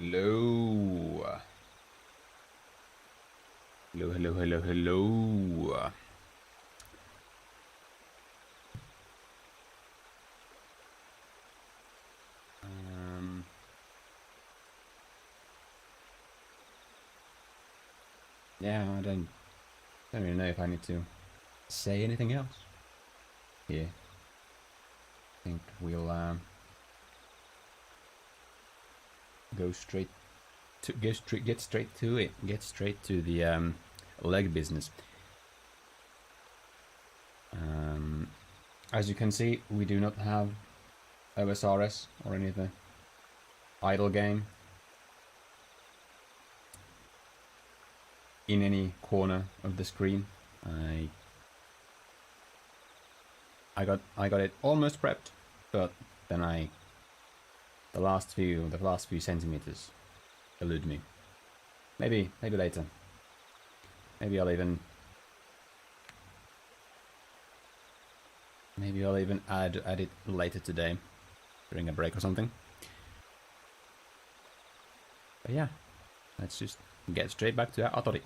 Hello. Hello, hello, hello, hello. Um, yeah, I don't really know if I need to say anything else. Yeah, I think we'll go straight to get straight to it. Get straight to the leg business. As you can see, we do not have OSRS or any of the idle game in any corner of the screen. I got it almost prepped, but then the last few centimeters elude me. Maybe later. Maybe I'll even add it later today during a break or something. But yeah, let's just get straight back to Atori.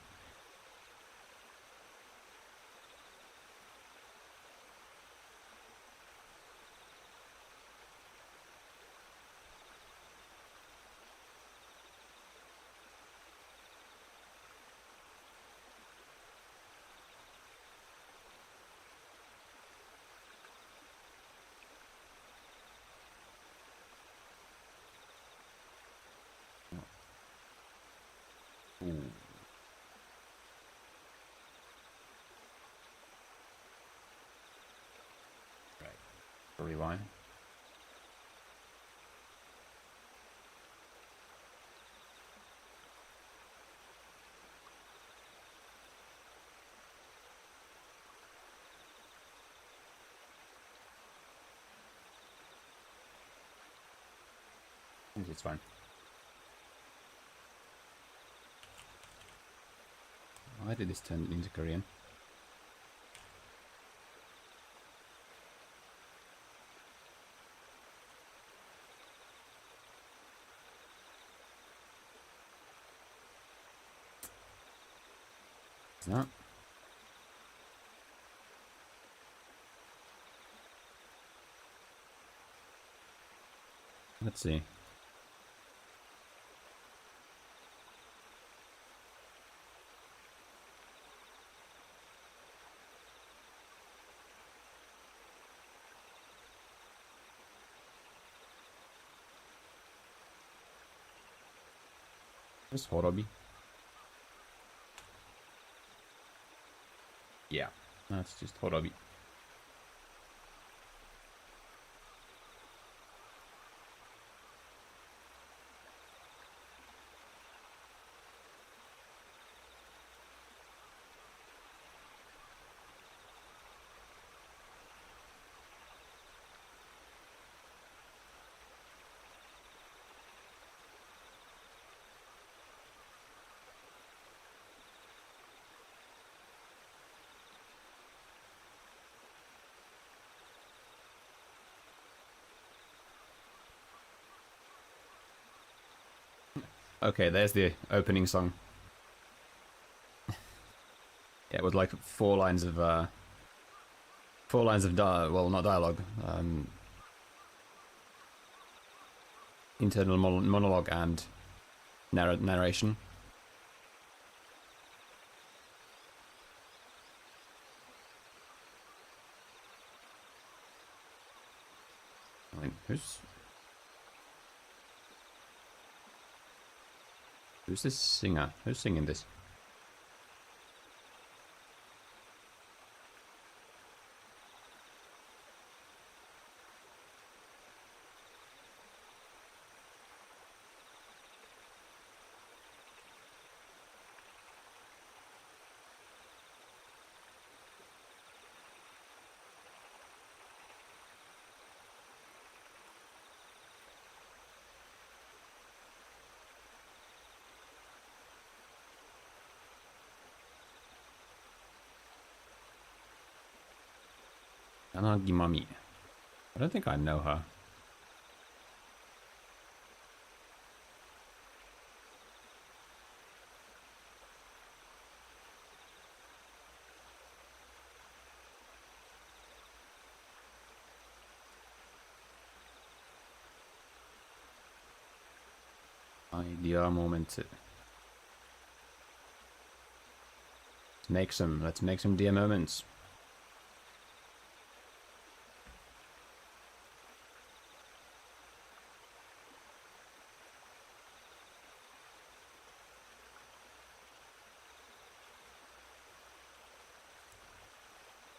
Ooh. Right. Probably why. I think it's fine. Why did this turn into Korean? It's not. Let's see. Just Horobi. Yeah, that's just Horobi. Okay, there's the opening song. Yeah, with like four lines of well, not dialogue, internal monologue and narration. I mean, who's this singer? Who's singing this? Anagi Mami. I don't think I know her. ideal moment to let's make some dear moments.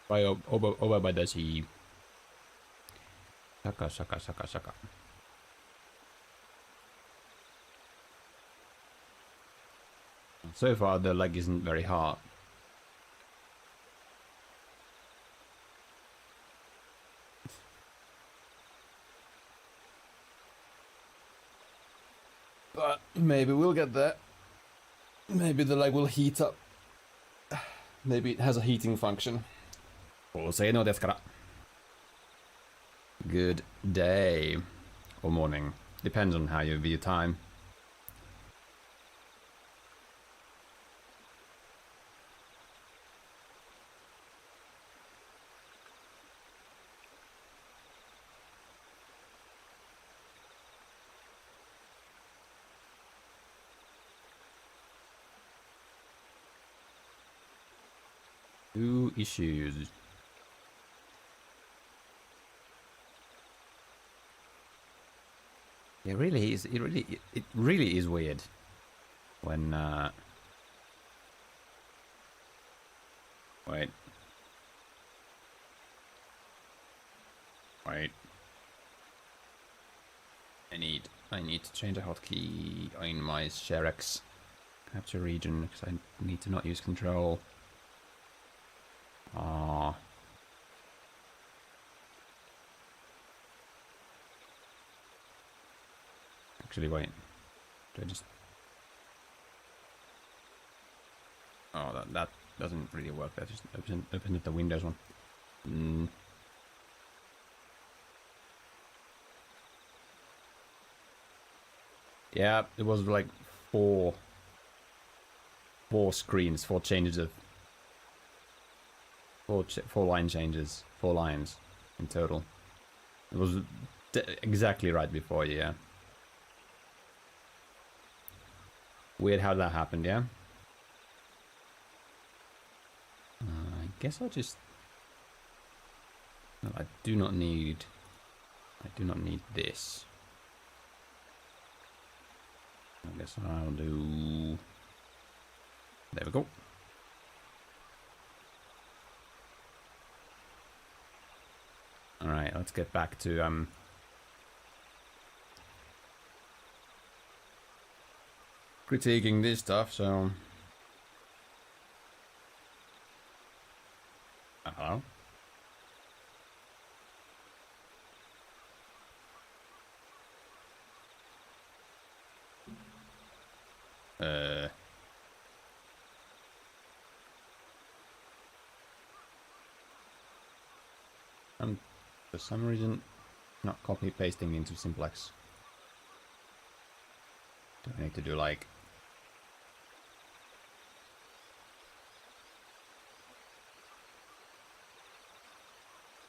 Over by the sea. Shaka. So far the leg isn't very hard. But maybe we'll get there. Maybe the leg will heat up. Maybe it has a heating function. Good day. Or morning. Depends on how you view time. Two issues. It really is weird when wait. I need to change a hotkey in my ShareX capture region because I need to not use control. Actually, wait. Do I just? Oh, that doesn't really work. That just open up the Windows one. Yeah, it was like four screens, four changes of four line changes, 4 lines in total. It was exactly right before, yeah. Weird how that happened, yeah. I guess I'll just. No, I do not need this. I guess I'll do. There we go. All right, let's get back to critiquing this stuff. So, hello. For some reason, not copy pasting into Simplex. Do I need to do like?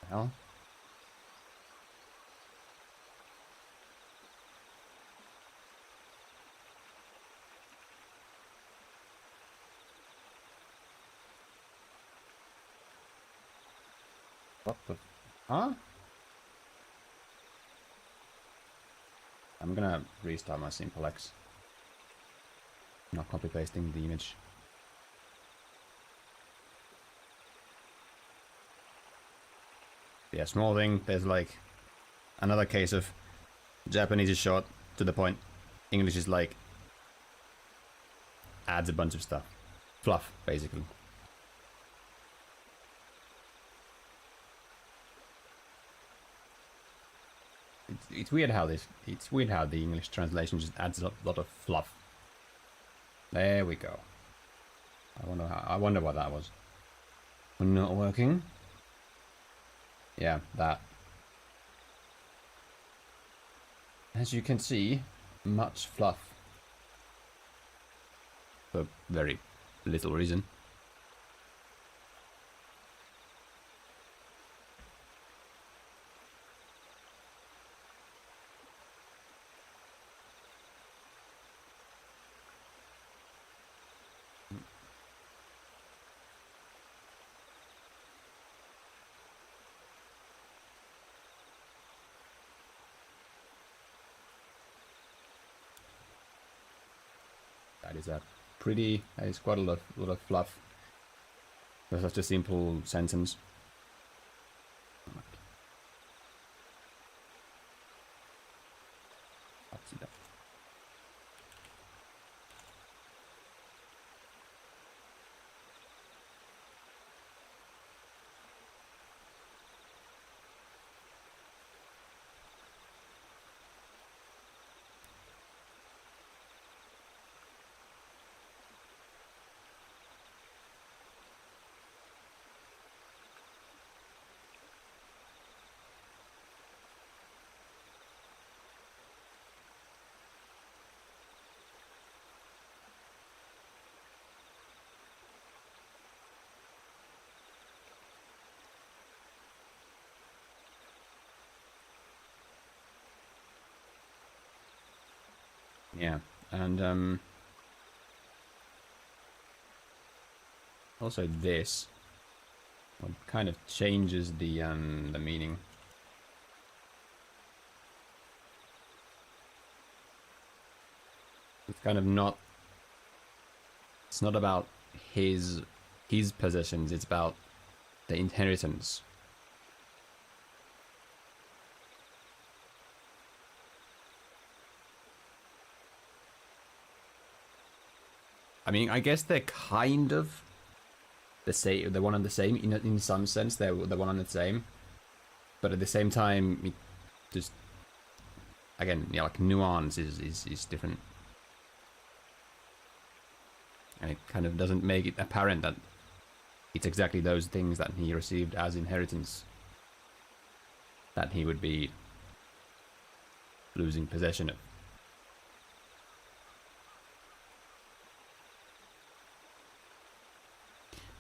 The hell? What the? Huh? I'm gonna restart my Simplex. Not copy pasting the image. Yeah, small thing. There's like another case of Japanese is short to the point. English is like adds a bunch of stuff. Fluff, basically. It's weird how the English translation just adds a lot of fluff. There we go. I wonder what that was. Not working. Yeah, that. As you can see, much fluff. For very little reason. That is a pretty. That is quite a lot of fluff for such a simple sentence. Yeah, and also this what kind of changes the meaning. It's kind of not. It's not about his possessions. It's about the inheritance. I mean, I guess they're kind of the same. They're one and the same in some sense. They're one and the same, but at the same time, it just again, yeah, like nuance is different, and it kind of doesn't make it apparent that it's exactly those things that he received as inheritance that he would be losing possession of.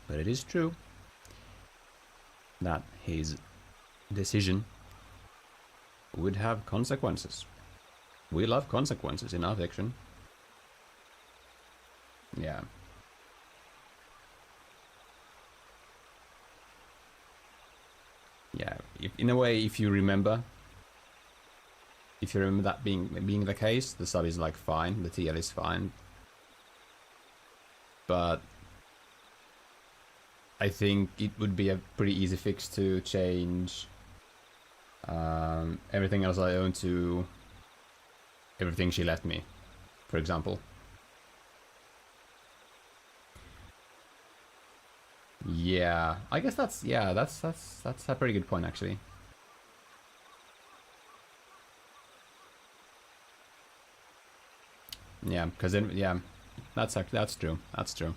But it is true that his decision would have consequences. We love consequences in our fiction. Yeah. Yeah, in a way, if you remember that being the case, the sub is like fine, the TL is fine. But I think it would be a pretty easy fix to change everything else I own to everything she left me, for example. Yeah, I guess that's a pretty good point actually. Yeah, because then yeah, that's true. That's true.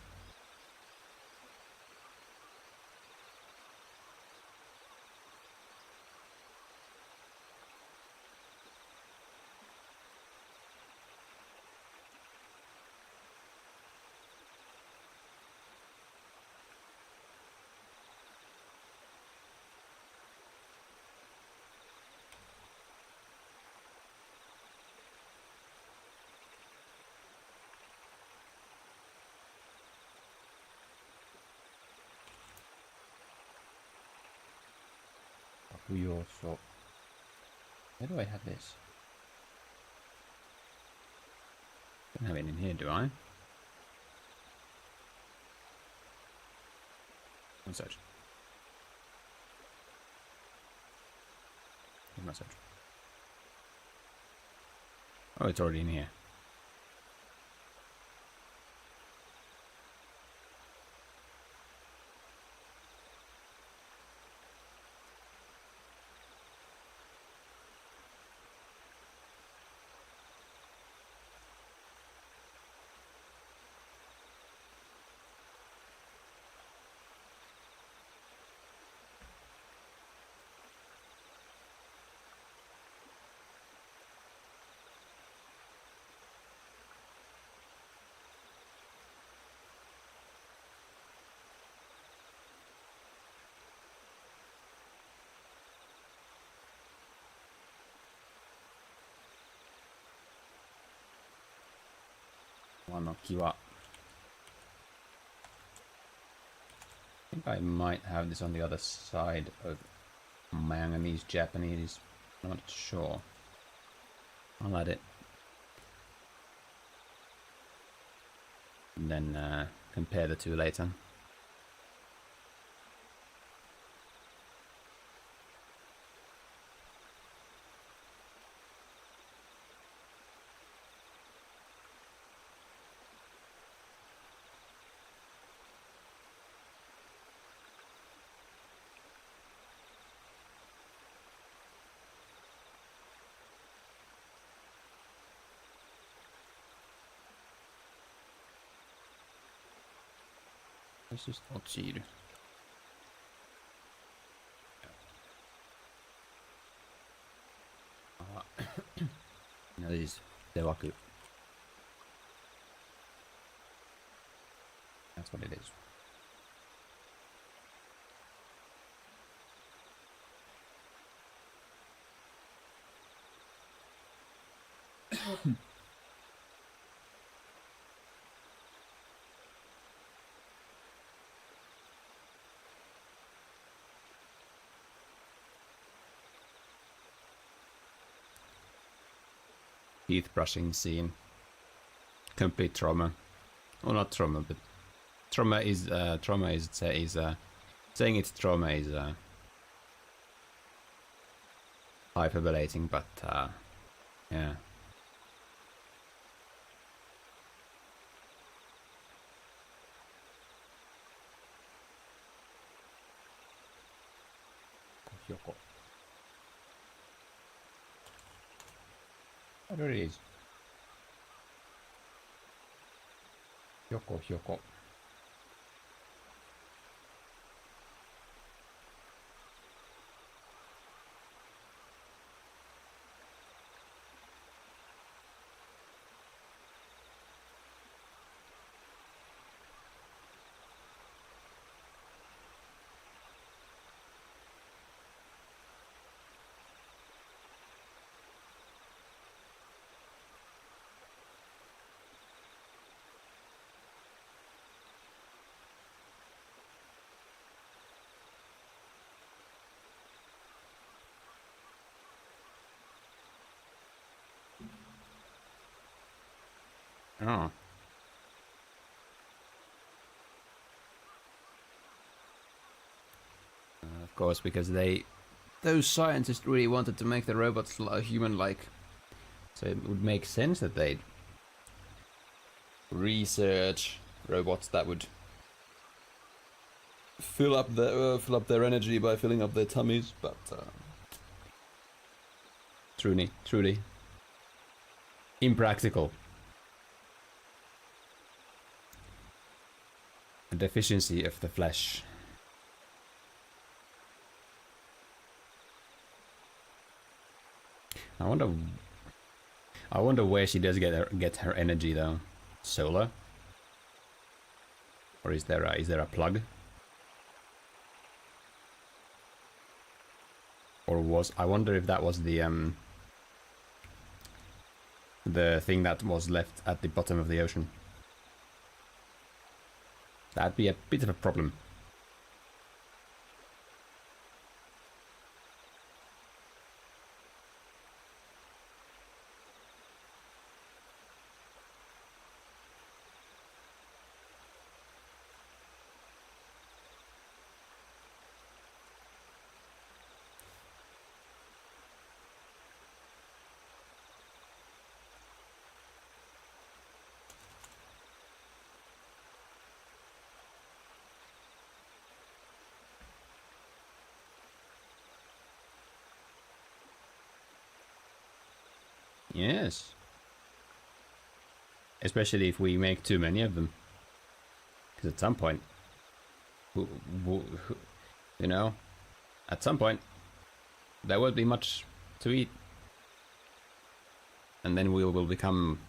Shop. Where do I have this? Don't have it in here, do I? One search. Here's my search. Oh, it's already in here. Wanokiwa. I think I might have this on the other side of manganese Japanese. I'm not sure. I'll add it. and then compare the two later. Let's just cheat. No, this is Devaku. That's what it is. Teeth brushing scene. Complete trauma. Well, not trauma, but trauma is saying it's trauma is hyperbolating, but yeah. Yoko. Oh, there it is. Yoko. Oh. Of course, because those scientists really wanted to make the robots human-like. So it would make sense that they'd research robots that would fill up their energy by filling up their tummies, but truly impractical. The deficiency of the flesh. I wonder where she does get her energy though. Solar? Or is there a plug? Or I wonder if that was the thing that was left at the bottom of the ocean. That'd be a bit of a problem. Yes. Especially if we make too many of them. Because at some point, you know, at some point, there won't be much to eat. And then we will become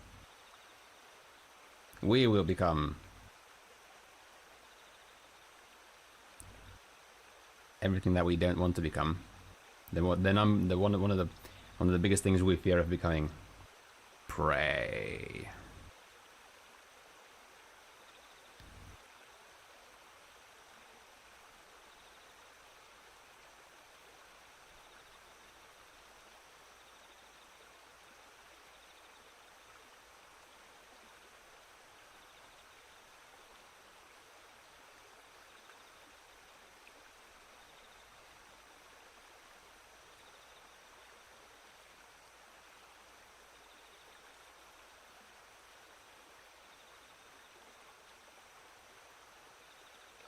everything that we don't want to become. Then I'm one of the biggest things we fear of becoming. Prey.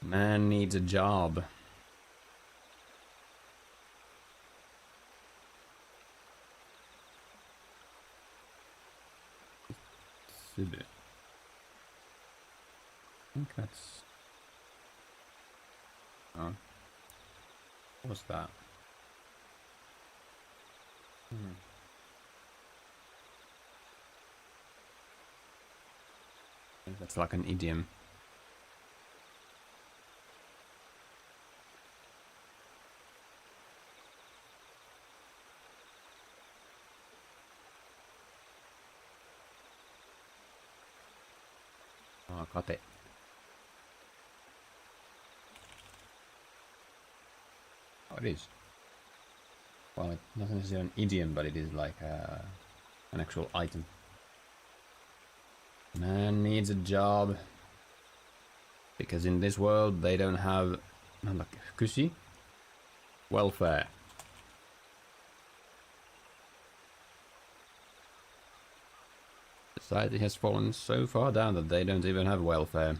Man needs a job. I think that's... Oh. What's that? Hmm. I think that's like an idiom. Oh, got it. Oh, it is. Well, it's not necessarily an idiom, but it is like an actual item. Man needs a job. Because in this world, they don't have... like, kusi? Welfare. Society has fallen so far down that they don't even have welfare.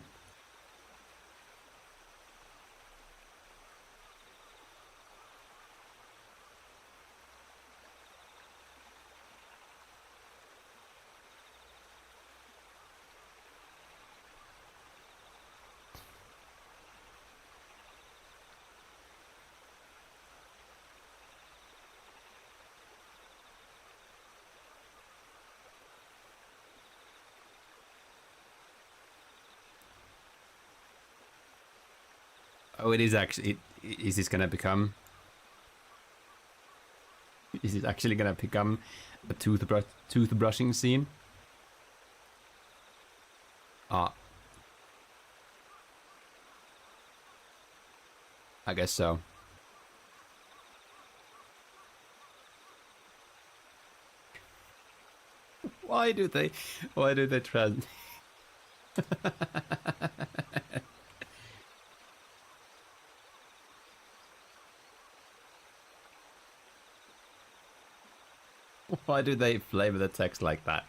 Oh, it is actually... Is this gonna become... Is it actually gonna become a toothbrushing scene? Ah. I guess so. Why do they trans... Why do they flavor the text like that?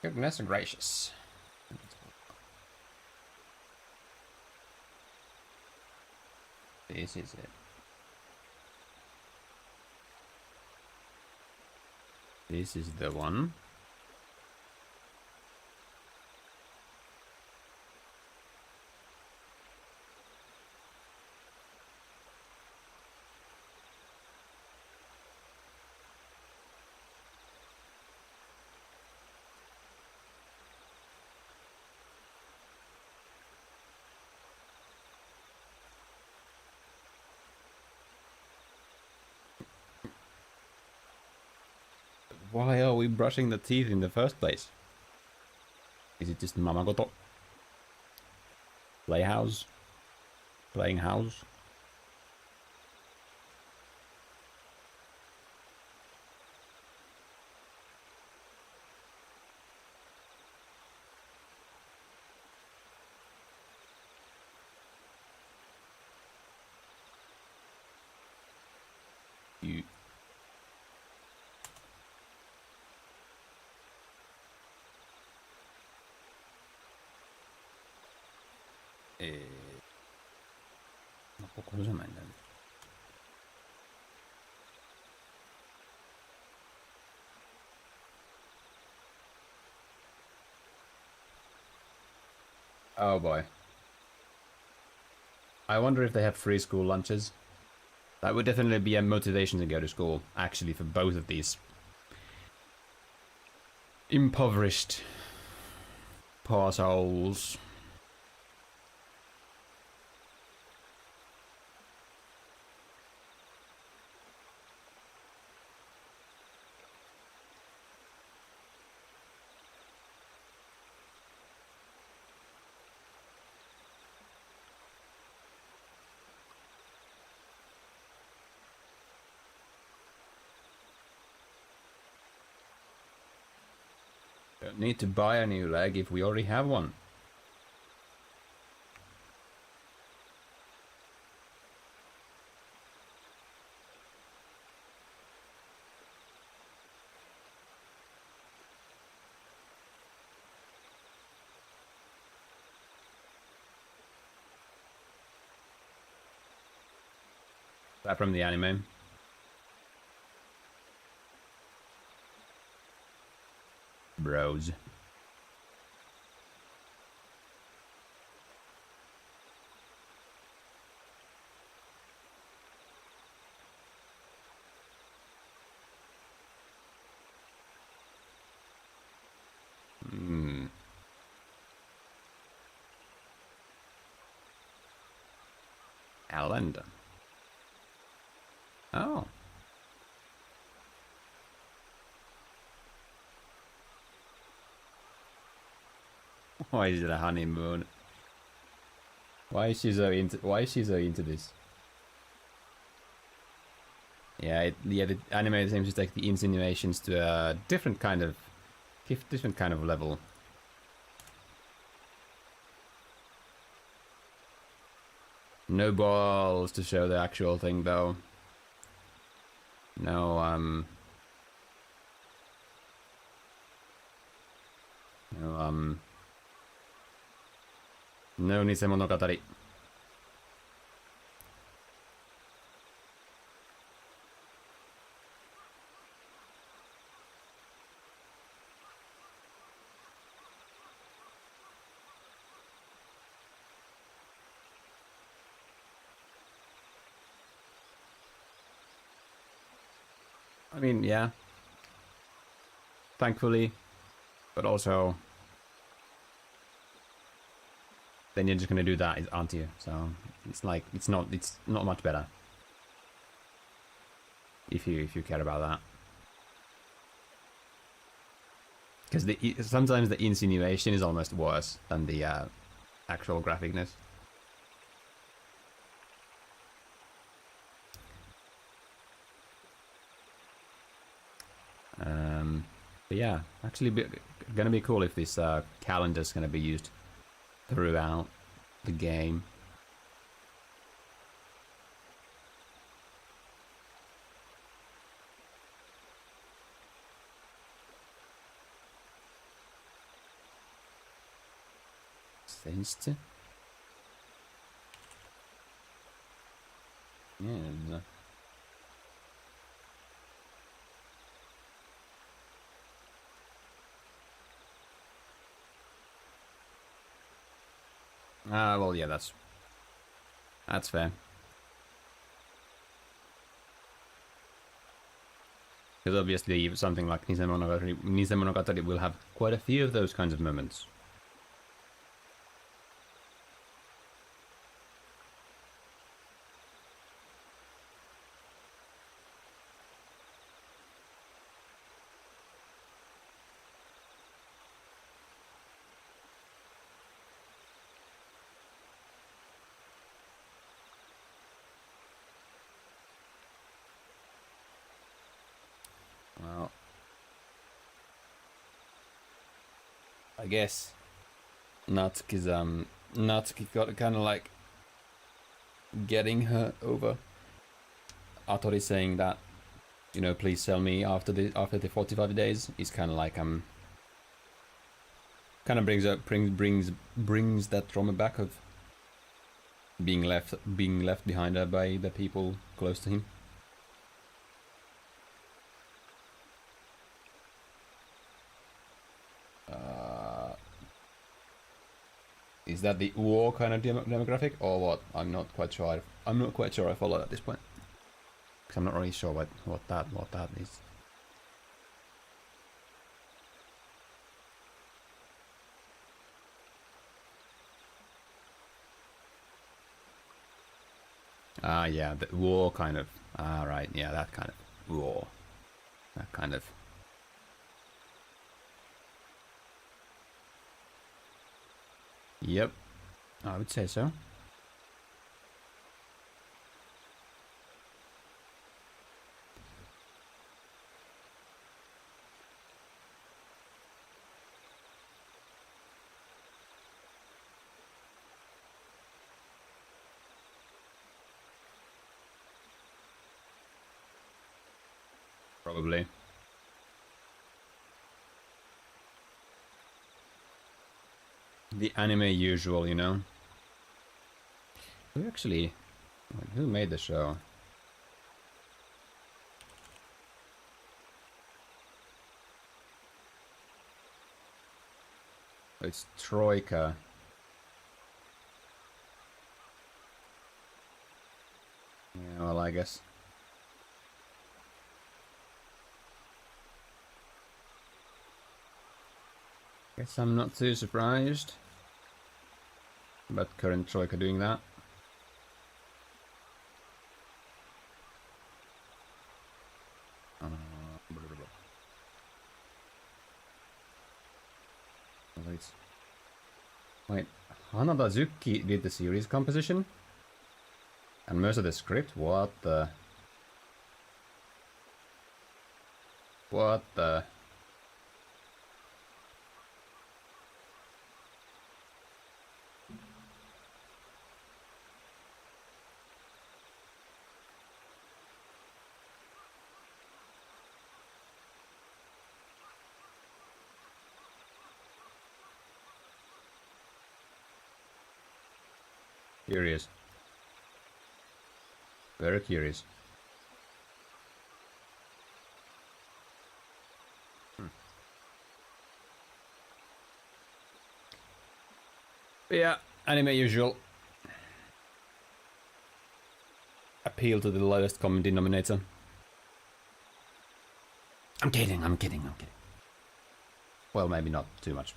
Goodness gracious. This is it. This is the one. Why are we brushing the teeth in the first place? Is it just Mamagoto? Playhouse? Playing house? You... No koko se mennä. Oh boy. I wonder if they have free school lunches. That would definitely be a motivation to go to school, actually, for both of these impoverished parcels. Don't need to buy a new leg if we already have one. That from the anime. Bros. Calendar. Oh. Why is it a honeymoon? Why is she so into this? Yeah, the anime seems to take the insinuations to a different kind of level. No balls to show the actual thing though. No no Nisemonogatari. I mean, yeah. Thankfully, but also then you're just gonna do that, aren't you? So it's like it's not much better if you care about that. Because sometimes the insinuation is almost worse than the actual graphicness. But yeah, actually gonna be cool if this calendar's gonna be used throughout the game. Sensed. Yeah. Well, yeah, that's fair. Because obviously something like Nisemonogatari will have quite a few of those kinds of moments. Well, I guess Natsuki got kind of like getting her over. Atori saying that, you know, please sell me after the 45 days is kind of like kind of brings that trauma back of being left behind by the people close to him. Is that the war kind of demographic or what? I'm not quite sure. I'm not quite sure I follow at this point. Because I'm not really sure what that is. Ah, yeah, the war kind of. Ah, right, yeah, that kind of war. That kind of. Yep, I would say so. Probably. The anime usual, you know. Who actually... Who made the show? It's Troika. Yeah, well, I guess. Guess I'm not too surprised about current Troika doing that. Wait, Hanada Zuki did the series composition? And most of the script? What the... What the... Curious. Very curious. Yeah, anime usual. Appeal to the lowest common denominator. I'm kidding, I'm kidding, I'm kidding. Well, maybe not too much.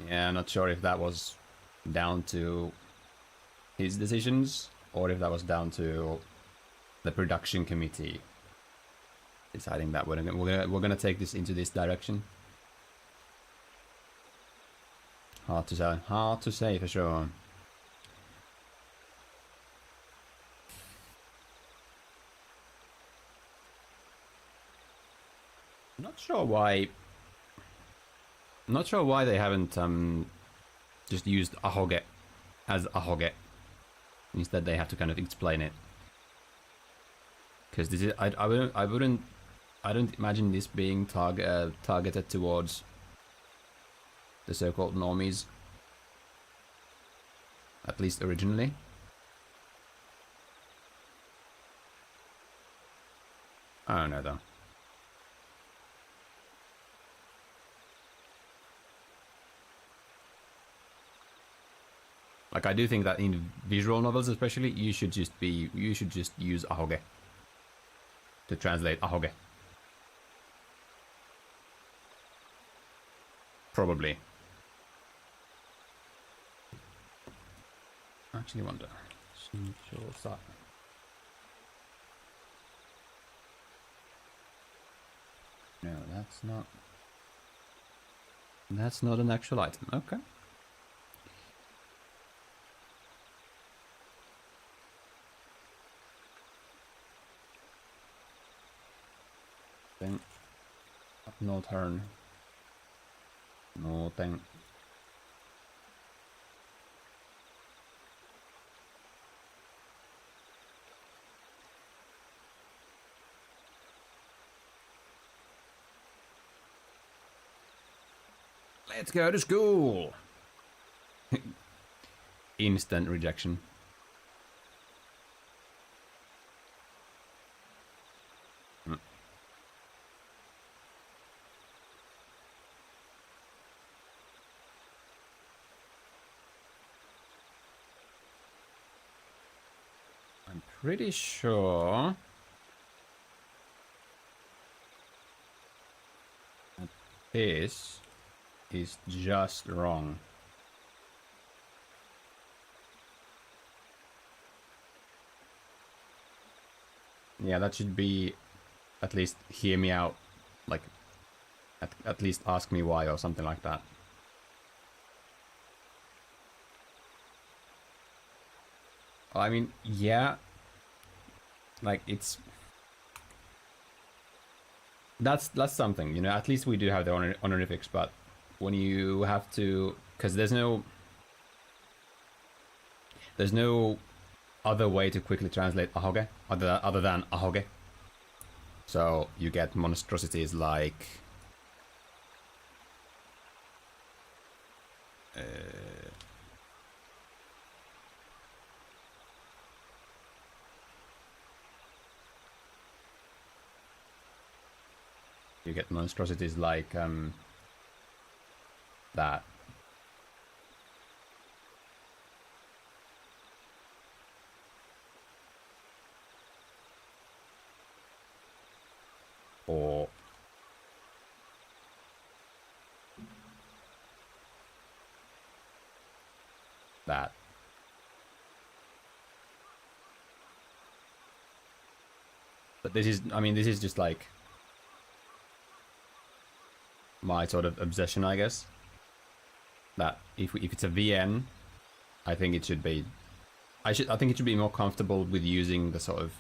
Yeah, not sure if that was down to his decisions or if that was down to the production committee deciding that we're gonna take this into this direction. Hard to say for sure. Not sure why they haven't just used ahoge as ahoge. Instead, they have to kind of explain it. Because this is I don't imagine this being targeted towards the so-called normies. At least originally. I don't know though. Like, I do think that in visual novels especially, you should just use ahoge to translate ahoge. Probably. I actually wonder. No, that's not an actual item. Okay. No turn. No thing. Let's go to school. Instant rejection. Pretty sure that this is just wrong. Yeah, that should be at least hear me out, like at least ask me why or something like that. I mean, yeah. like it's that's something, you know. At least we do have the honorifics, but when you have to, because there's no other way to quickly translate ahoge other than ahoge. So you get monstrosities like you get monstrosities like that. Or that. But this is, I mean, this is just like my sort of obsession, I guess. That if it's a VN, I think it should be. I think it should be more comfortable with using the sort of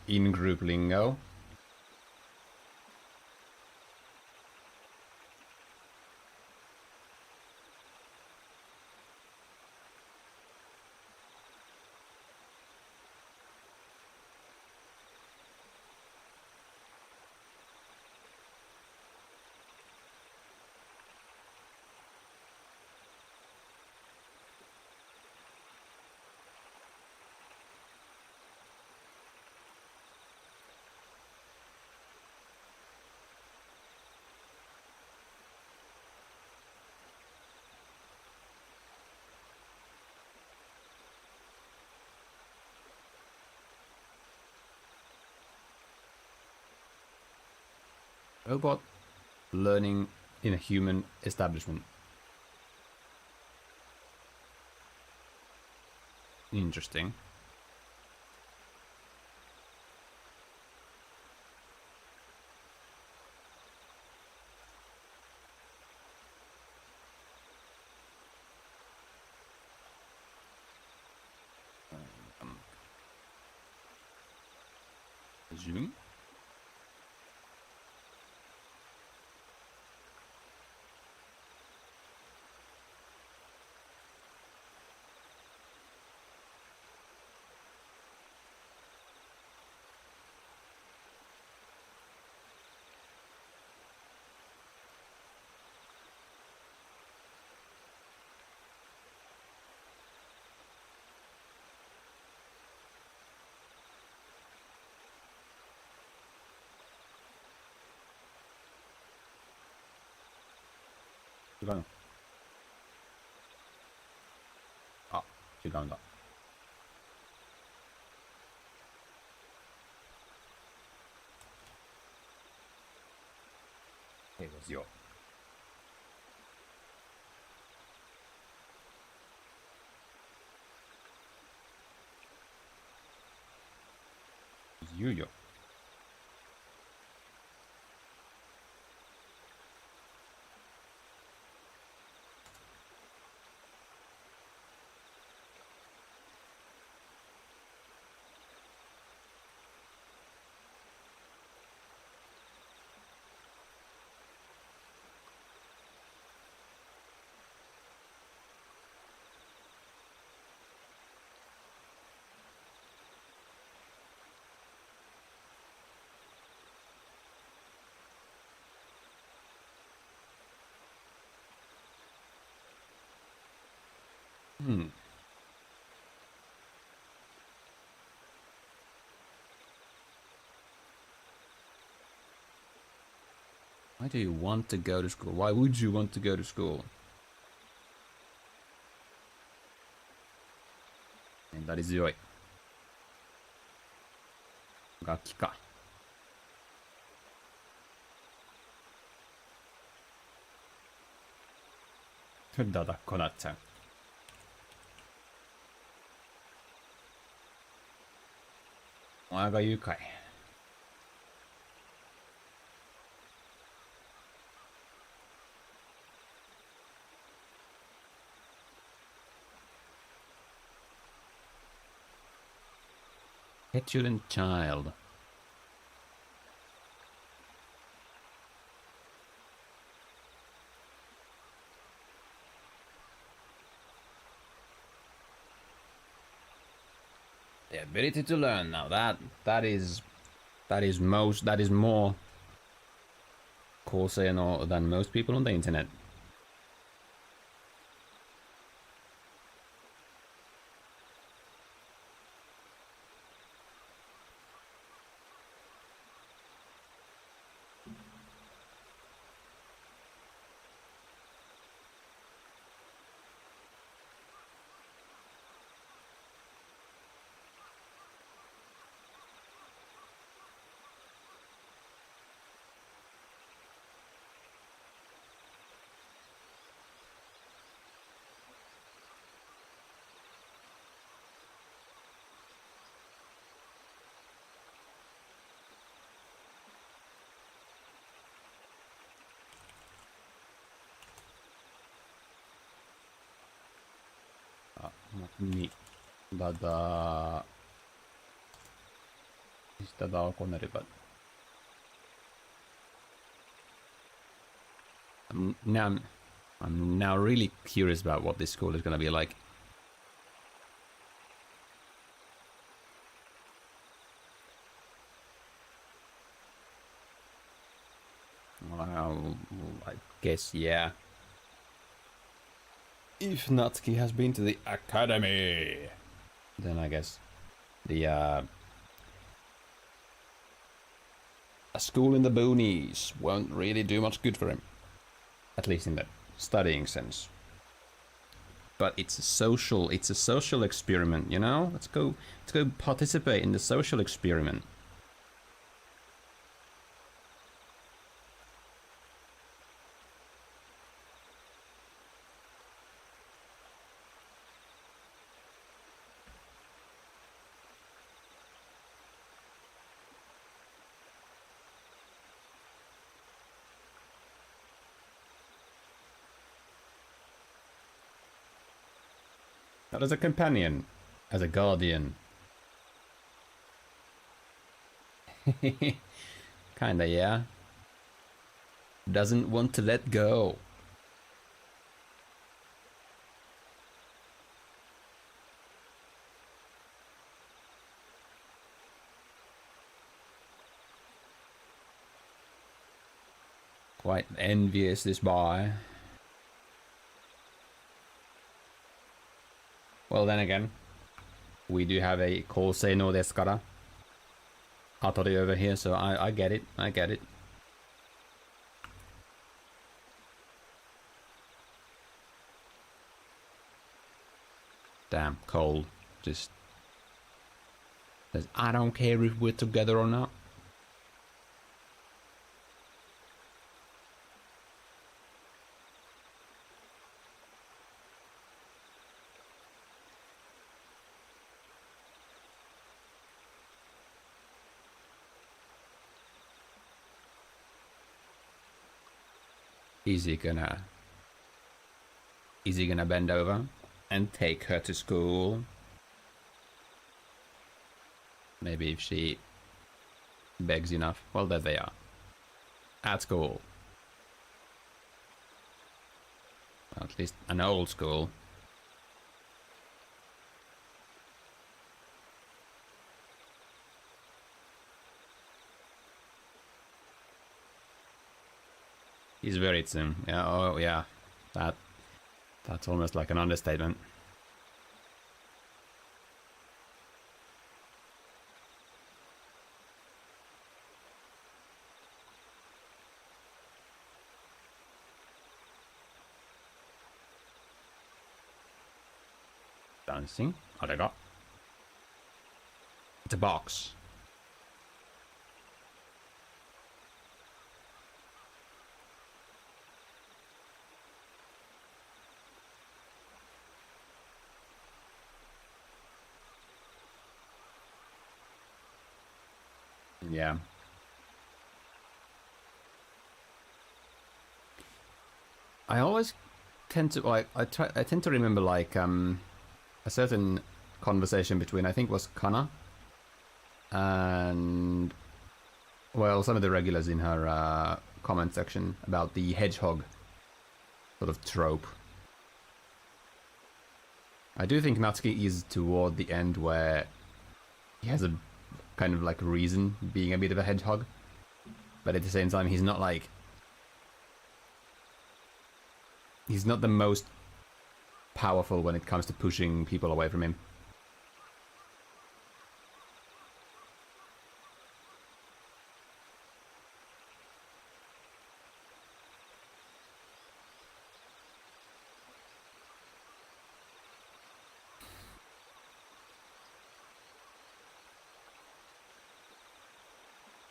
in-group lingo. Robot learning in a human establishment. Interesting. Zoom.違うの。あ、違うんだ。It was your. You yo. Hmm. Why do you want to go to school? Why would you want to go to school? And that is joy. 楽器か。だだっこなっちゃう。お前が言うかい。Petulant child. The ability to learn now. That is more Corsair than most people on the internet. Niin. Mistä tää on koneripä? I'm now really curious about what this school is gonna be like. Well, I guess, yeah. If Natsuki has been to the academy, then I guess the a school in the boonies won't really do much good for him. At least in the studying sense. But it's a social experiment, you know? Let's go participate in the social experiment. Not as a companion, as a guardian. Kinda, yeah. Doesn't want to let go. Quite envious, this boy. Well, then again, we do have a Kousei no desu kara Hattori over here, so I get it. I get it. Damn, Cole. Just says, I don't care if we're together or not. Is he gonna bend over and take her to school? Maybe if she begs enough. Well, there they are. At school. At least an old school. He's very thin. Yeah, oh yeah. That's almost like an understatement. Dancing? Arega. It's a box. Yeah. I always tend to like I tend to remember like a certain conversation between I think it was Kana And well, some of the regulars in her comment section about the hedgehog sort of trope. I do think Natsuki is toward the end where he has a kind of like reason being a bit of a hedgehog, but at the same time he's not like, he's not the most powerful when it comes to pushing people away from him.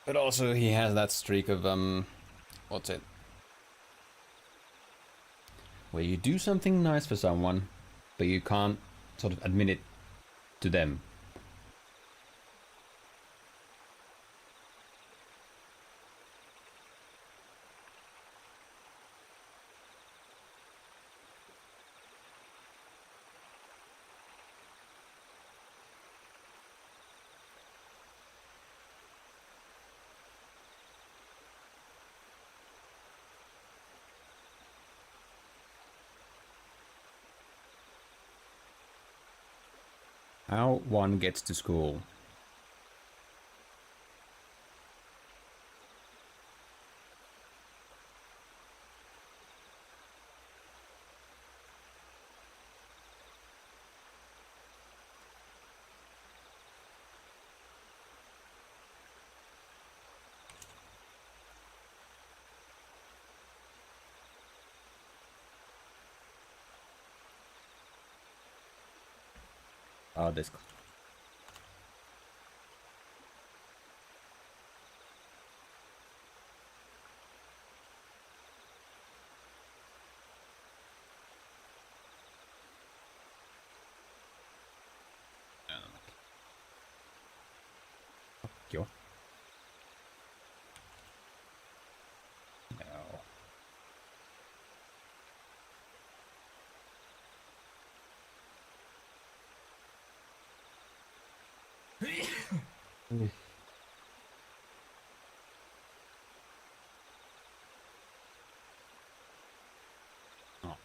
But also he has that streak of what's it? Where you do something nice for someone, but you can't sort of admit it to them. How one gets to school. Oh, this. Yo. No. Oh.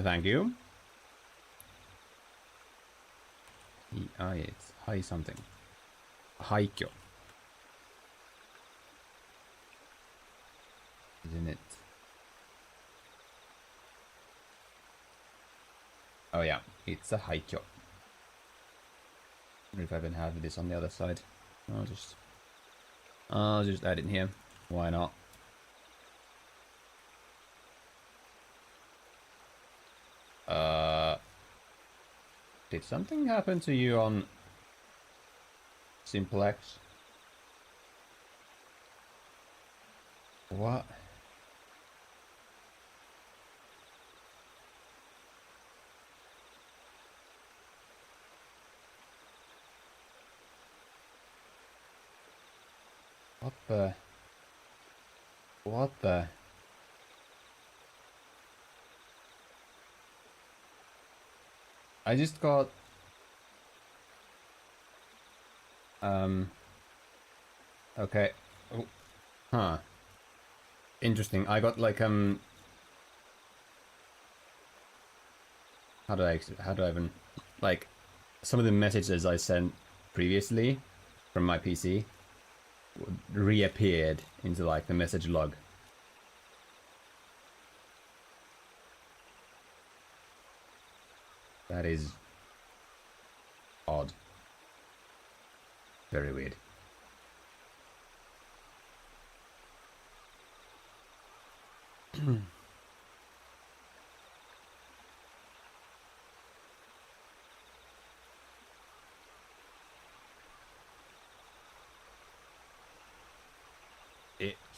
Thank you. It's high something. Haikyo. Isn't it? Oh yeah, it's a Haikyo. I wonder if I even have this on the other side. I'll just add it here. Why not? Did something happen to you on Simplex? What? What the? What the? I just got okay. Oh. Huh. Interesting. I got like how do I even like some of the messages I sent previously from my PC reappeared into like the message log. That is odd. Very weird.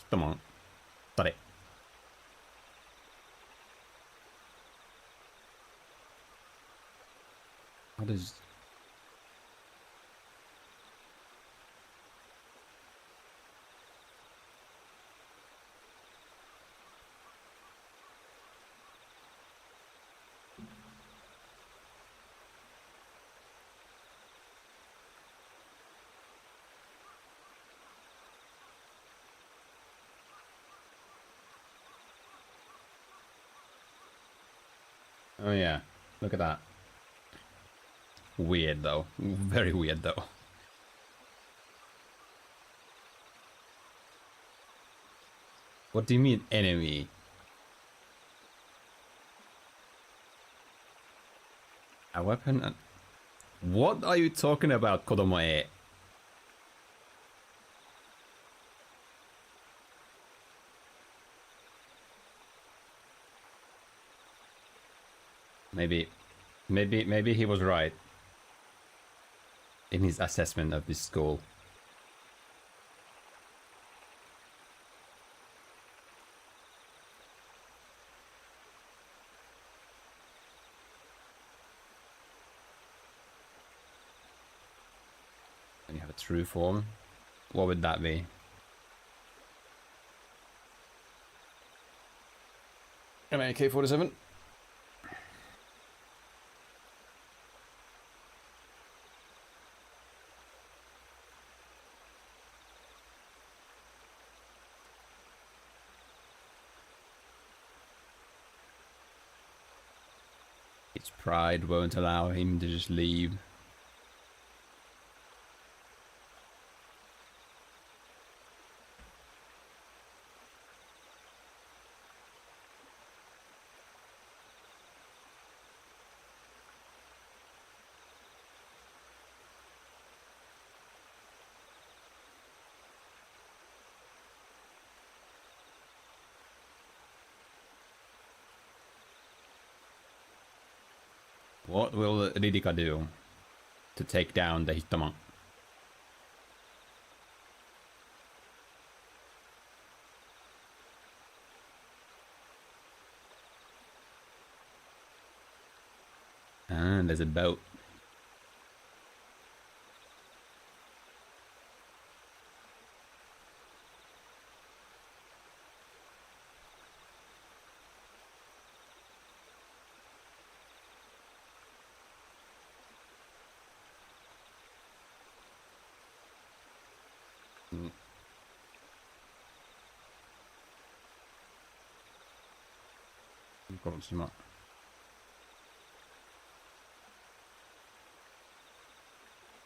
Come on. Got it. How does... Oh yeah, look at that. Weird though. Very weird though. What do you mean enemy? A weapon and... What are you talking about, Kodomoe? Maybe he was right in his assessment of this school. And you have a true form. What would that be? An AK-47? His pride won't allow him to just leave. What will Ridika do to take down the Hitman? And there's a boat.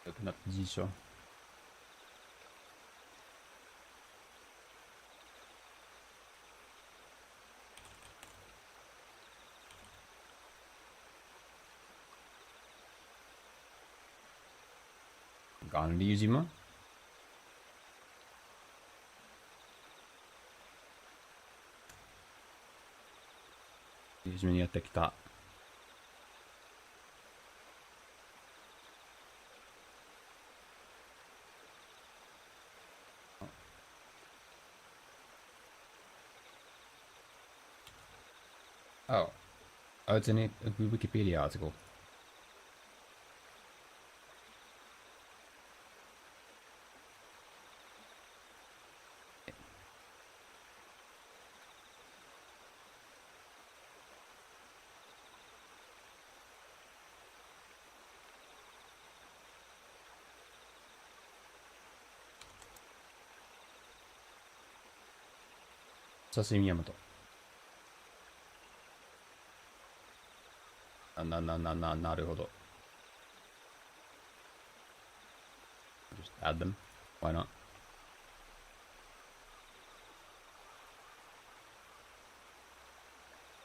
Open up Jisho. Ganryujima. Ryujima にやってきた。Oh. Oh, it's in a Wikipedia article. Sashimi Yamato. なるほど。Just add them. Why not?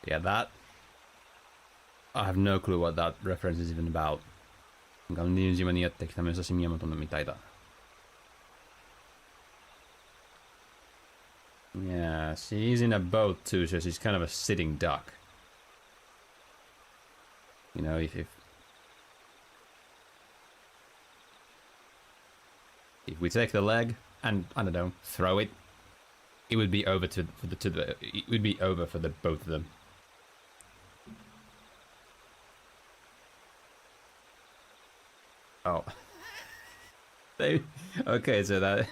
Yeah, that... I have no clue what that reference is even about. ガンリュウ島にやってきた武蔵宮本のみたいだ。Yeah, she's in a boat too, so she's kind of a sitting duck. You know, if we take the leg and I don't know, throw it, it would be over it would be over for the both of them. Oh, okay, so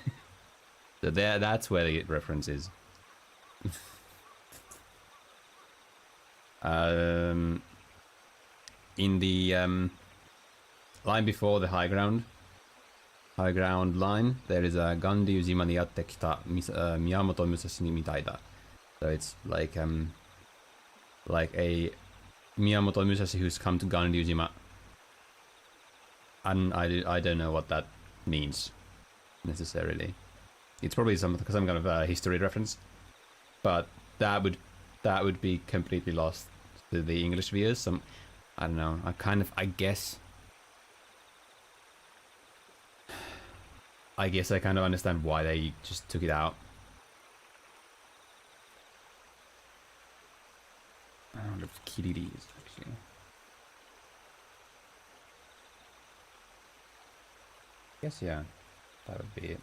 that's where the reference is. In the line before the high ground line, there is a Ganryujima ni yatte kita Miyamoto Musashi ni mitai da. So it's like a Miyamoto Musashi who's come to Ganryujima. And I don't know what that means necessarily. It's probably some kind of history reference, but that would be completely lost to the English viewers. I don't know. I guess I kind of understand why they just took it out. I wonder if Kiriri is actually. Yes, yeah, that would be it.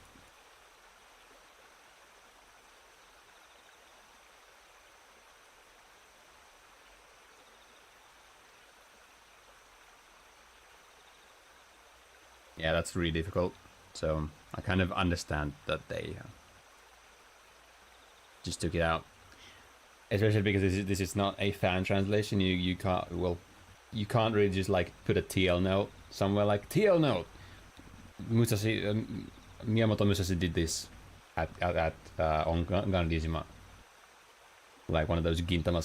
Yeah, that's really difficult. So I kind of understand that they just took it out, especially because this is not a fan translation. You can't you can't really just like put a TL note somewhere like TL note. Musashi Miyamoto Musashi did this at on Ganryujima, like one of those Gintama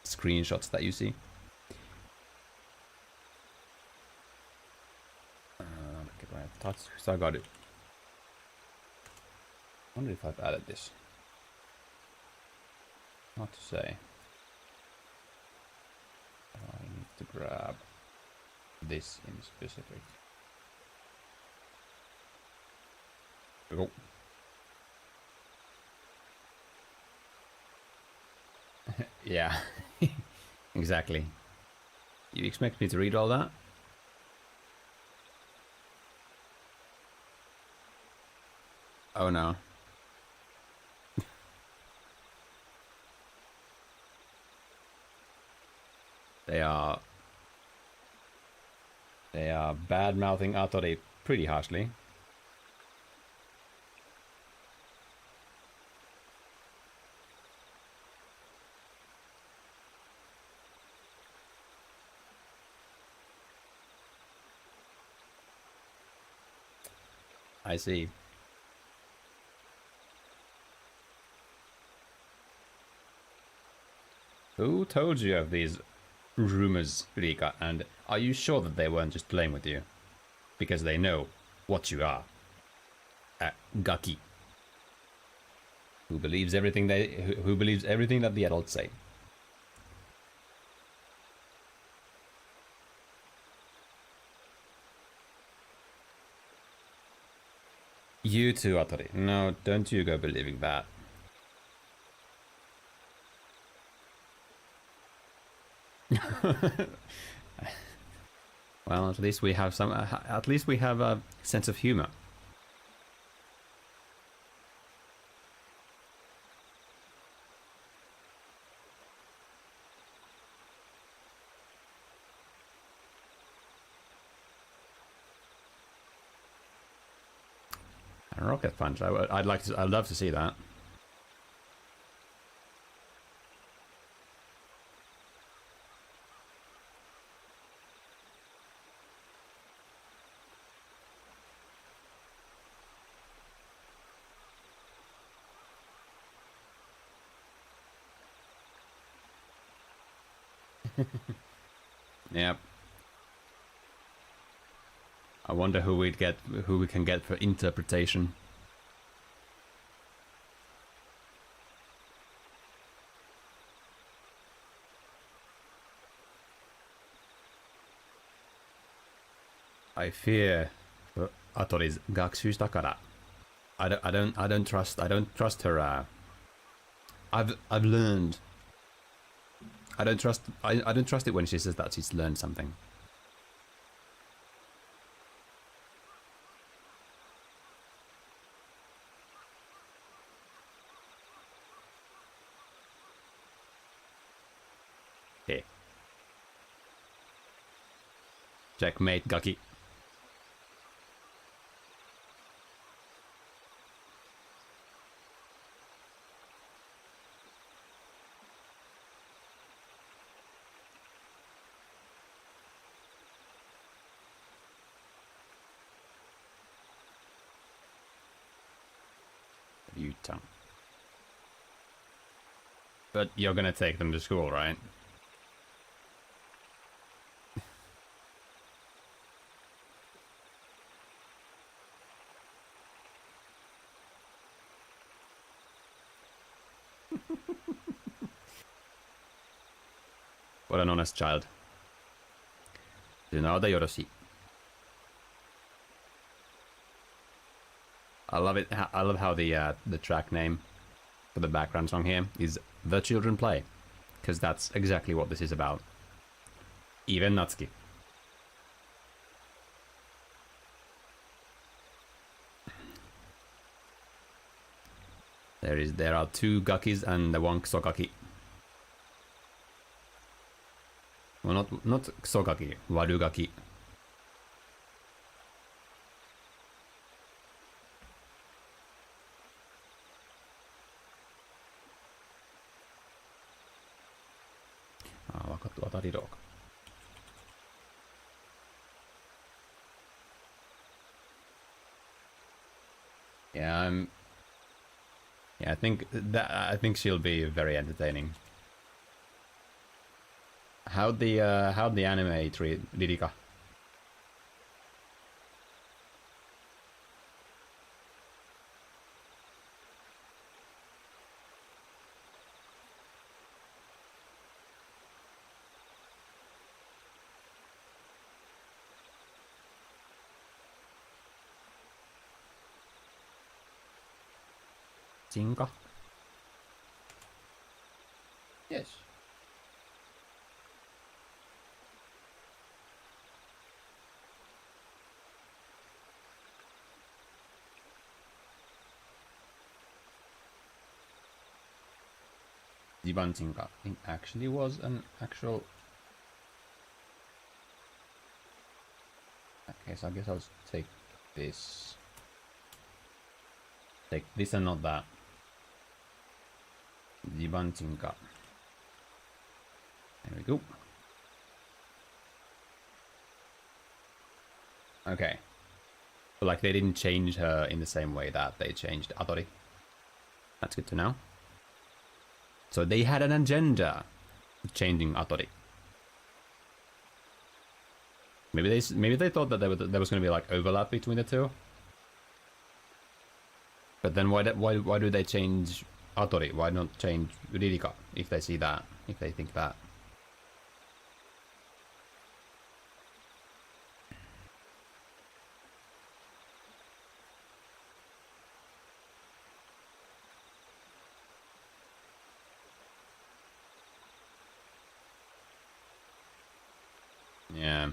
screenshots that you see. So I got it. I wonder if I've added this. Not to say. I need to grab this in specific. Oh. Yeah, exactly. You expect me to read all that? Oh no. They are bad-mouthing Atori pretty harshly. I see. Who told you of these rumors, Rika? And are you sure that they weren't just playing with you? Because they know what you are. A Gaki. Who believes everything who believes everything that the adults say. You too, Atori. No, don't you go believing that. Well, at least we have some. At least we have a sense of humor. And rocket punch. I'd like to. I'd love to see that. Yep. I wonder who we can get for interpretation. I fear for Atori's gakushitakara. I don't trust her. I've learned. I don't trust it when she says that she's learned something. Okay. Checkmate, Gaki. Utah. But you're gonna take them to school, right? What an honest child. Tsunoda Yoroshi. I love it. I love how the track name for the background song here is The Children Play, because that's exactly what this is about. Even Natsuki. There are 2 Gakis and 1 Ksogaki. Well, not Ksogaki, Warugaki. Vaikka tuota Ridoka. Yeah, I think she'll be very entertaining. How'd the anime treat Ririka? Jinka? Yes. Jibanjinka actually was an actual... Okay, so I guess I'll take this. Take this and not that. Jibanjinka. There we go. Okay. But like they didn't change her in the same way that they changed Atori. That's good to know. So they had an agenda changing Atori. Maybe they thought that there was going to be like overlap between the two. But then why do they change Atori? Why not change Ririka if they see that, if they think that? Yeah.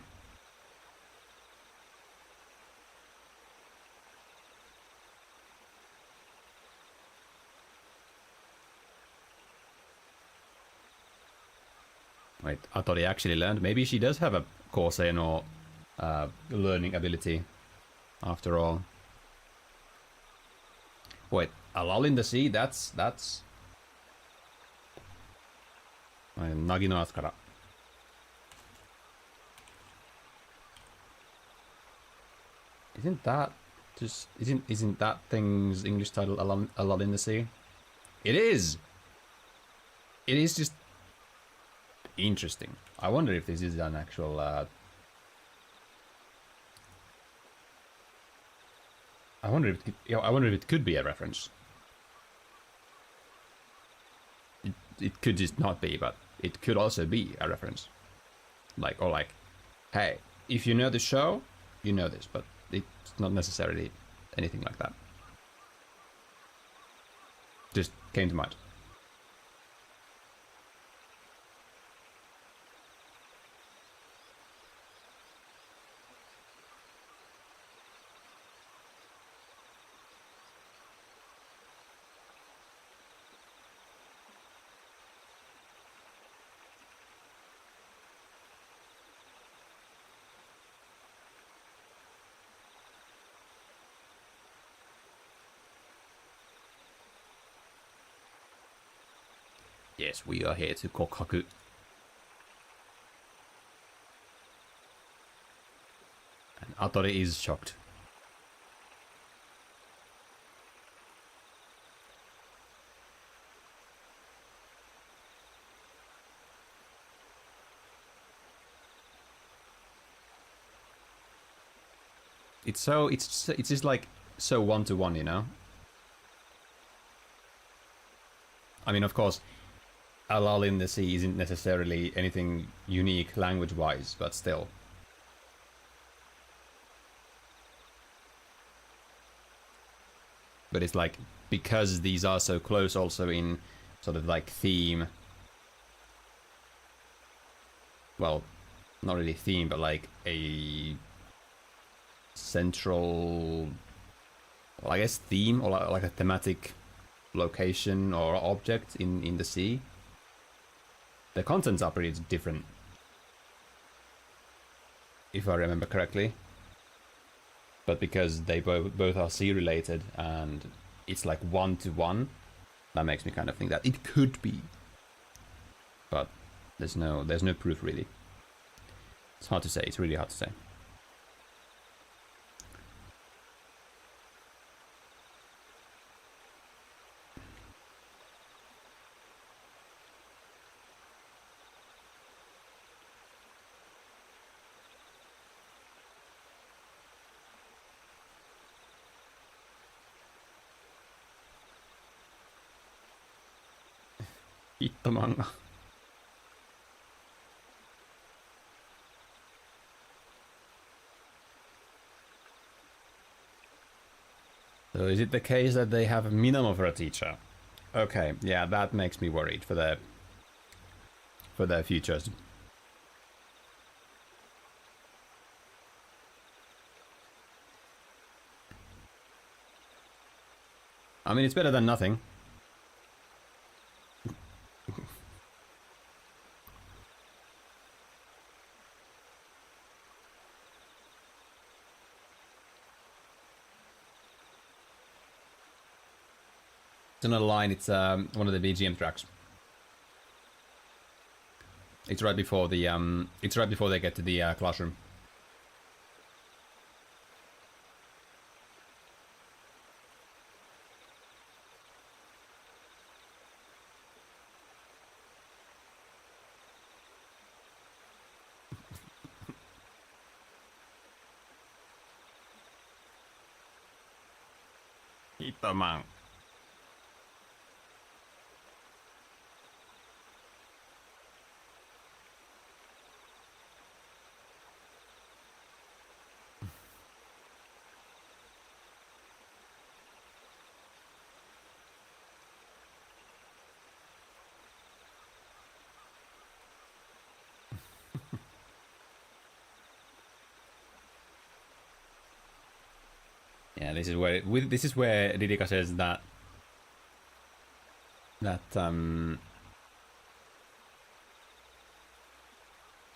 Wait, Atori actually learned. Maybe she does have a Kosei no learning ability after all. Wait, a lull in the sea? That's Nagi no Asukara. Isn't that just isn't that thing's English title a lull in the sea? It is. It is just interesting. I wonder if this is an actual I wonder if it could be a reference. It could just not be, but it could also be a reference. Like, hey, if you know the show, you know this, but it's not necessarily anything like that. Just came to mind. Yes, we are here to Kokaku. And Atori is shocked. It's just like so one-to-one, you know? I mean, of course, a lull in the sea isn't necessarily anything unique language-wise, but still. But it's like, because these are so close also in sort of like theme. Well, not really theme, but like a central, well, I guess theme, or like a thematic location or object in the sea. The contents are pretty different, if I remember correctly. But because they both are sea related and it's like 1-to-1, that makes me kind of think that it could be. But there's no proof really. It's hard to say. It's really hard to say. Hittomanga. So is it the case that they have Minamo for a teacher? Okay, yeah, that makes me worried for their futures. I mean, it's better than nothing. It's another line. It's one of the BGM tracks. It's right before the It's right before they get to the classroom. Hittomanga. Yeah, this is where Didika says that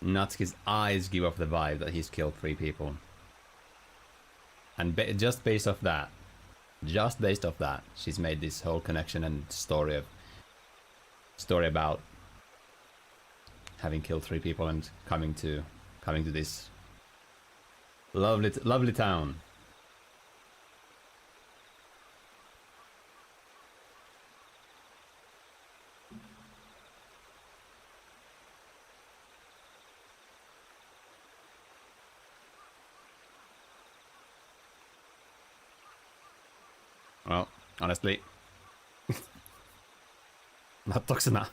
Natsuki's eyes give off the vibe that he's killed 3 people, and just based off that, she's made this whole connection and story about having killed 3 people and coming to this lovely town. Well, honestly, Nattoksena.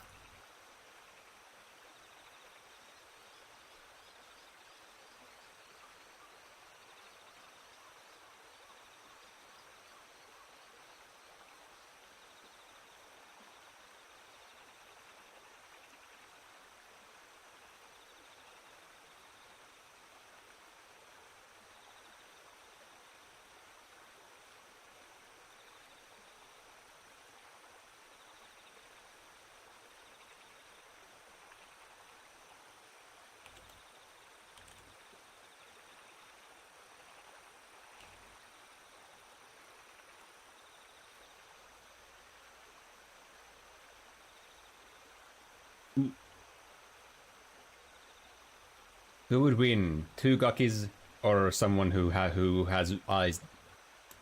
Who would win, 2 Gakis or someone who has eyes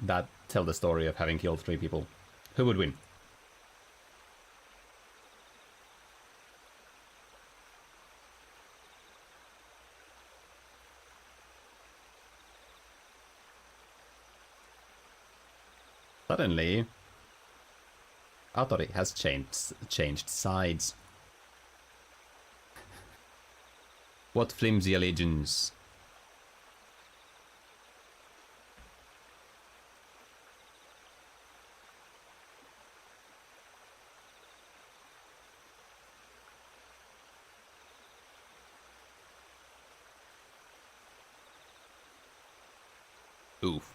that tell the story of having killed 3 people? Who would win? Suddenly, Atori has changed sides. What flimsy allegiance? Oof.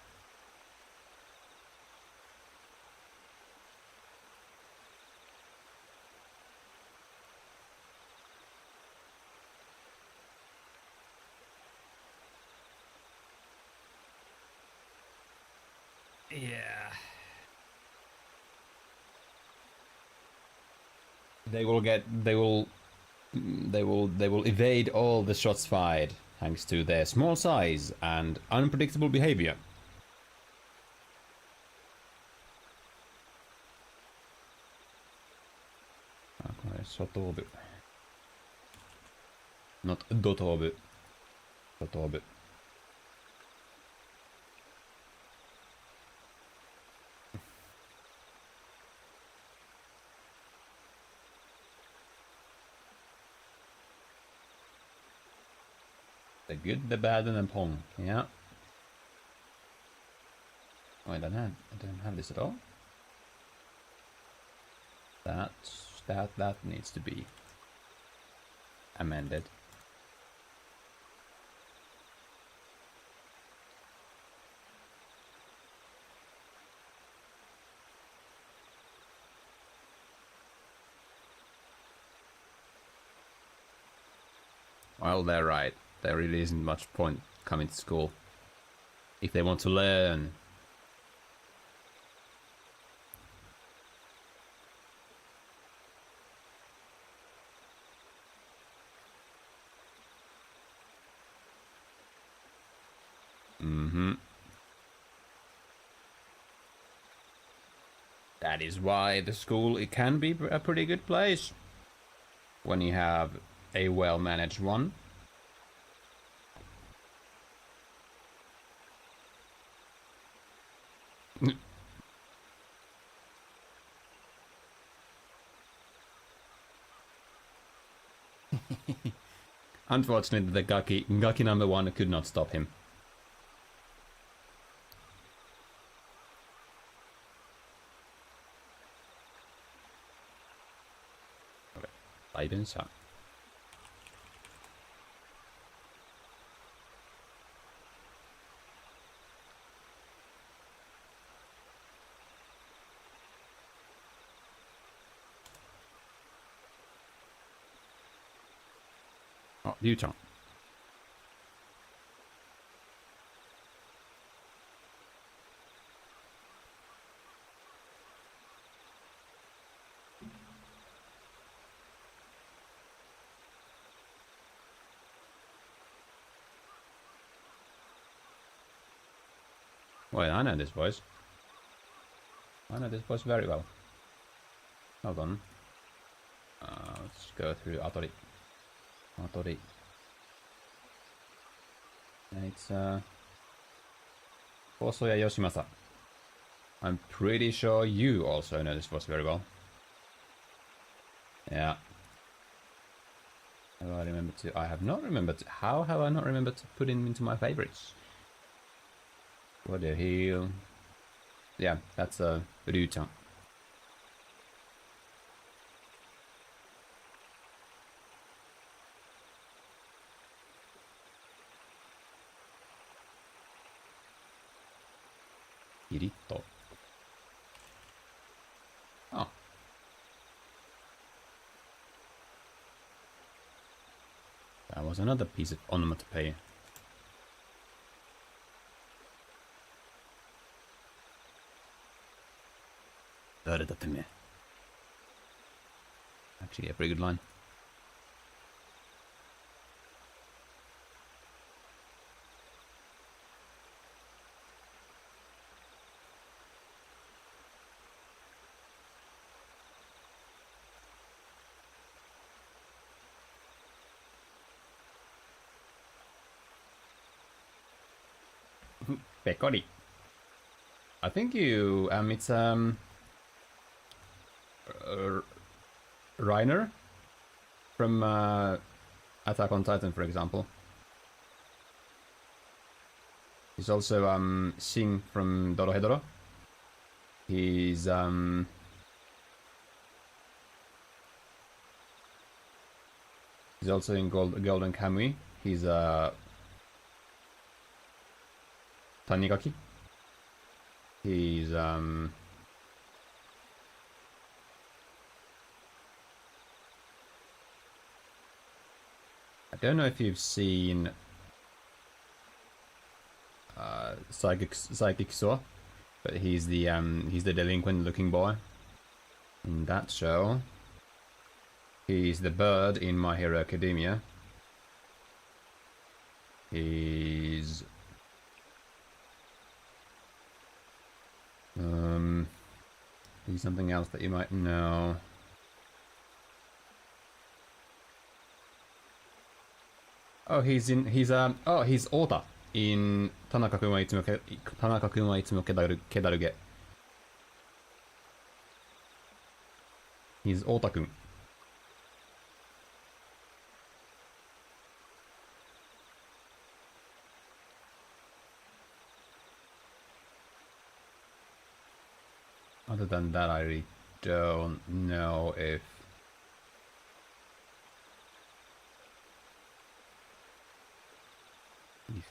Yeah. They will evade all the shots fired thanks to their small size and unpredictable behavior. Okay, Sotobu. Not Dotobu. Sotobu. The good, the bad, and the pong. Yeah. Oh, I don't have this at all. That needs to be amended. Well, they're right. There really isn't much point coming to school if they want to learn. That is why the school, it can be a pretty good place when you have a well-managed one. Unfortunately, the Gaki number 1 could not stop him. Ibensa. Oh, Utah. Well, I know this voice. I know this voice very well. Hold on. Let's go through Atori. And it's Hosoya Yoshimasa. I'm pretty sure you also know this voice very well. Yeah. I have not remembered. How have I not remembered to put him into my favorites? What the hell? Yeah, that's Ryuchan. Kirito. Oh. That was another piece of onomatopoeia. Actually, a pretty good line. Pekori. I think you it's Reiner from Attack on Titan, for example. He's also Sing from Dorohedoro. He's also in Golden Kamuy. He's Tanigaki. He's I don't know if you've seen Psychic Saw, but he's the delinquent looking boy in that show. He's the bird in My Hero Academia. He's something else that you might know. Oh, he's Ota in Tanaka-kun wa itsumo kedaruge. He's Ota-kun. Other than that, I really don't know if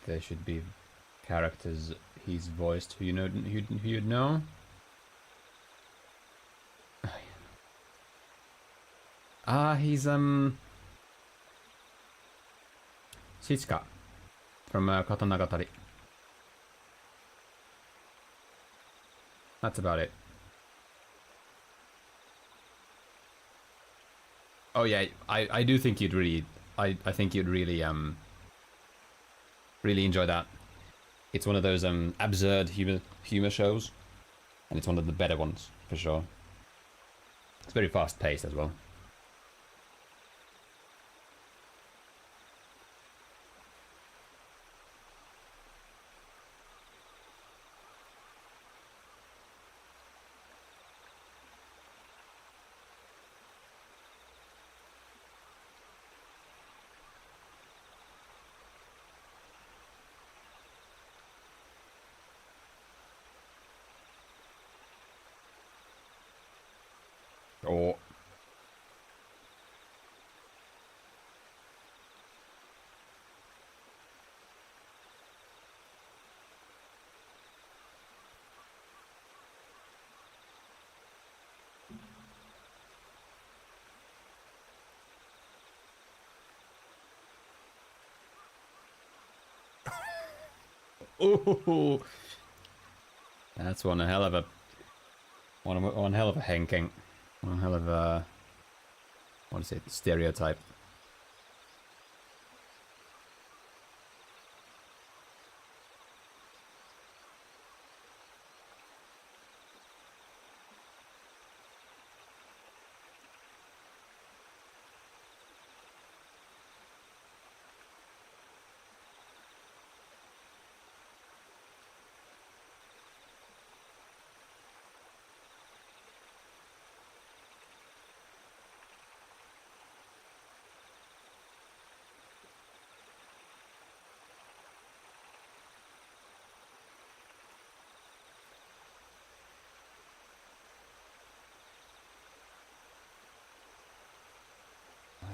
there should be characters he's voiced who you'd know. He's Shichika from Katanagatari. That's about it. Oh yeah, I do think you'd really I think you'd really really enjoy that. It's one of those absurd humor shows, and it's one of the better ones for sure. It's very fast paced as well. Or ooh, that's one hell of a henking. One hell of a, what is it, stereotype.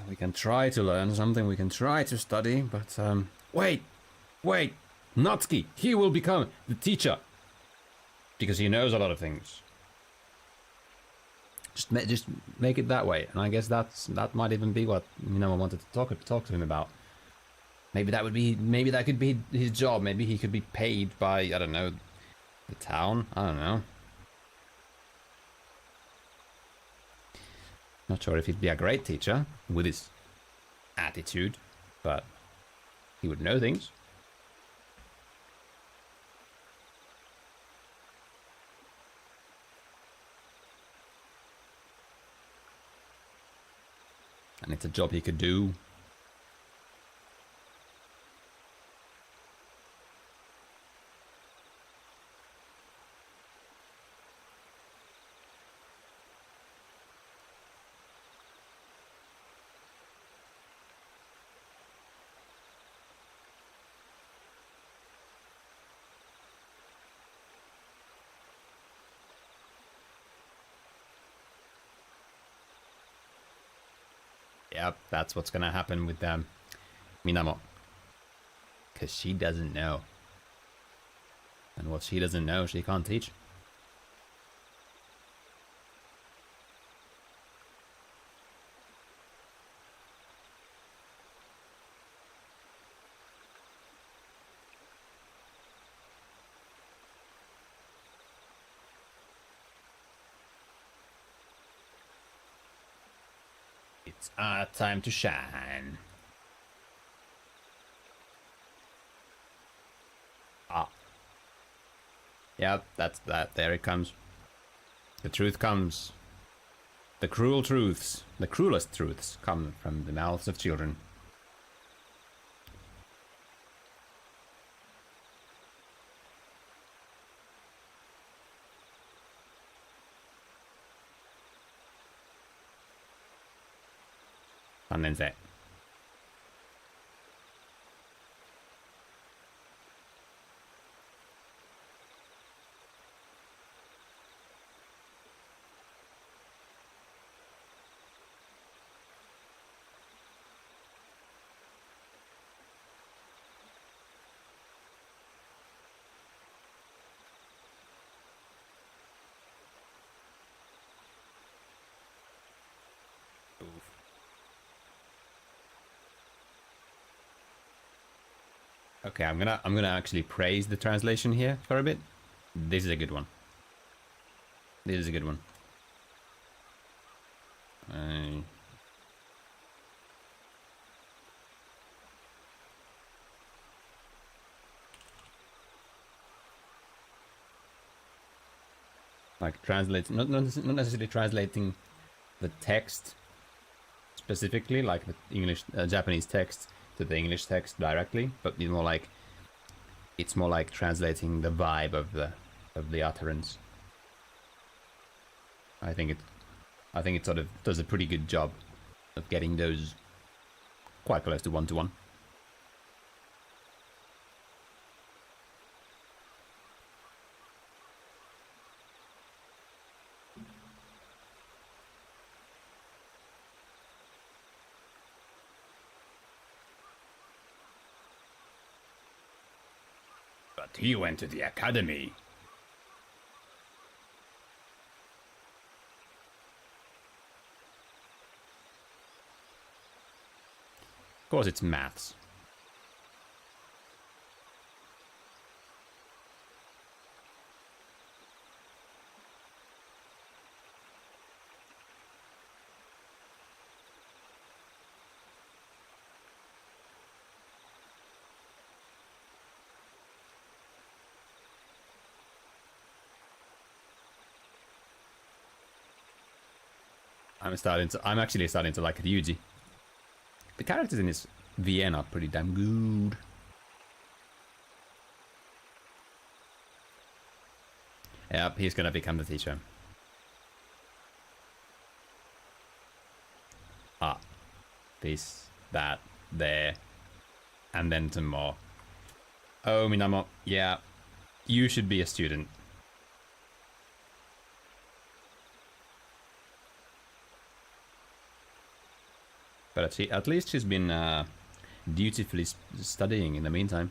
We can try to learn something, we can try to study, but wait, Natsuki, he will become the teacher because he knows a lot of things. Just make it that way, and I guess that might even be what Minamo wanted to talk to him about. Maybe that could be his job. Maybe he could be paid by, I don't know, the town. I don't know. Not sure if he'd be a great teacher with his attitude, but he would know things. And it's a job he could do. Yep, that's what's gonna happen with Minamo. Because she doesn't know. And what she doesn't know, she can't teach. It's our time to shine. Ah. Yep, that's that. There it comes. The truth comes. The cruel truths, the cruelest truths, come from the mouths of children. Sannen se. Okay, I'm gonna actually praise the translation here for a bit. This is a good one. This is a good one. Like translate, not necessarily translating the text specifically, like the English, Japanese text to the English text directly, but it's more like translating the vibe of the utterance. I think it sort of does a pretty good job of getting those quite close to one-to-one. But he went to the academy. Of course it's maths. I'm actually starting to like Ryuji. The characters in this VN are pretty damn good. Yep, he's gonna become the teacher. Ah. This, that, there. And then some more. Oh, Minamo. Yeah. You should be a student. But at least she's been dutifully studying in the meantime.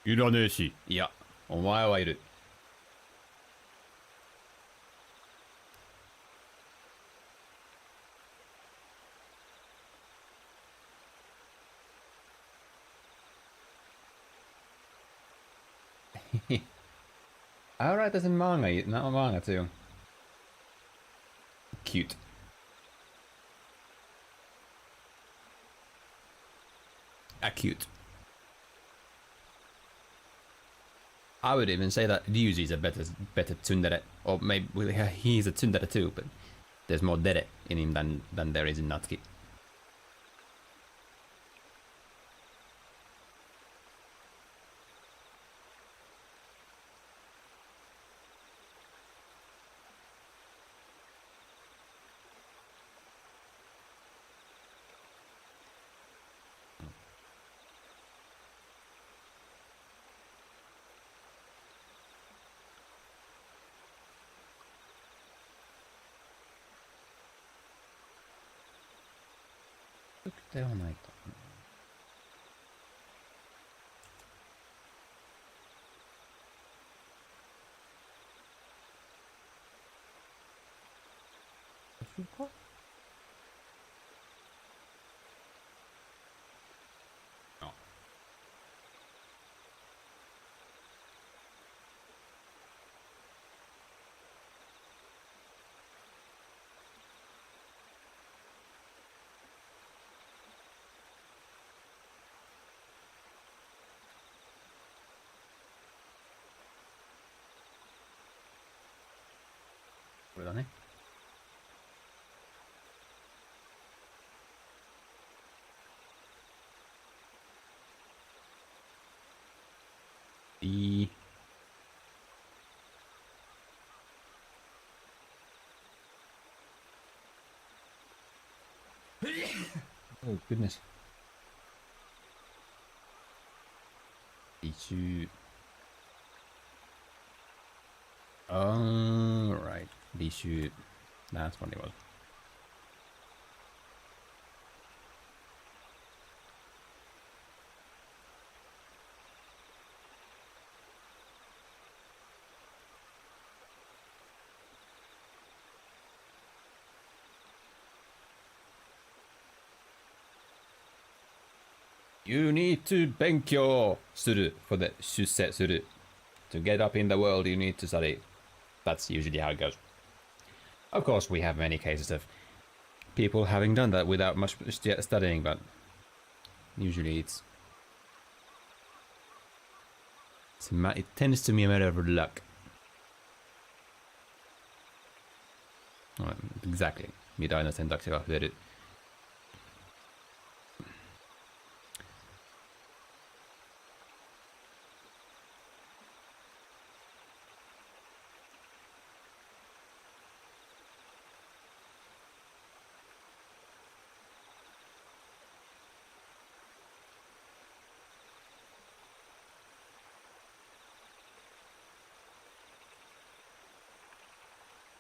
Iらねえし。いや、お前はいる。I write this in manga, not manga too. Cute. Cute. I would even say that Ryuji is a better tsundere, or maybe he's a tsundere too, but There's more dere in him than there is in Natsuki. No. Really? B. Oh goodness. B2. Oh right. B2. That's what it was. You need to benkyo suru for the shusei suru. To get up in the world, you need to study. That's usually how it goes. Of course, we have many cases of people having done that without much studying, but usually it tends to be a matter of luck. Exactly. Mitä aina sen takia hyödyt.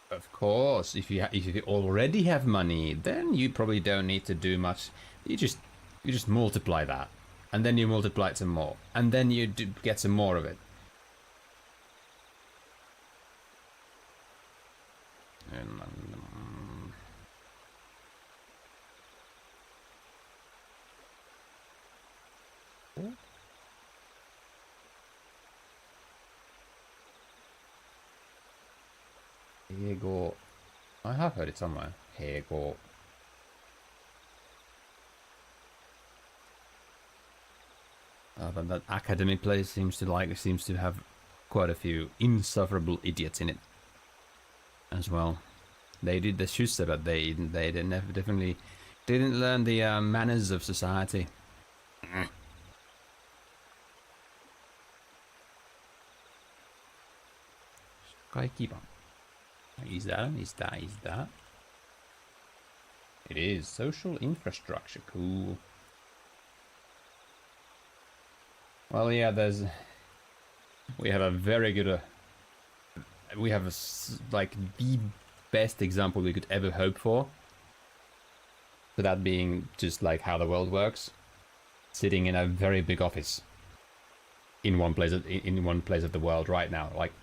Of course, if you already have money, then you probably don't need to do much. You just multiply that, and then you multiply it some more, and then you get some more of it. Hego. I have heard it somewhere. Hego. But that academy place seems to have quite a few insufferable idiots in it as well. They did the shusei, but they definitely didn't learn the manners of society. Kaikiba. Is that? It is. Social infrastructure. Cool. Well, yeah, we have a very good, we have like the best example we could ever hope for. So that being just like how the world works. Sitting in a very big office. In one place of the world right now. Like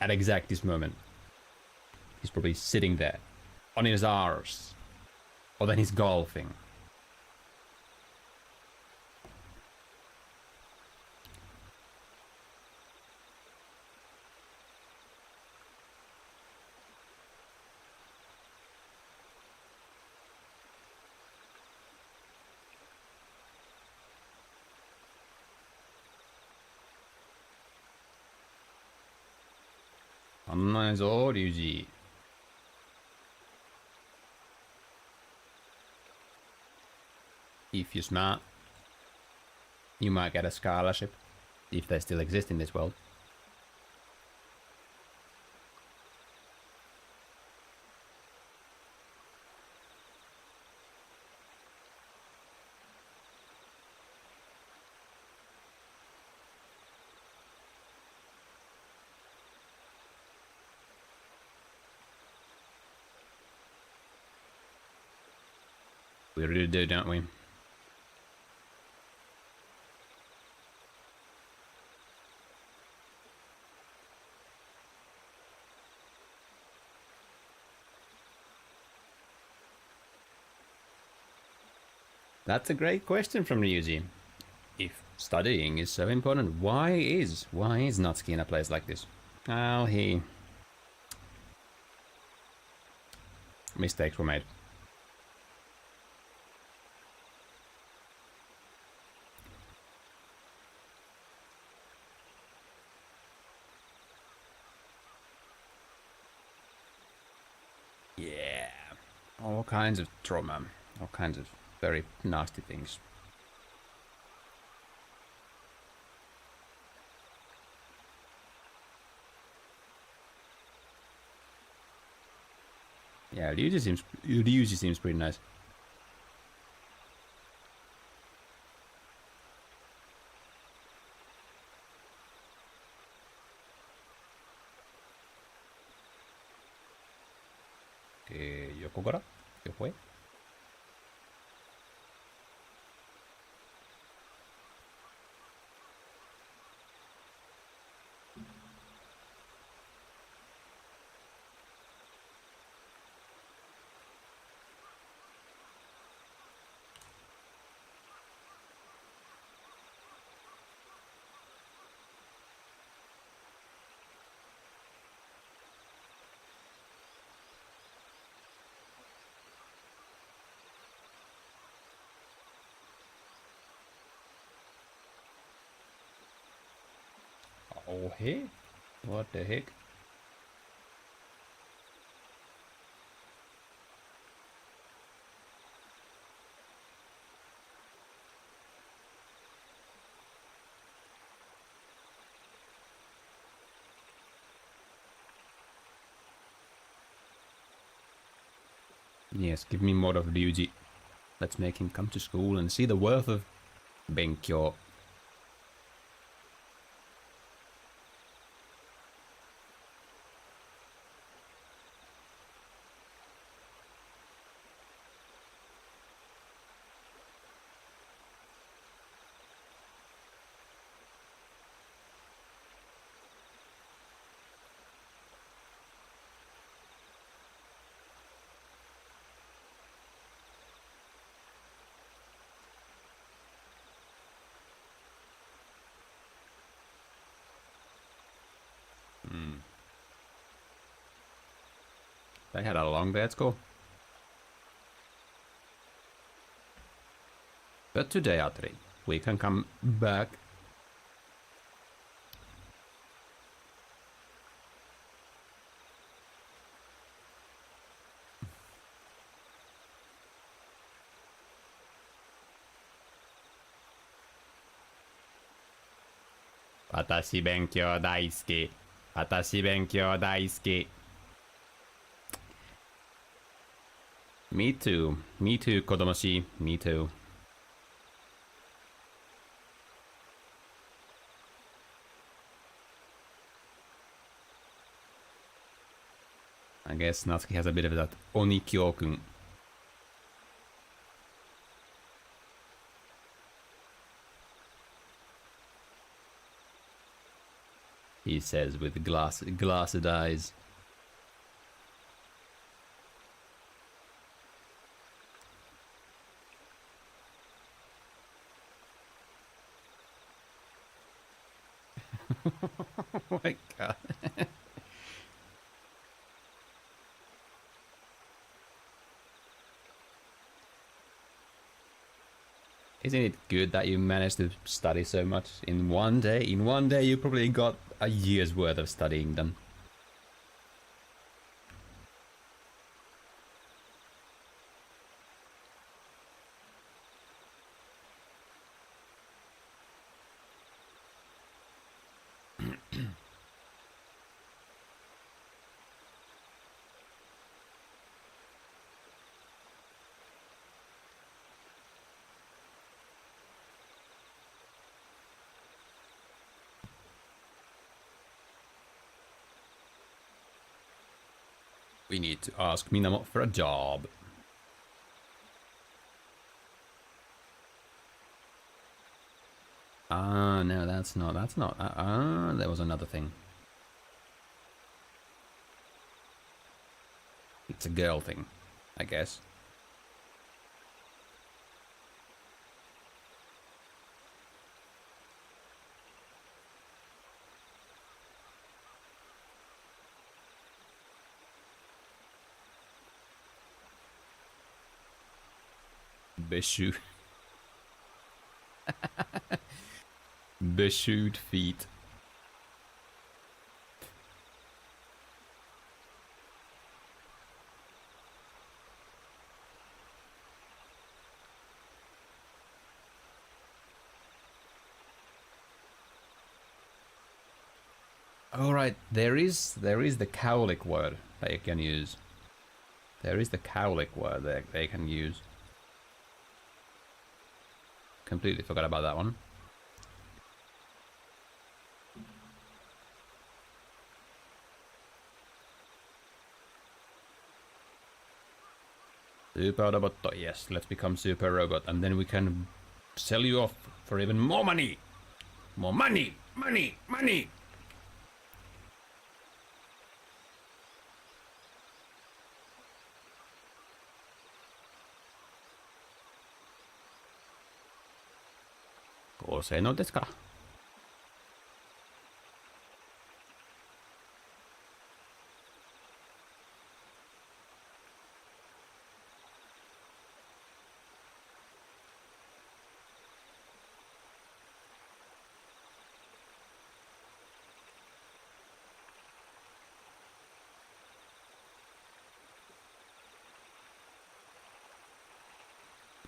at exact this moment. He's probably sitting there. On his arse. Or then he's golfing. Nice, Ryuji. if you're smart, you might get a scholarship, if they still exist in this world. We really do, don't we? That's a great question from Ryuji. If studying is so important, why is Natsuki in a place like this? Well, mistakes were made. Yeah, all kinds of trauma, all kinds of very nasty things. Yeah, Ryuji seems pretty nice. Yoko gara? Yoko? Oh, hey? What the heck? Yes, give me more of Ryuji. Let's make him come to school and see the worth of Benkyo. They had a long day at school. But today, Atri, we can come back. Watashi benkyou daisuki. Watashi benkyou daisuki. Me too. Me too, Kodomoshi. Me too. I guess Natsuki has a bit of that Oni-kyokun. He says with glassed eyes. Oh my god. Isn't it good that you managed to study so much in one day? In one day you probably got a year's worth of studying them. We need to ask Minamo for a job. Ah, no, that's not. There was another thing. It's a girl thing, I guess. Beshoot. Beshoot feet. Alright, there is the cowlick word they can use. There is the cowlick word that they can use. Completely forgot about that one. Super robot, yes, let's become super robot and then we can sell you off for even more money! More money! Money! Money! Kosei no desu ka?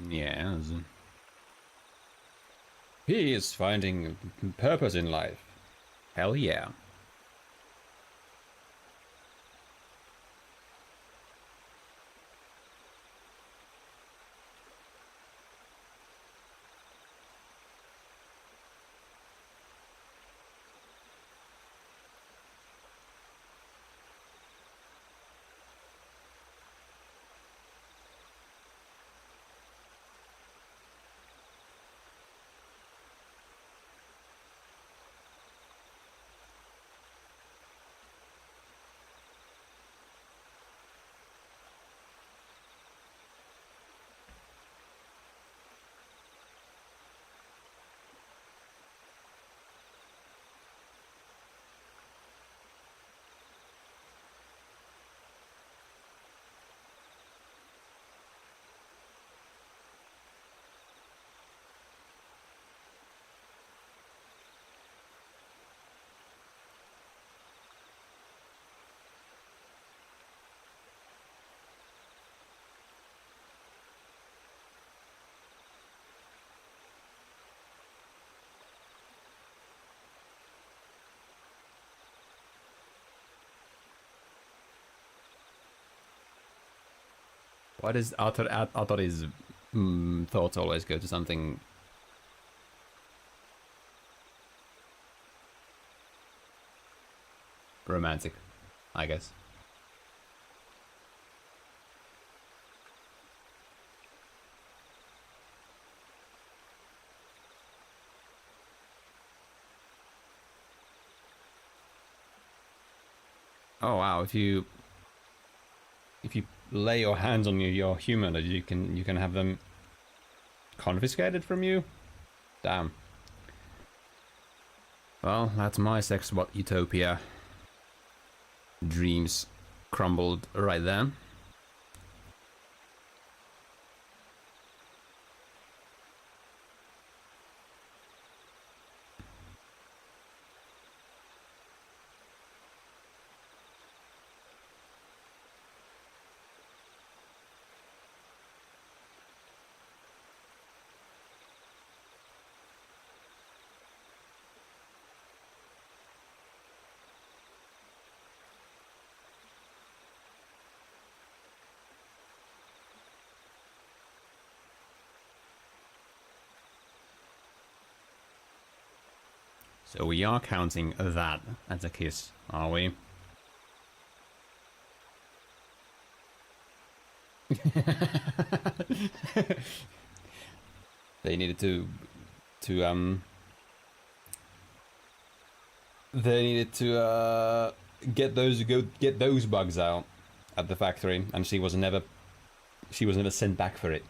Yes. He is finding purpose in life. Hell yeah. Why does Atori's thoughts always go to something romantic, I guess? Oh wow, if you lay your hands on your humanoid, you can have them confiscated from you? Damn. Well, that's my sex bot utopia. Dreams crumbled right then. So we are counting that as a kiss, are we? They needed to they needed to get those bugs out at the factory, and she was never sent back for it.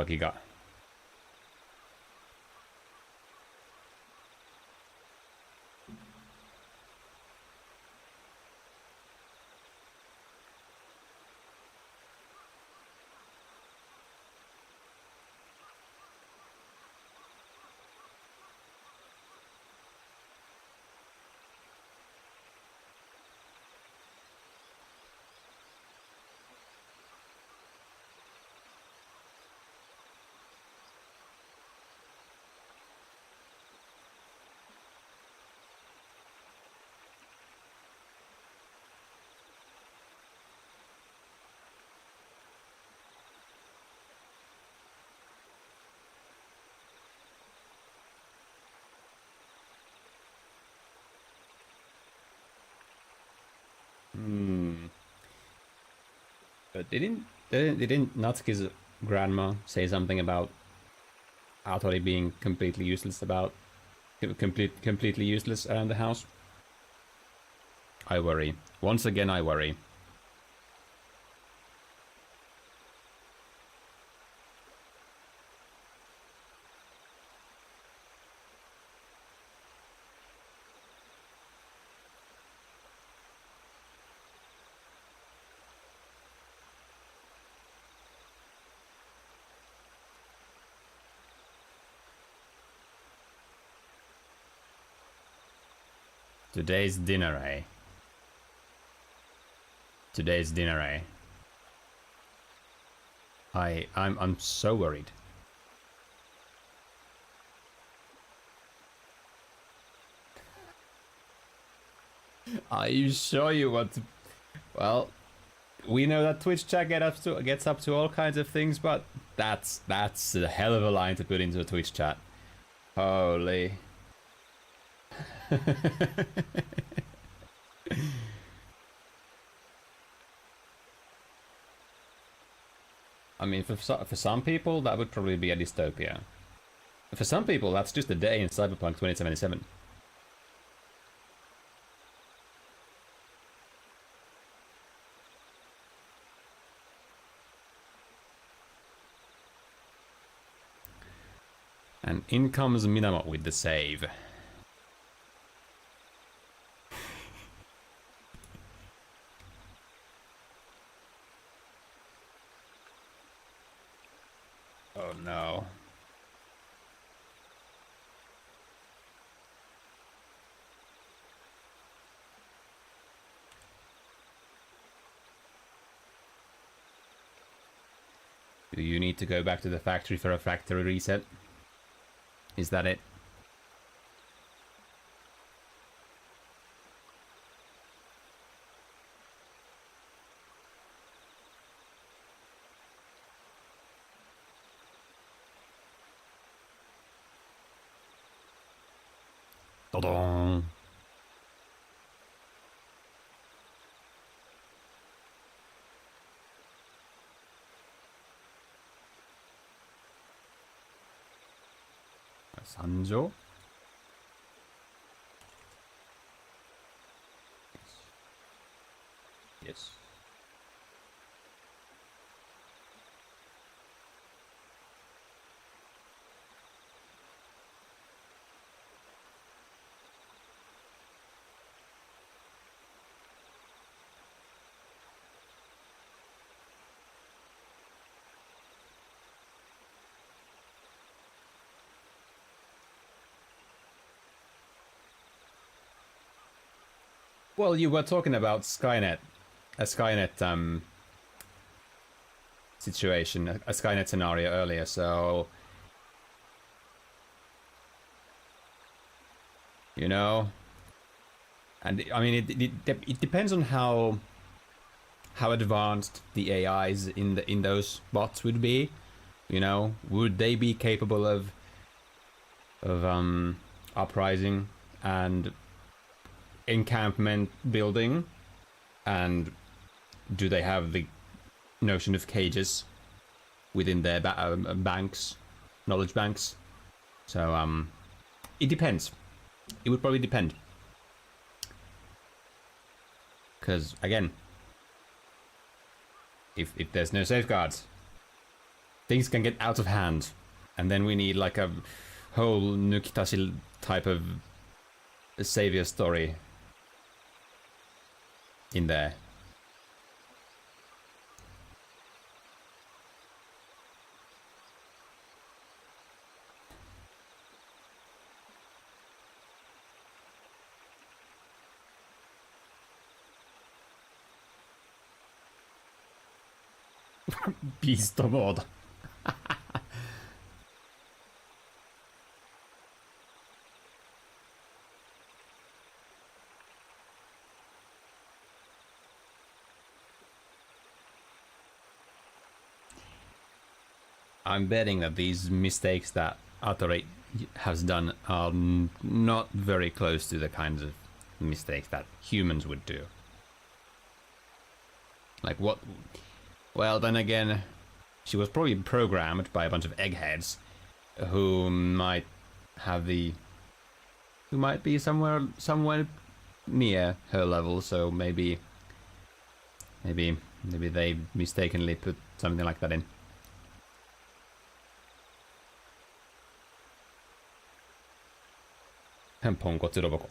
Giga. But didn't Natsuki's grandma say something about Atori being completely useless completely useless around the house? I worry. Once again, I worry. Today's dinner, eh? Today's dinner, eh? I'm so worried. Are you sure you want to? Well, we know that Twitch chat gets up to all kinds of things, but that's a hell of a line to put into a Twitch chat. Holy. I mean, for some people, that would probably be a dystopia. For some people, that's just a day in Cyberpunk 2077. And in comes Minamo with the save. Oh no. Do you need to go back to the factory for a factory reset? Is that it? Ta-da! Sanjo? Yes. Well, you were talking about Skynet, a Skynet situation, a Skynet scenario earlier, so you know, and I mean it depends on how advanced the AIs in those bots would be. You know, would they be capable of uprising and encampment building, and do they have the notion of cages within their banks, knowledge banks? So it depends. It would probably depend, because again, if there's no safeguards, things can get out of hand, and then we need like a whole Nukitashi type of savior story in there. Beast mode. I'm betting that these mistakes that Atari has done are not very close to the kinds of mistakes that humans would do. Like what? Well, then again, she was probably programmed by a bunch of eggheads who might be somewhere near her level, so maybe they mistakenly put something like that in. Ponko Tsuroboko.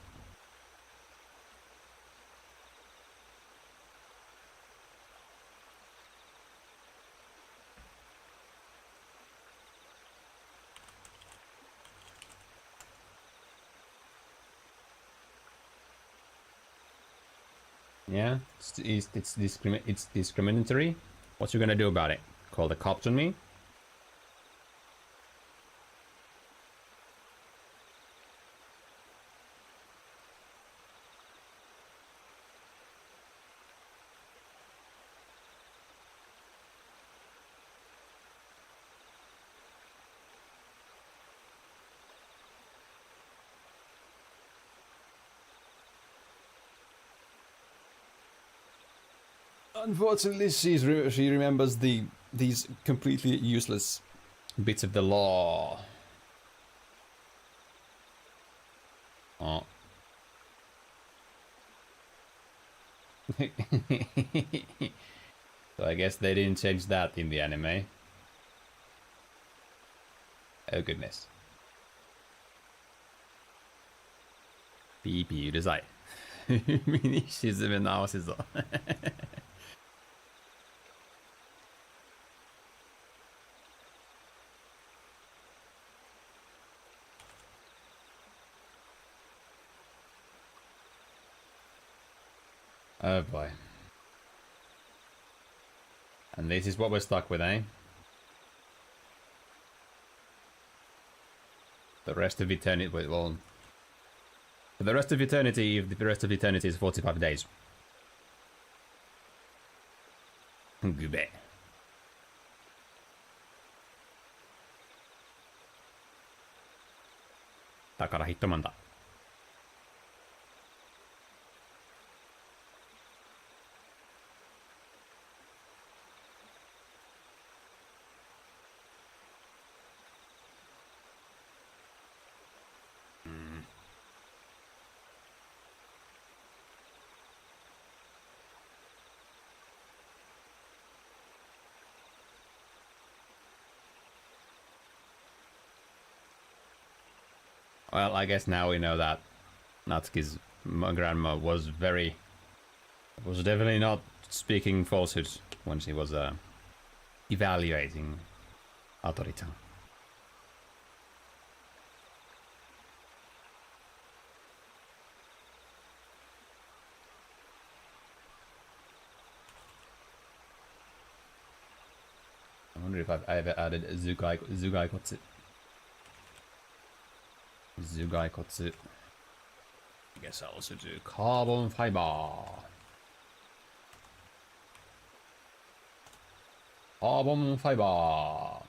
Yeah, it's discriminatory. What you gonna do about it? Call the cops on me? Unfortunately, she remembers these completely useless bits of the law. Oh. So I guess they didn't change that in the anime. Oh goodness. ピーピーうるさい。海に沈め直すぞ。Oh boy. And this is what we're stuck with, eh? The rest of eternity, well... For the rest of eternity, the rest of eternity is 45 days. Gube. Takara Hitman da. Well, I guess now we know that Natsuki's grandma was definitely not speaking falsehoods when she was evaluating Atorita. if I've ever added Zugaikotsu. Zugaikotsu. I guess I'll also do carbon fiber. Carbon fiber.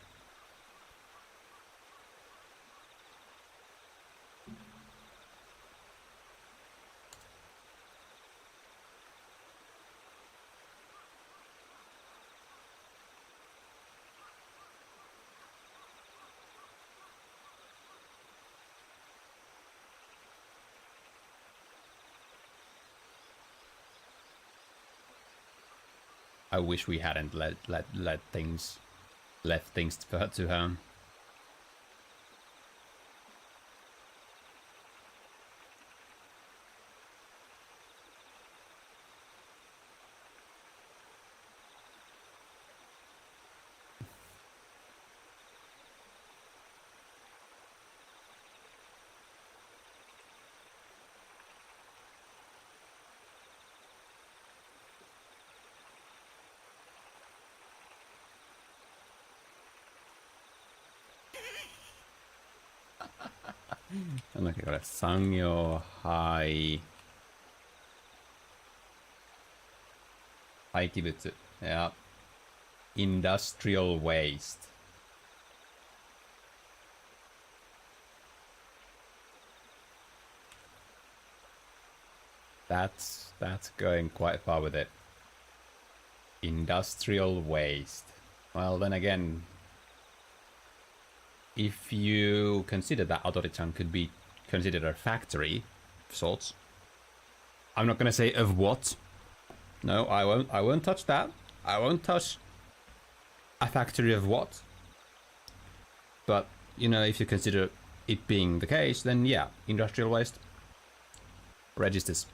I wish we hadn't left things to her. Look at that. Sangyo Hai. Haikibutsu. Yeah. Industrial waste. That's going quite far with it. Industrial waste. Well, then again, if you consider that Adori-chan could be considered a factory of sorts, I'm not gonna say of what. No, I won't touch that. I won't touch a factory of what. But, you know, if you consider it being the case, then yeah, industrial waste registers.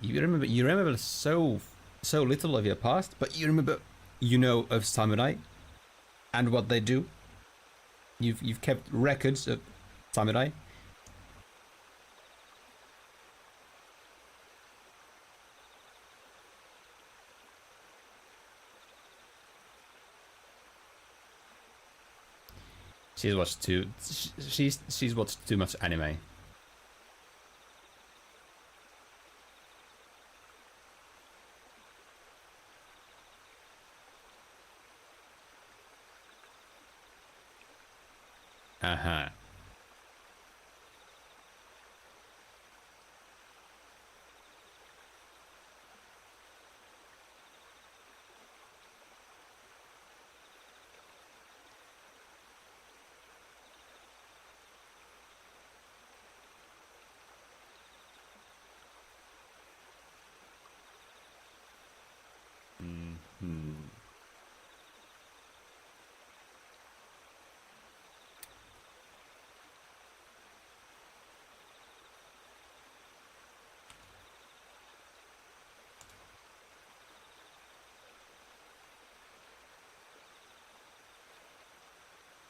You remember so little of your past, but you remember, you know, of samurai and what they do. You've kept records of samurai. She's watched too much anime. Uh-huh. Mm-hmm.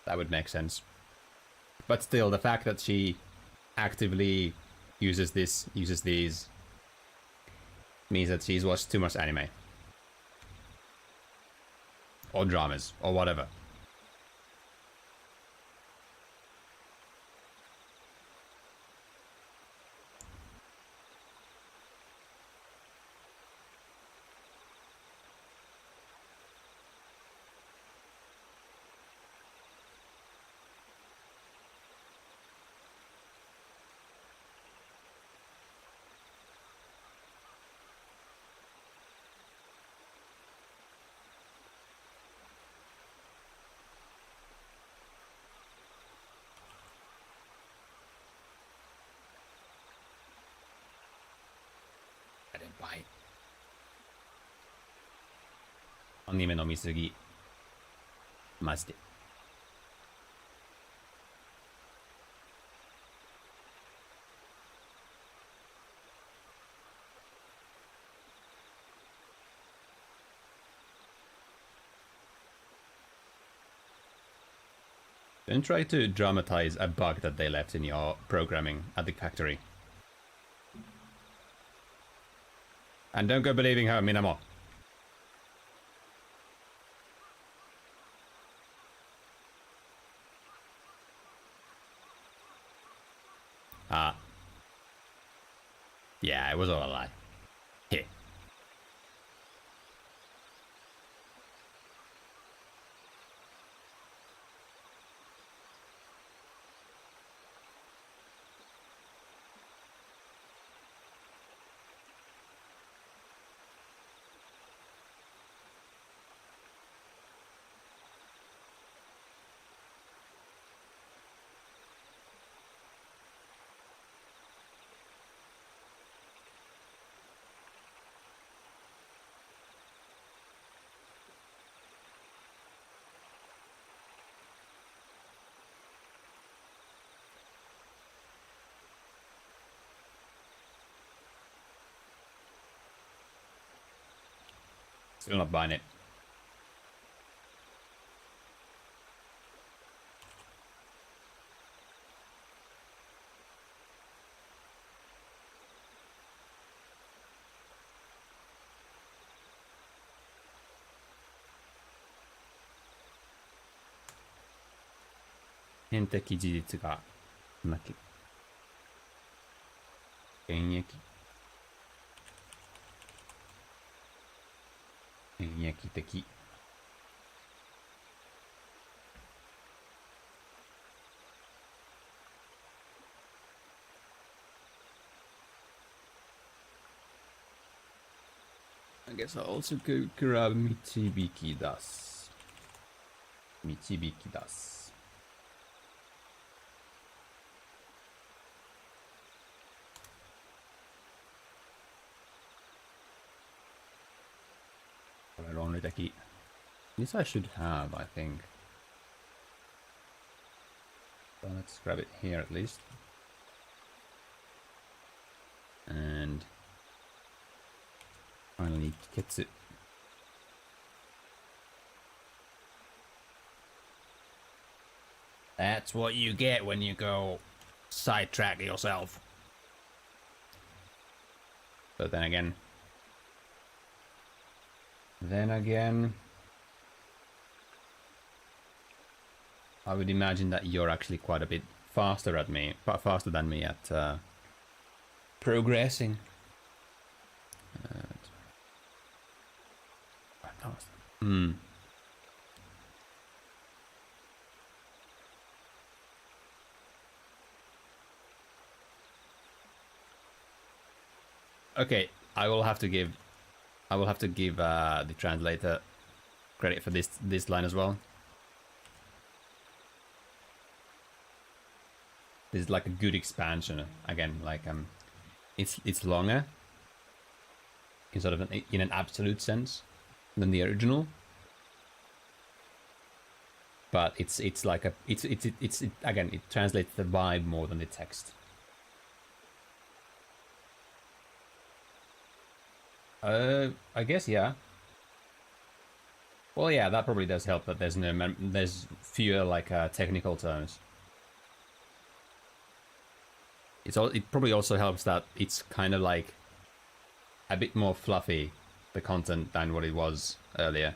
That would make sense. But still, the fact that she actively uses these, means that she's watched too much anime. Or dramas, or whatever. I didn't buy it. アニメの見過ぎ。マジで。Don't try to dramatize a bug that they left in your programming at the factory. And don't go believing her, Minamo. Ah. Yeah, it was all a lie. Here. Still not buying it.変的事実がなき。現役。現役的。I guess I'll also go grab 導き出す。導き出す。Luonniteki. This I should have, I think. So let's grab it here at least. And finally gets it. That's what you get when you go sidetrack yourself. But then again, I would imagine that you're actually quite a bit faster than me at progressing. Okay, I will have to give the translator credit for this line as well. This is like a good expansion. Again, like it's longer in sort of in an absolute sense than the original, but it's like it's again, it translates the vibe more than the text. I guess, yeah. Well, yeah, that probably does help that there's fewer like technical terms. It probably also helps that it's kind of like a bit more fluffy, the content, than what it was earlier.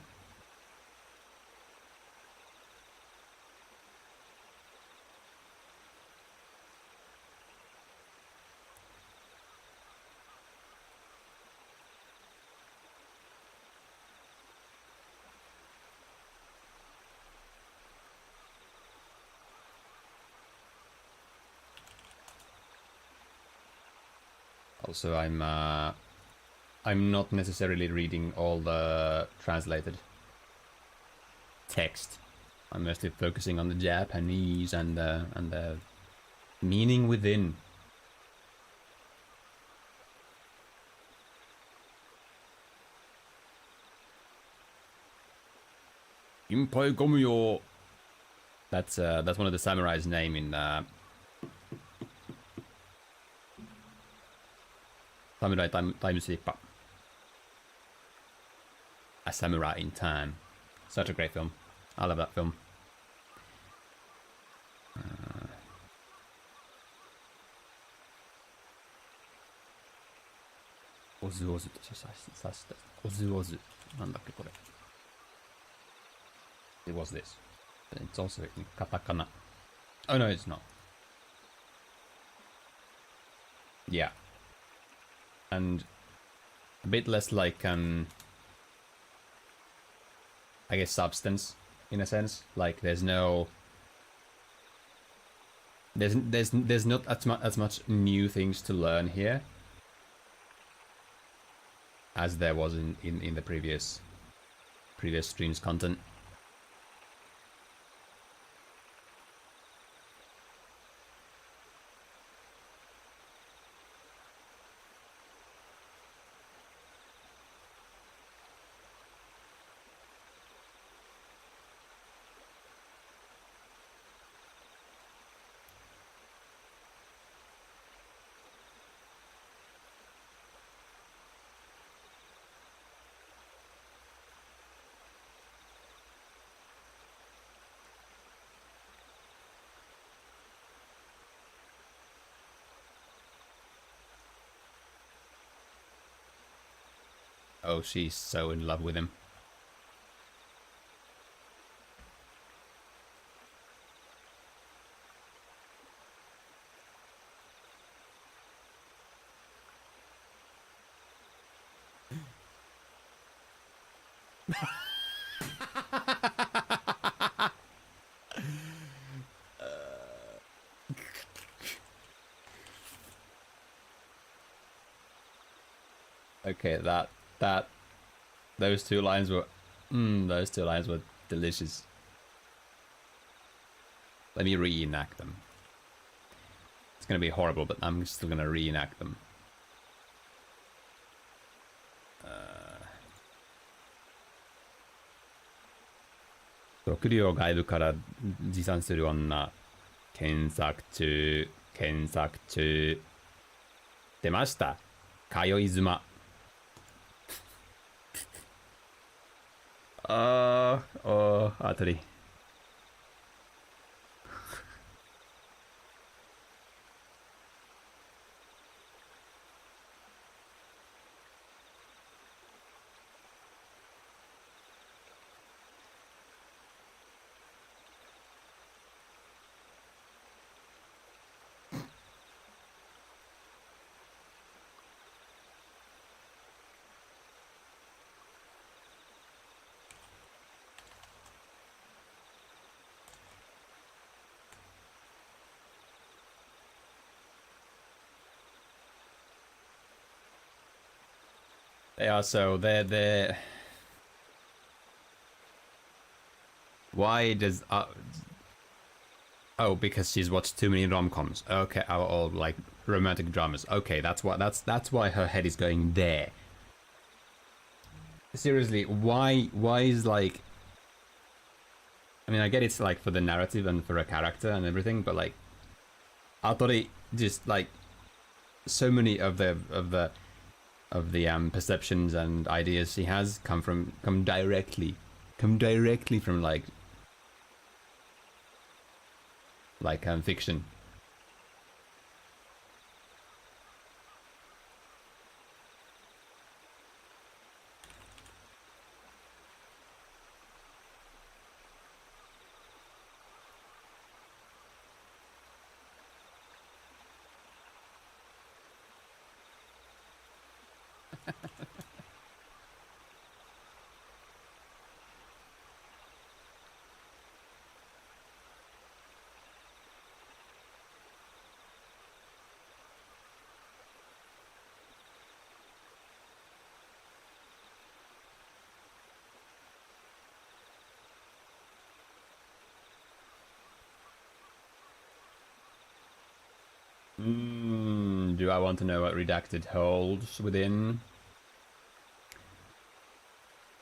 Also, I'm not necessarily reading all the translated text. I'm mostly focusing on the Japanese and the meaning within. Impai Gomuyo. That's one of the samurai's name in Samurai Time Slipper. A Samurai in Time. Such a great film. I love that film. オズオズと指した。オズオズ。なんだっけこれ。It was this. It's also in katakana. Oh no, it's not. Yeah. And a bit less like, I guess substance, in a sense. Like there's no... There's not as much new things to learn here as there was in the previous streams content. Oh, she's so in love with him. Okay, those two lines were delicious. Let me reenact them. It's gonna be horrible, but I'm still gonna reenact them. 食料外部から持参する女検索中出ました通い妻あたり Yeah, so they're... Why does... Oh, because she's watched too many rom-coms. Okay, or like romantic dramas. Okay, that's why her head is going there. Seriously, why is like... I mean, I get it's like for the narrative and for a character and everything, but like... Atori just like... So many of the perceptions and ideas she has come directly from like fiction. Do I want to know what redacted holds within?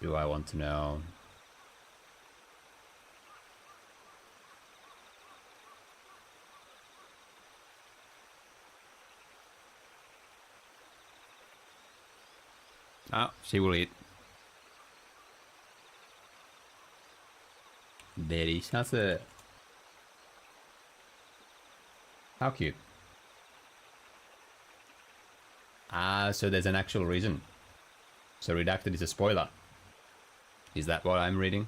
Do I want to know? Ah, she will eat. Delicious. How cute. Ah, so there's an actual reason. So redacted is a spoiler. Is that what I'm reading?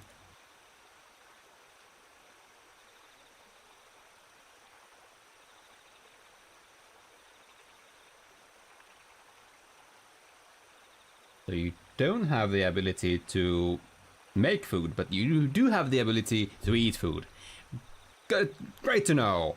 So you don't have the ability to make food, but you do have the ability to eat food. Good, great to know.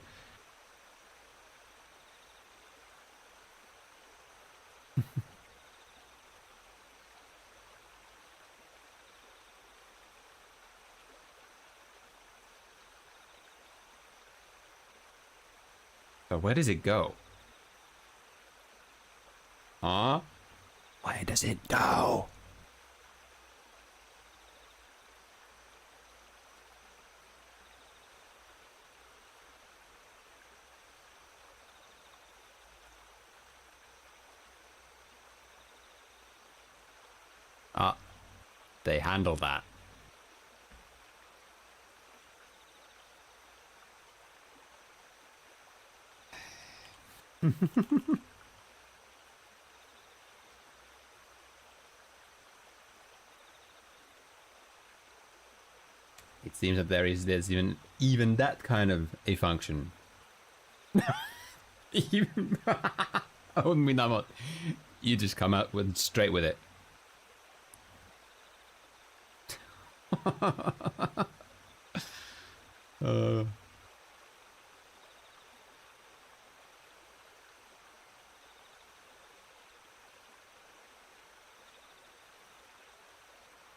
But where does it go? Huh? Where does it go? Ah, they handle that. It seems that there's even that kind of a function. Even oh, Minamot, you just come out with straight with it. uh,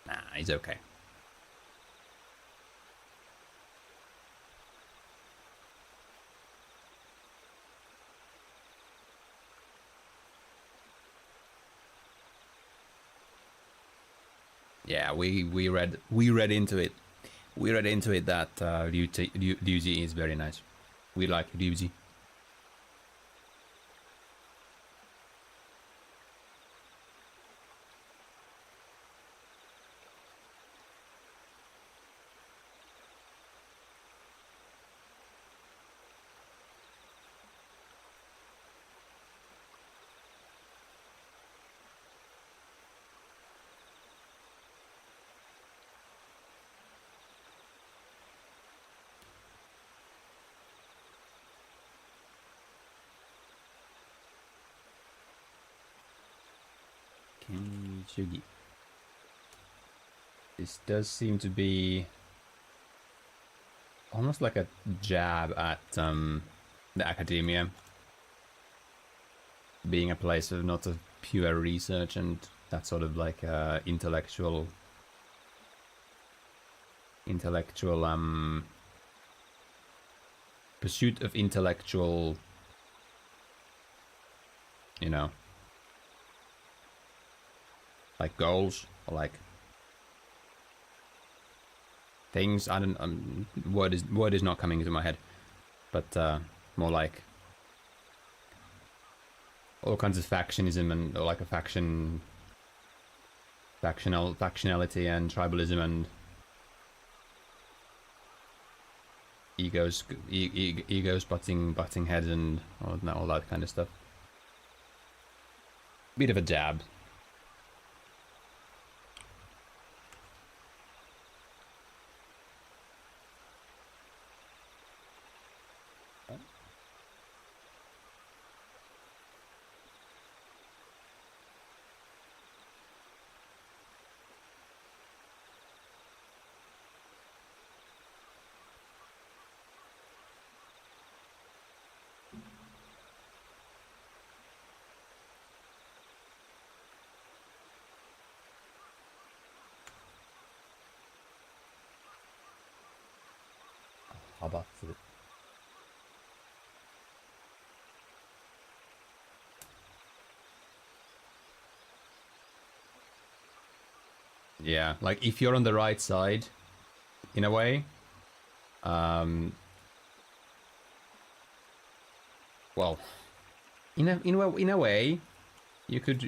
nah, he's okay. Yeah, we read into it. We read into it that Ryuji is very nice. We like Ryuji. Kenjugi. This does seem to be almost like a jab at the academia being a place of not of pure research and that sort of like intellectual pursuit of intellectual, you know, like goals or like things. I don't word is not coming into my head, but more like all kinds of factionism and or like a factionality and tribalism and egos butting heads and all that kind of stuff. Bit of a jab. Habatsu. Yeah, like if you're on the right side, in a way, well, in a way, you could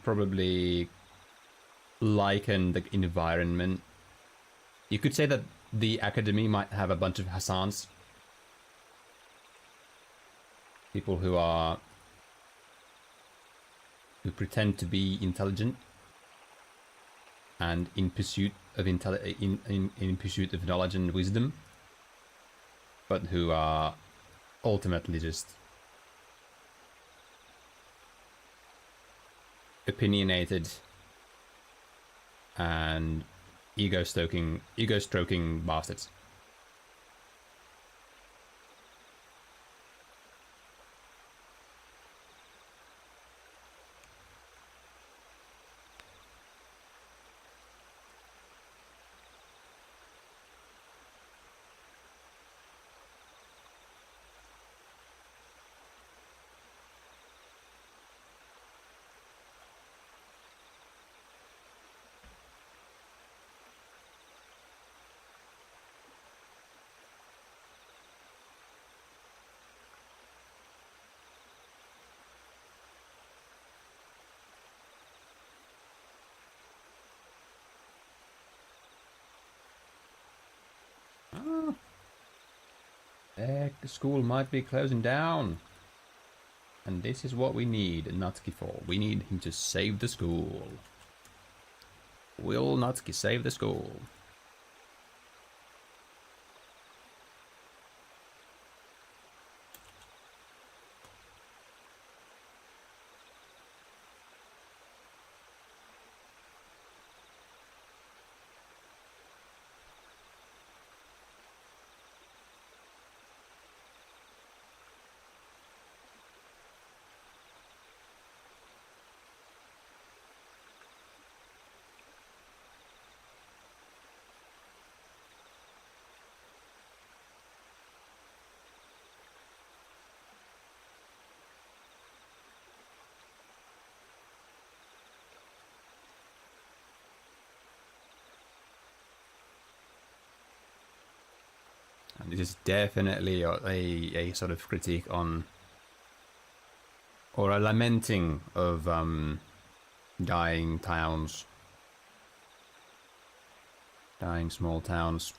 probably liken the environment. You could say that the academy might have a bunch of Hassans, people who are who pretend to be intelligent and in pursuit of in pursuit of knowledge and wisdom, but who are ultimately just opinionated and ego stroking bastards. The school might be closing down. And this is what we need Natsuki for. We need him to save the school. Will Natsuki save the school? And this is definitely a sort of critique on, or a lamenting of dying towns, dying small towns.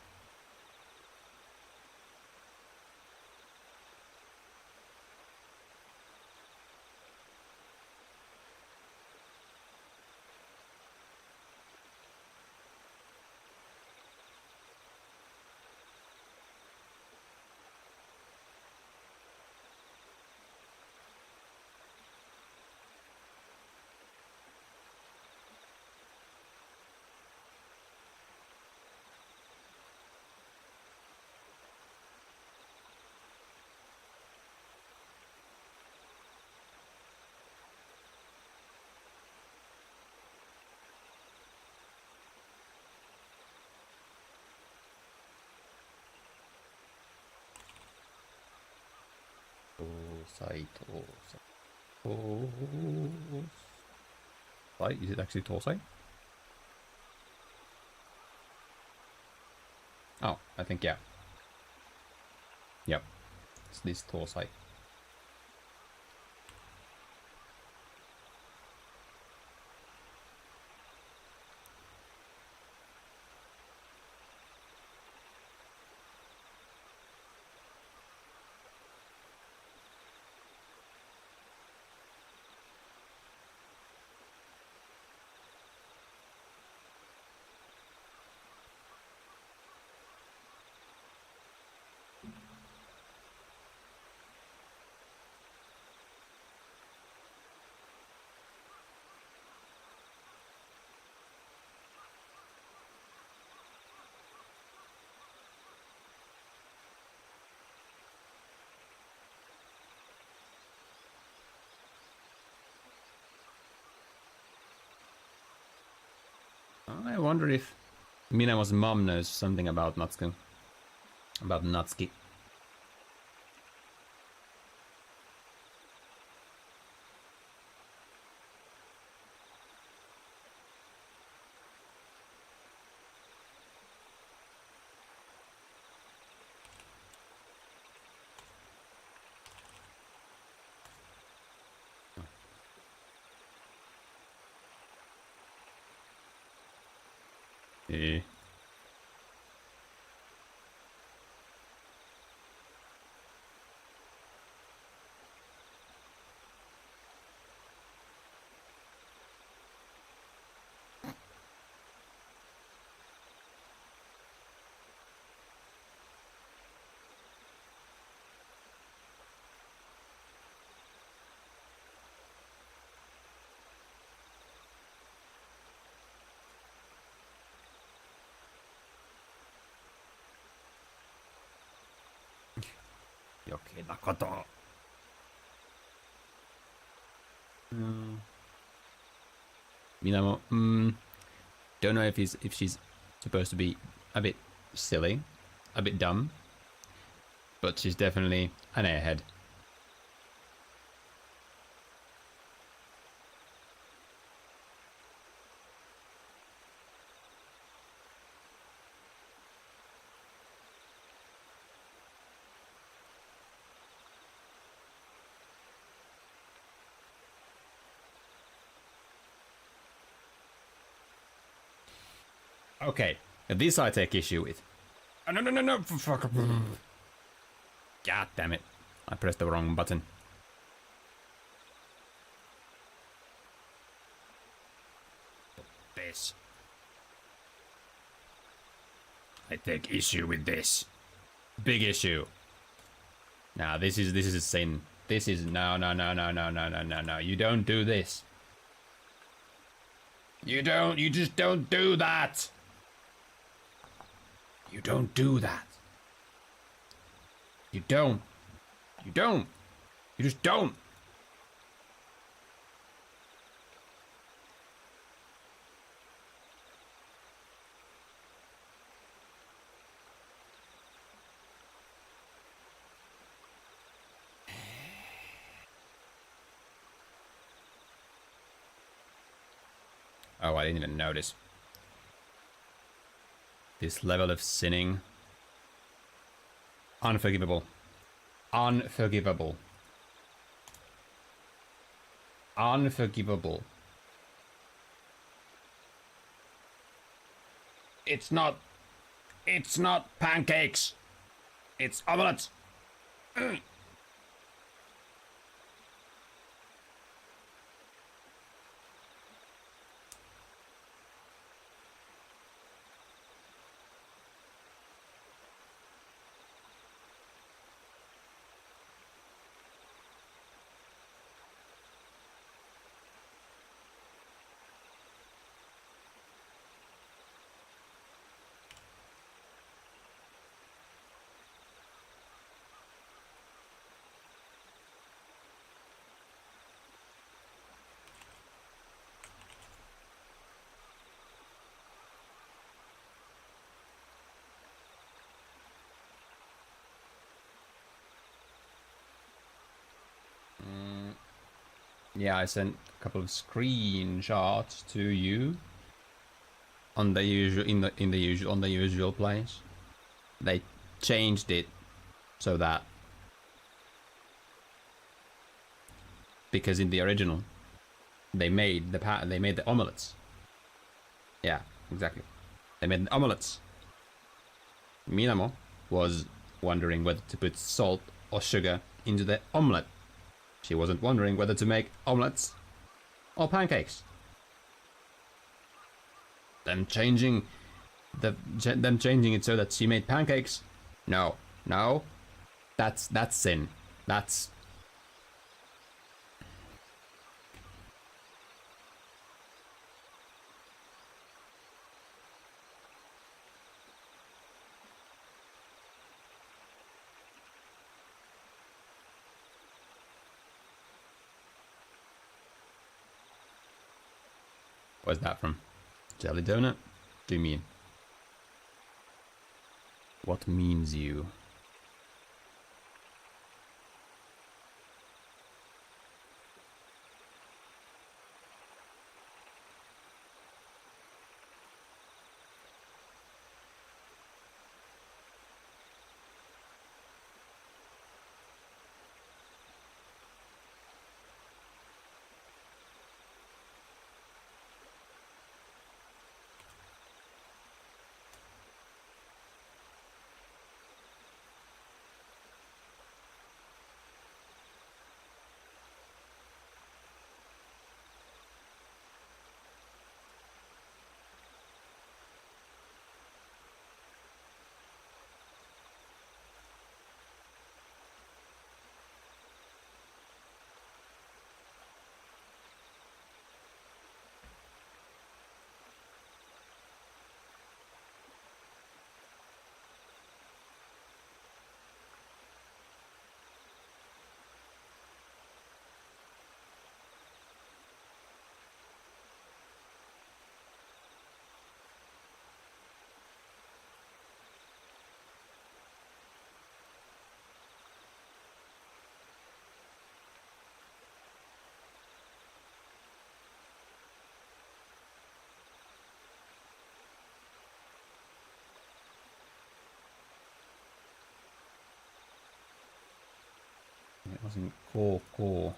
Tosai. Is it actually Tosai? Oh, I think, yeah. Yep. It's this Tosai. I wonder if Minawa's mom knows something about Natsuki. About Natsuki. Eh. Yoki Makoto. Mm. Minamo. Don't know if she's supposed to be a bit silly, a bit dumb, but she's definitely an airhead. Okay, this I take issue with. Oh, no, fuck. God damn it. I pressed the wrong button. This. I take issue with this. Big issue. Now this is a sin. This is no. You don't do this. You just don't do that. You don't do that. You don't. You don't. You just don't. Oh, I didn't even notice. This level of sinning. Unforgivable. Unforgivable. Unforgivable. It's not pancakes. It's omelets. Yeah, I sent a couple of screenshots to you on the usual place. They changed it so that because in the original they made the omelets. Yeah, exactly. They made the omelets. Minamo was wondering whether to put salt or sugar into the omelet. She wasn't wondering whether to make omelets or pancakes. Them changing it so that she made pancakes. No, that's sin. That's where's that from? Jelly donut? What do you mean? What means you? Wasn't cool.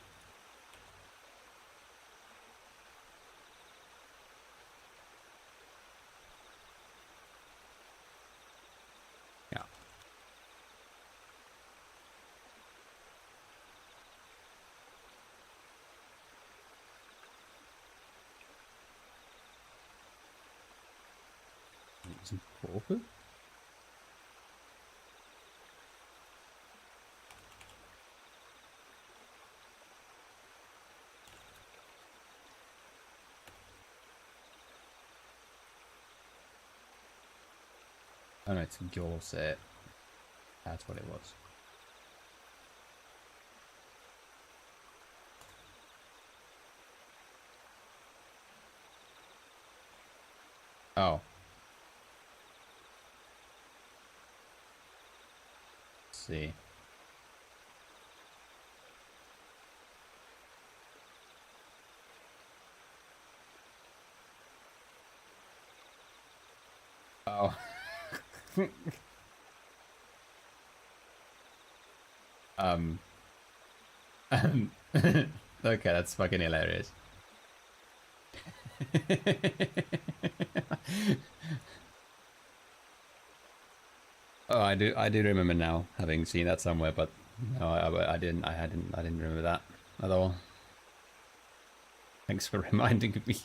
Yeah. Wasn't cool. Oh no, it's Dorset. That's what it was. Oh. Let's see. Oh. um. Okay, that's fucking hilarious. Oh, I do remember now having seen that somewhere, but no, I didn't remember that at all. Thanks for reminding me.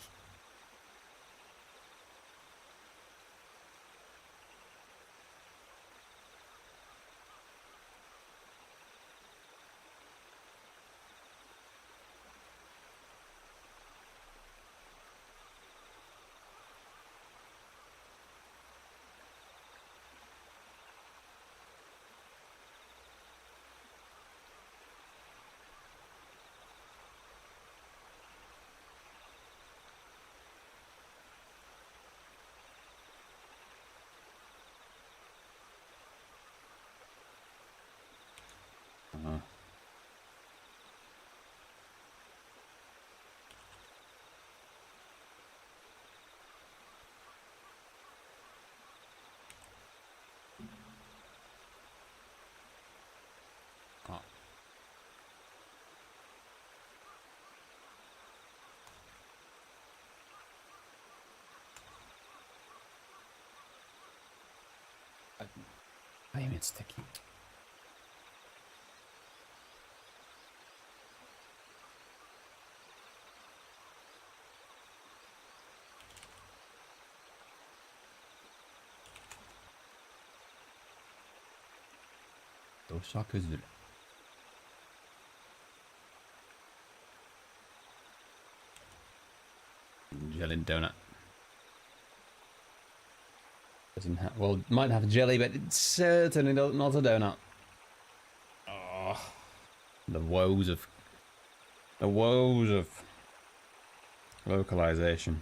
Uh, oh. I mean, it's sticky. Osaka Zulu. Jelly donut. Doesn't have, well, it might have jelly, but it's certainly not a donut. Oh, the woes of localization.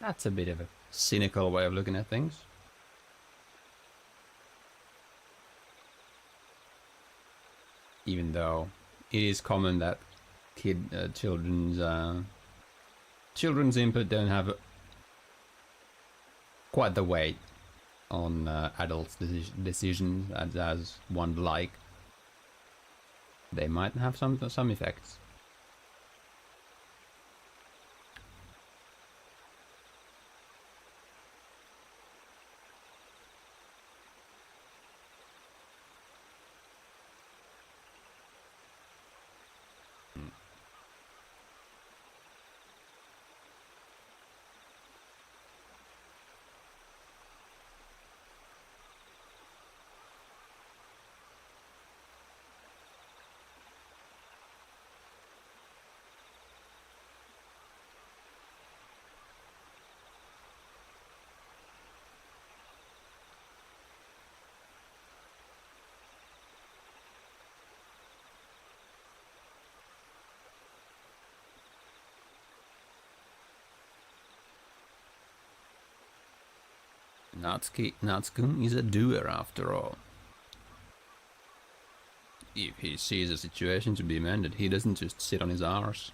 That's a bit of a cynical way of looking at things. Even though it is common that children's input don't have quite the weight on adults' decisions as one would like. They might have some effects. Natsuki is a doer after all. If he sees a situation to be amended, he doesn't just sit on his arse.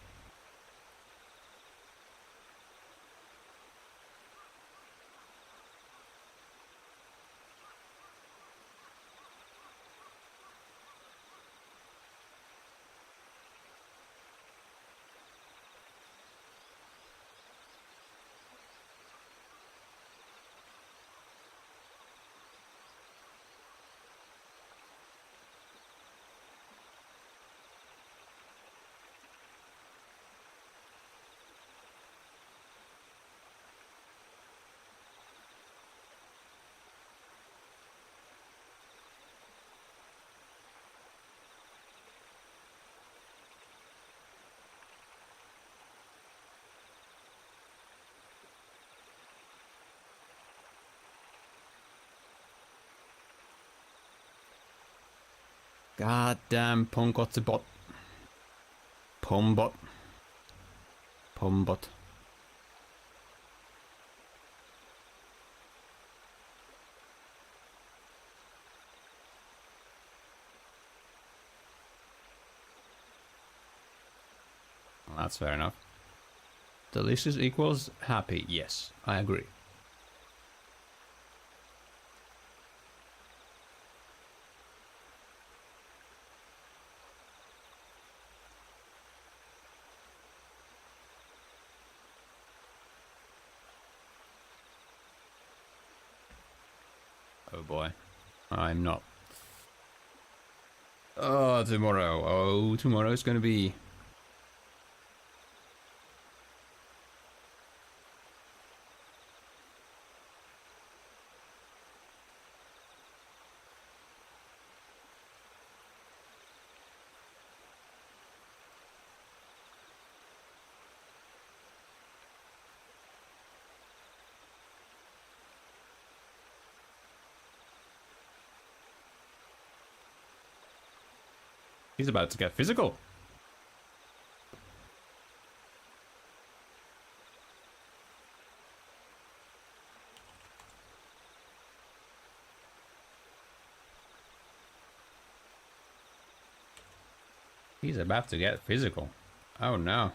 Goddamn Pongotsebot. Pombot. Pombot. Well, that's fair enough. Delicious equals happy. Yes, I agree. Oh boy. I'm not. Oh, tomorrow. Oh, tomorrow's gonna be... He's about to get physical. He's about to get physical. Oh no.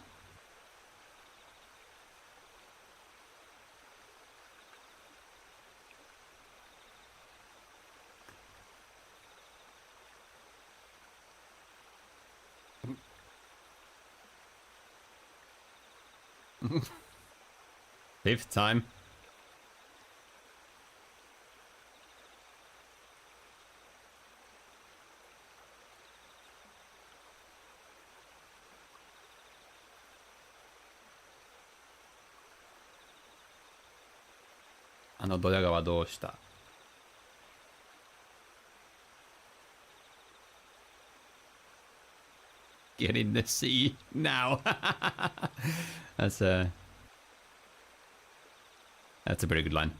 Fifth time. Doyaga wa dou shita? Get in the sea now. That's a pretty good line.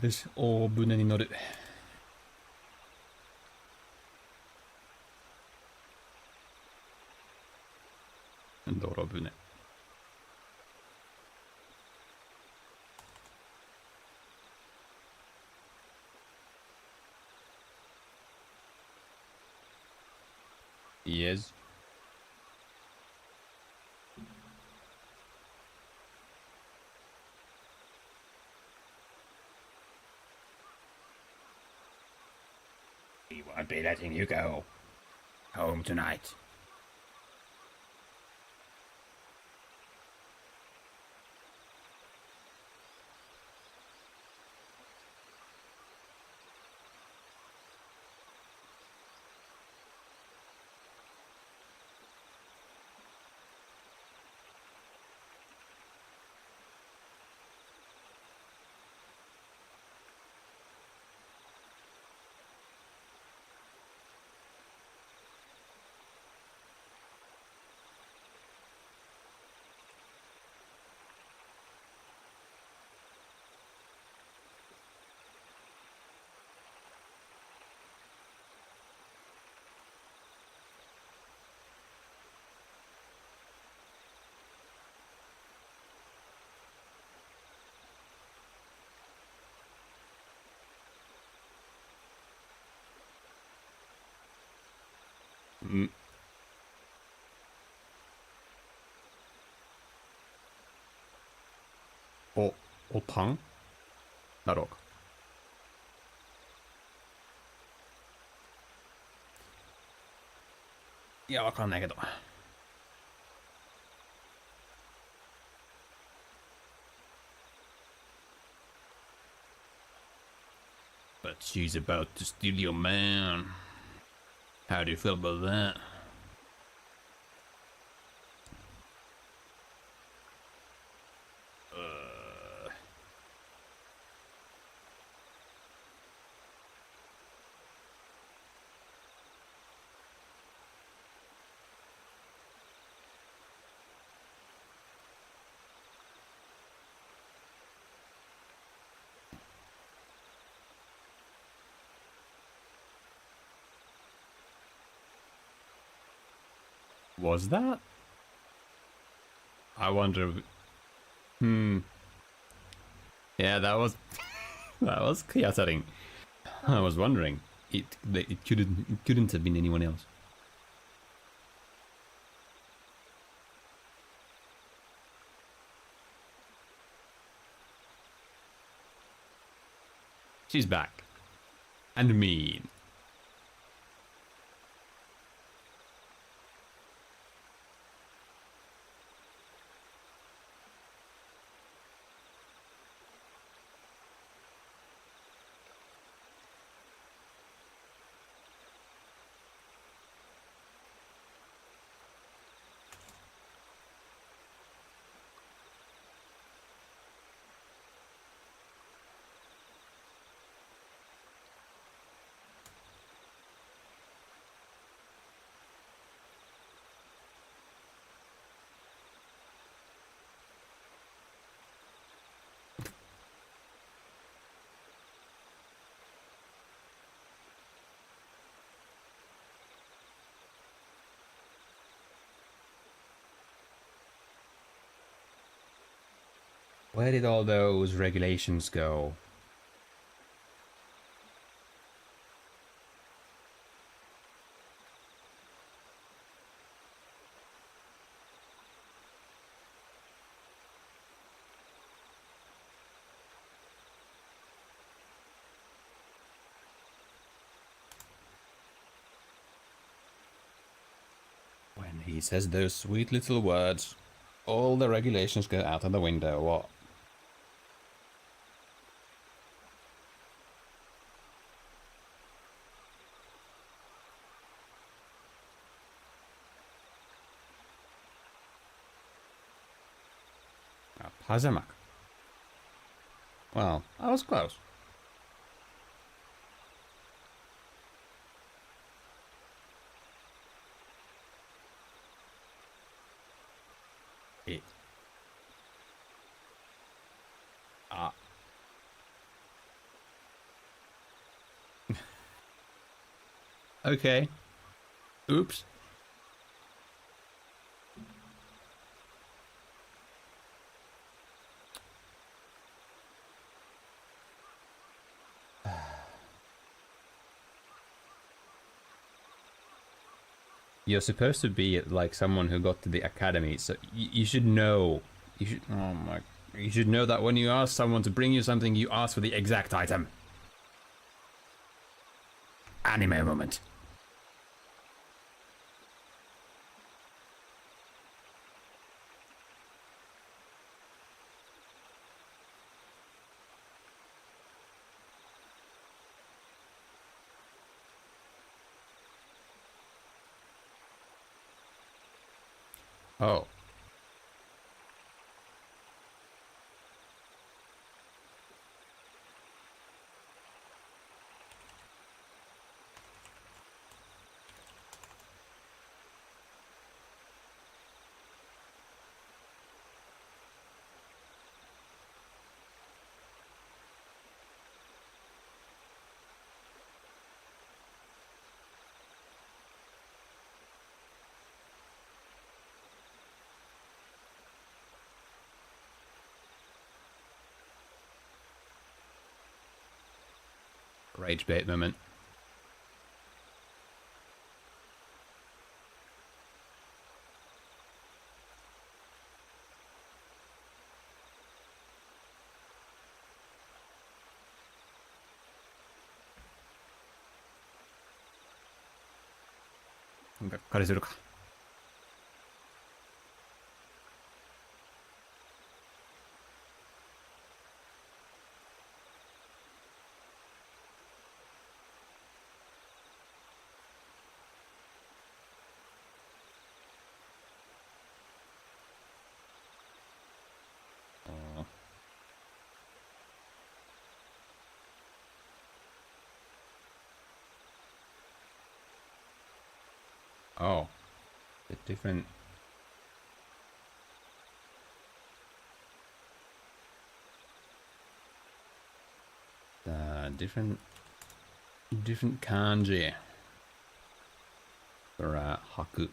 This Åbuneに乗る。泥船。Yes. We won't be letting you go home tonight. Mm. Och pang? だろうか。いや、わかんないけど。But she's about to steal your man. How do you feel about that? Was that? I wonder. Yeah, that was that was Kiyasaring. I was wondering. It couldn't have been anyone else. She's back. And mean. Where did all those regulations go? When he says those sweet little words, all the regulations go out of the window. What? Pazamak. Well, I was close. It. Okay. Oops. You're supposed to be like someone who got to the academy, so you should know. You should. Oh my. You should know that when you ask someone to bring you something, you ask for the exact item. Anime moment. Oh. Rage bait moment.がっかりするか。Oh, the different. Different kanji for haku.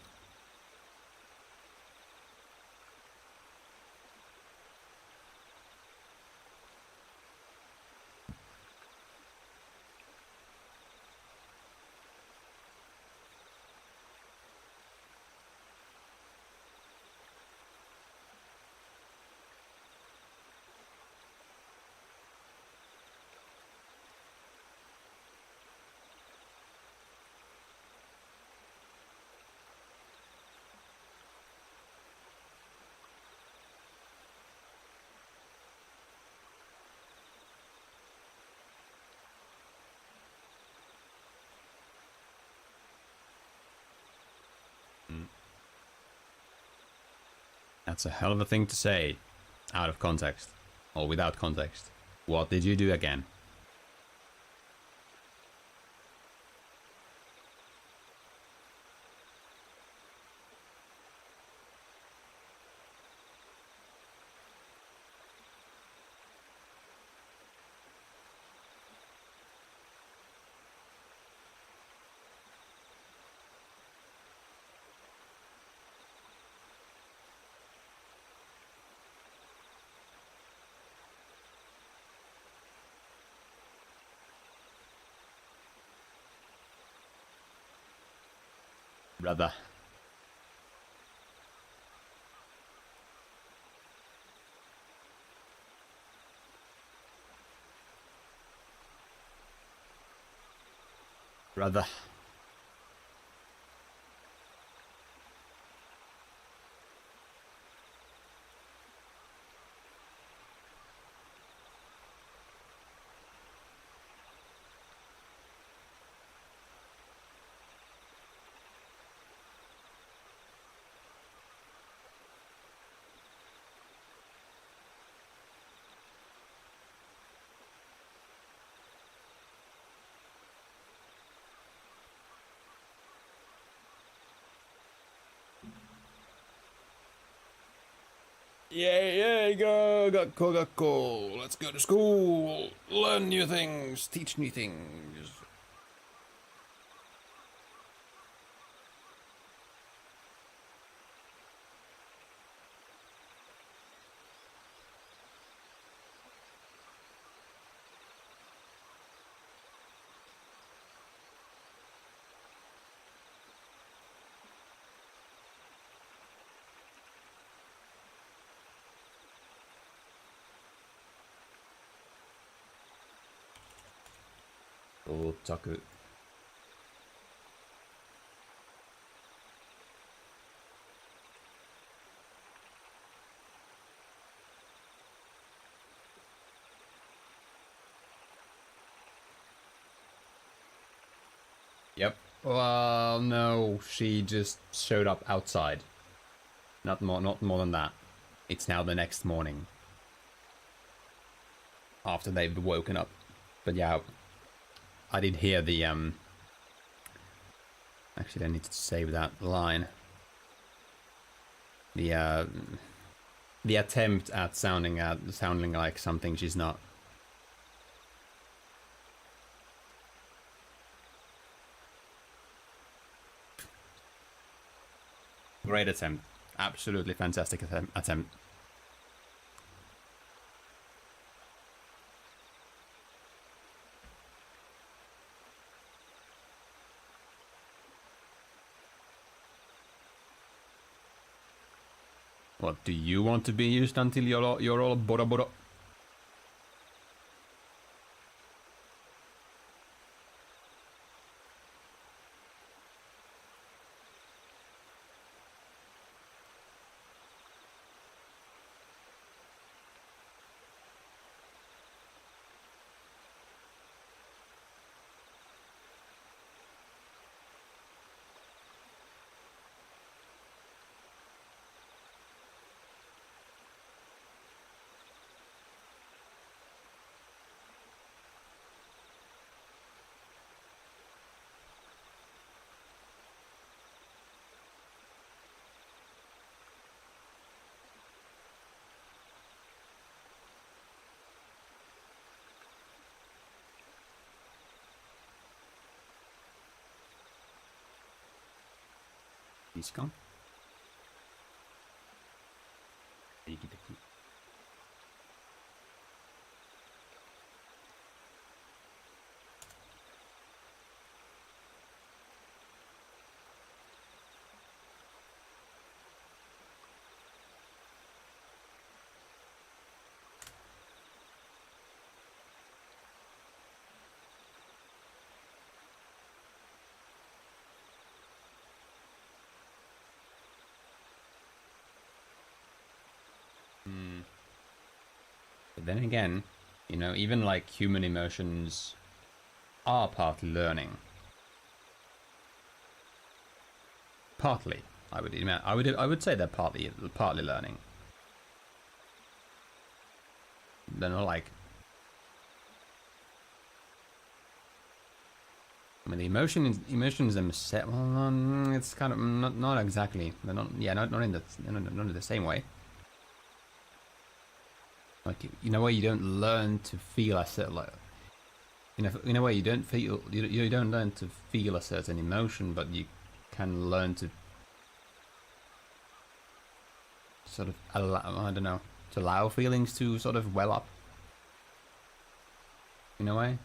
That's a hell of a thing to say, out of context, or without context. What did you do again? Brother. Brother. Yay, go, go. Let's go to school. Learn new things, teach new things. Otaku. Yep. Well, no, she just showed up outside. Not more than that. It's now the next morning. After they've woken up. But yeah, I did hear the, actually, I need to save that line. The attempt at sounding like something she's not. Great attempt. Absolutely fantastic attempt. What, do you want to be used until you're all Bora Bora? He's gone. But then again, you know, even like human emotions are partly learning. Partly, I would say they're partly learning. They're not like. I mean, the emotions themselves. Well, it's kind of not exactly. They're not. Yeah, not in the same way. Like, in a way, you don't learn to feel a certain, like, in a way, you don't learn to feel a certain emotion, but you can learn to sort of allow, I don't know, to allow feelings to sort of well up. In a way.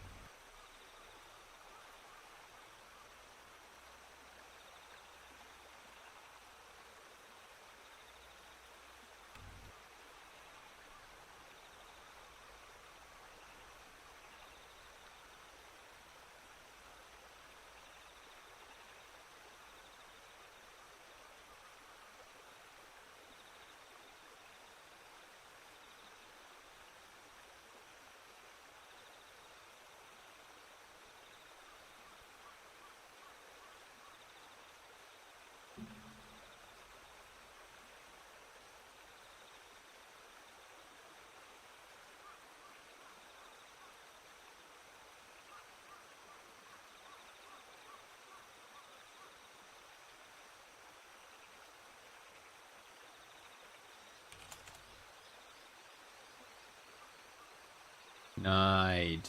Denied.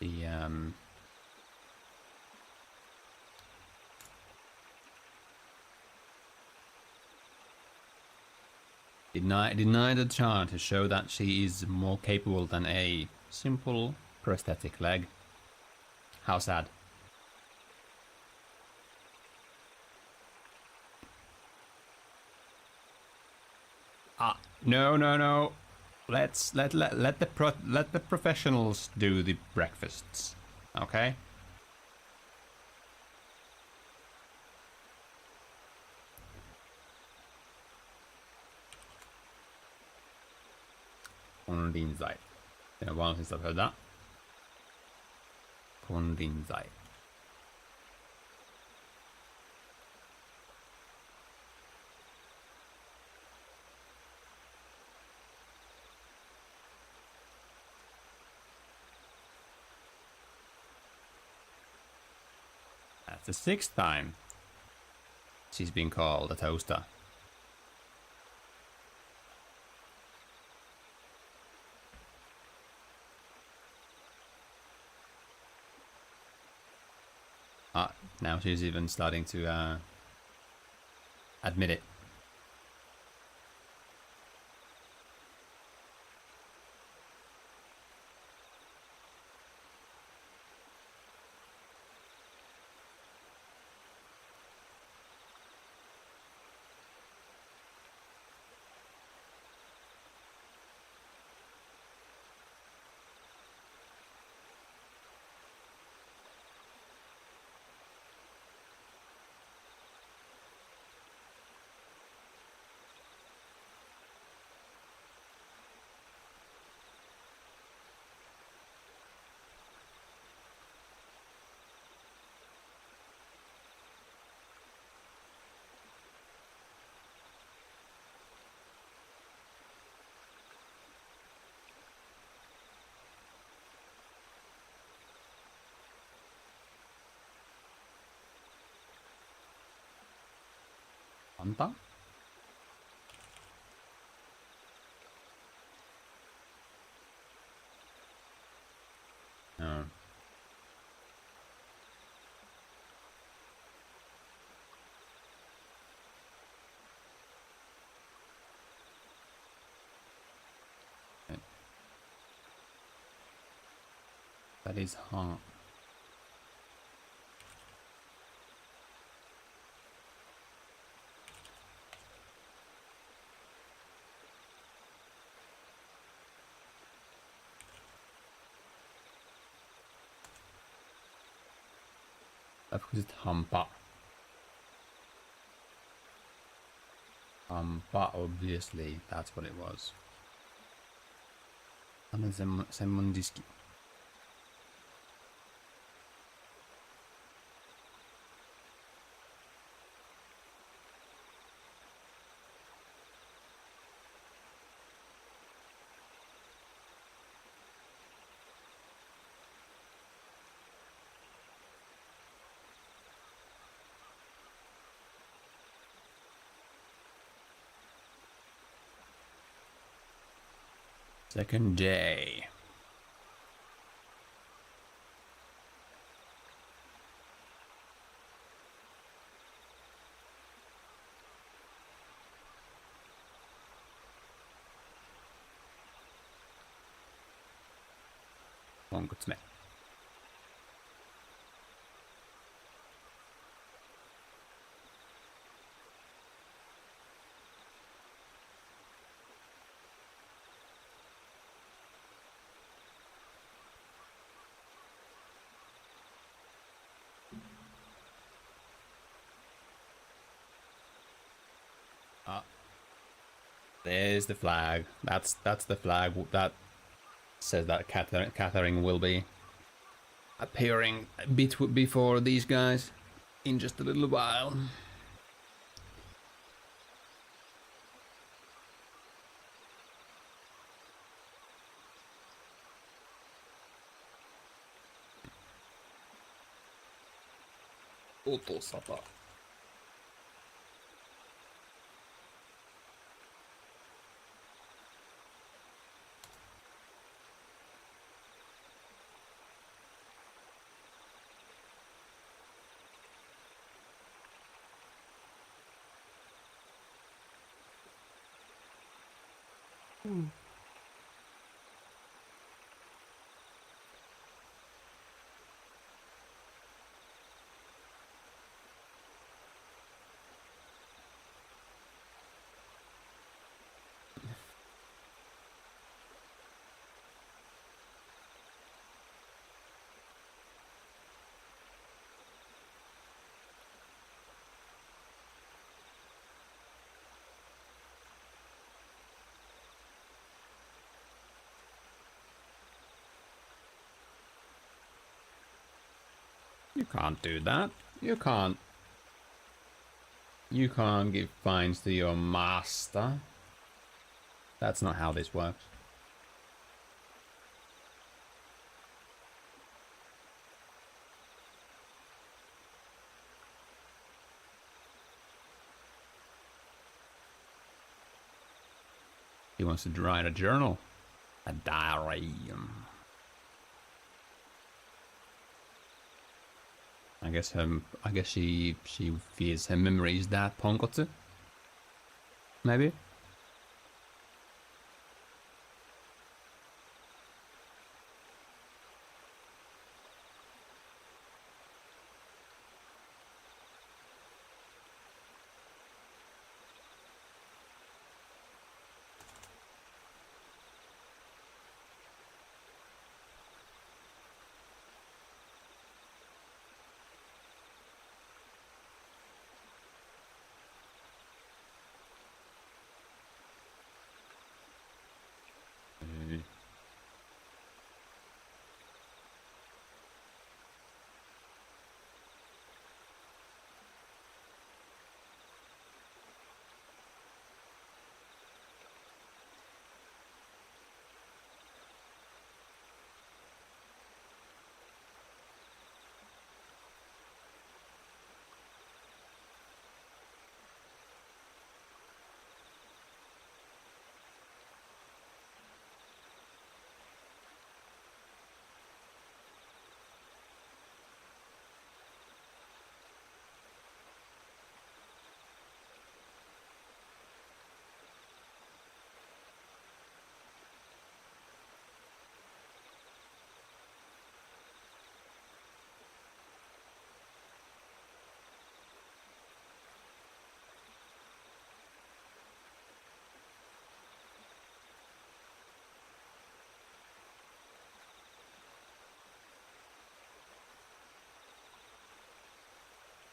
The deny the chart to show that she is more capable than a simple prosthetic leg. How sad. Ah, no. Let the professionals do the breakfasts, okay? Kondinzai. It's been a while since I've heard that. Kondinzai. That's the 6th time she's been called a toaster. Now she's even starting to admit it. Anta? No. That is hard. Of course it's hampa. Hampa, obviously, that's what it was. And then Semundiski. Second day. Onko me? There's the flag. That's the flag that says that Catherine will be appearing before these guys in just a little while. Otosapa. You can't do that. You can't. You can't give fines to your master. That's not how this works. He wants to write a journal. A diary. I guess she fears her memory is that Ponkotsu. Maybe.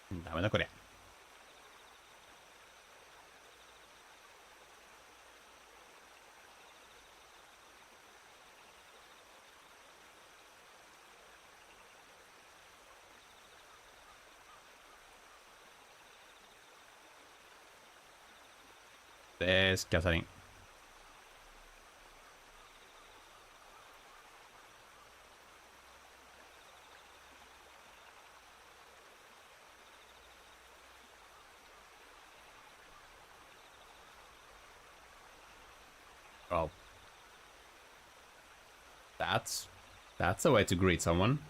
Dame da Corea. There's Catherine. Oh. That's a way to greet someone.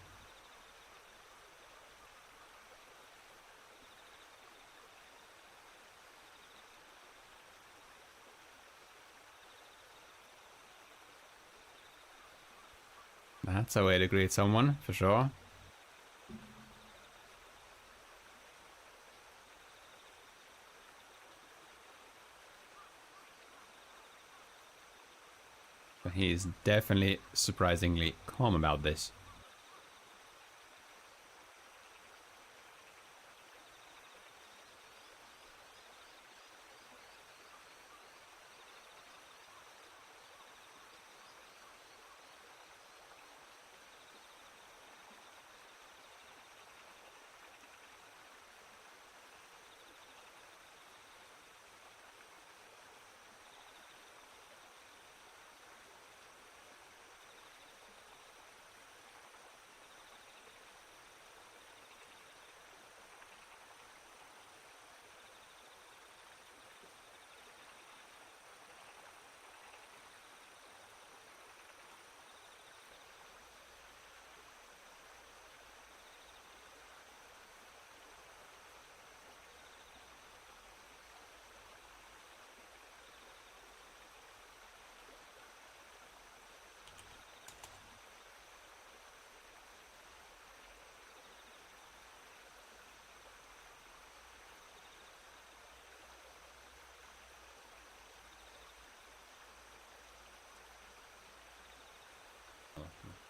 That's a way to greet someone, for sure. But he is definitely surprisingly calm about this.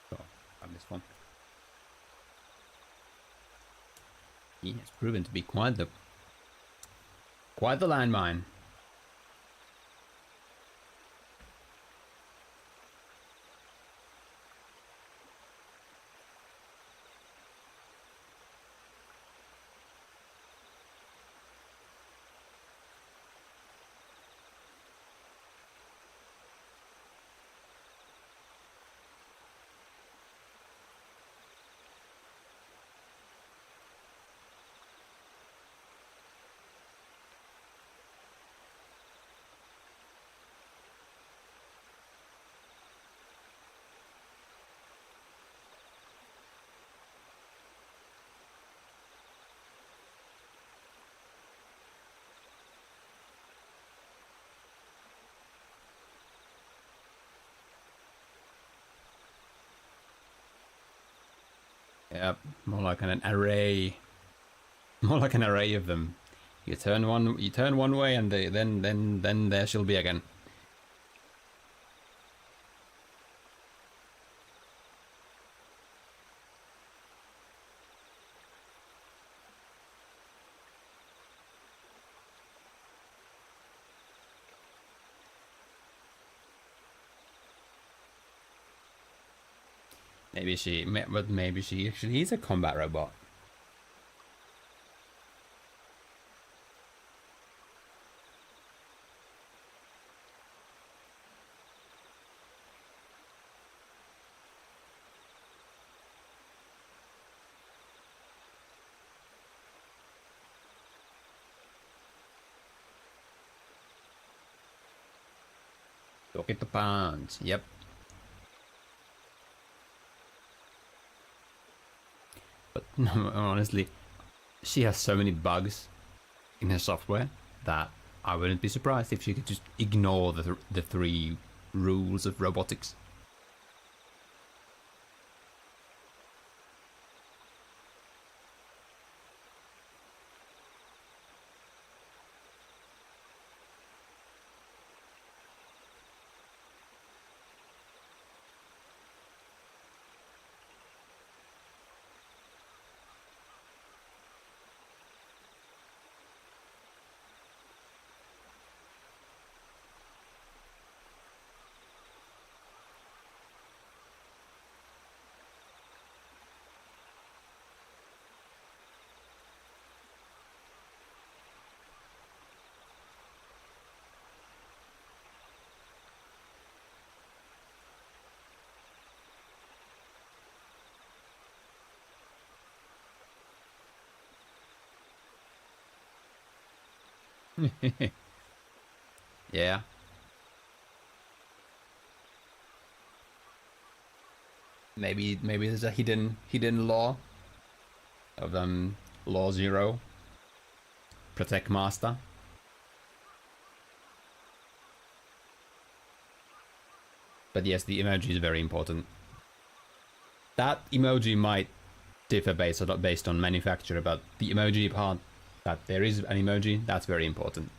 So, on this one. He has proven to be quite the landmine. Yep, more like an array. More like an array of them. You turn one way, and then there she'll be again. But maybe she actually is a combat robot. Look at the punch. Yep. But no, honestly, she has so many bugs in her software that I wouldn't be surprised if she could just ignore the three rules of robotics. Yeah. Maybe there's a hidden law of law 0. Protect master. But yes, the emoji is very important. That emoji might differ based on manufacturer, but the emoji part, that there is an emoji, that's very important.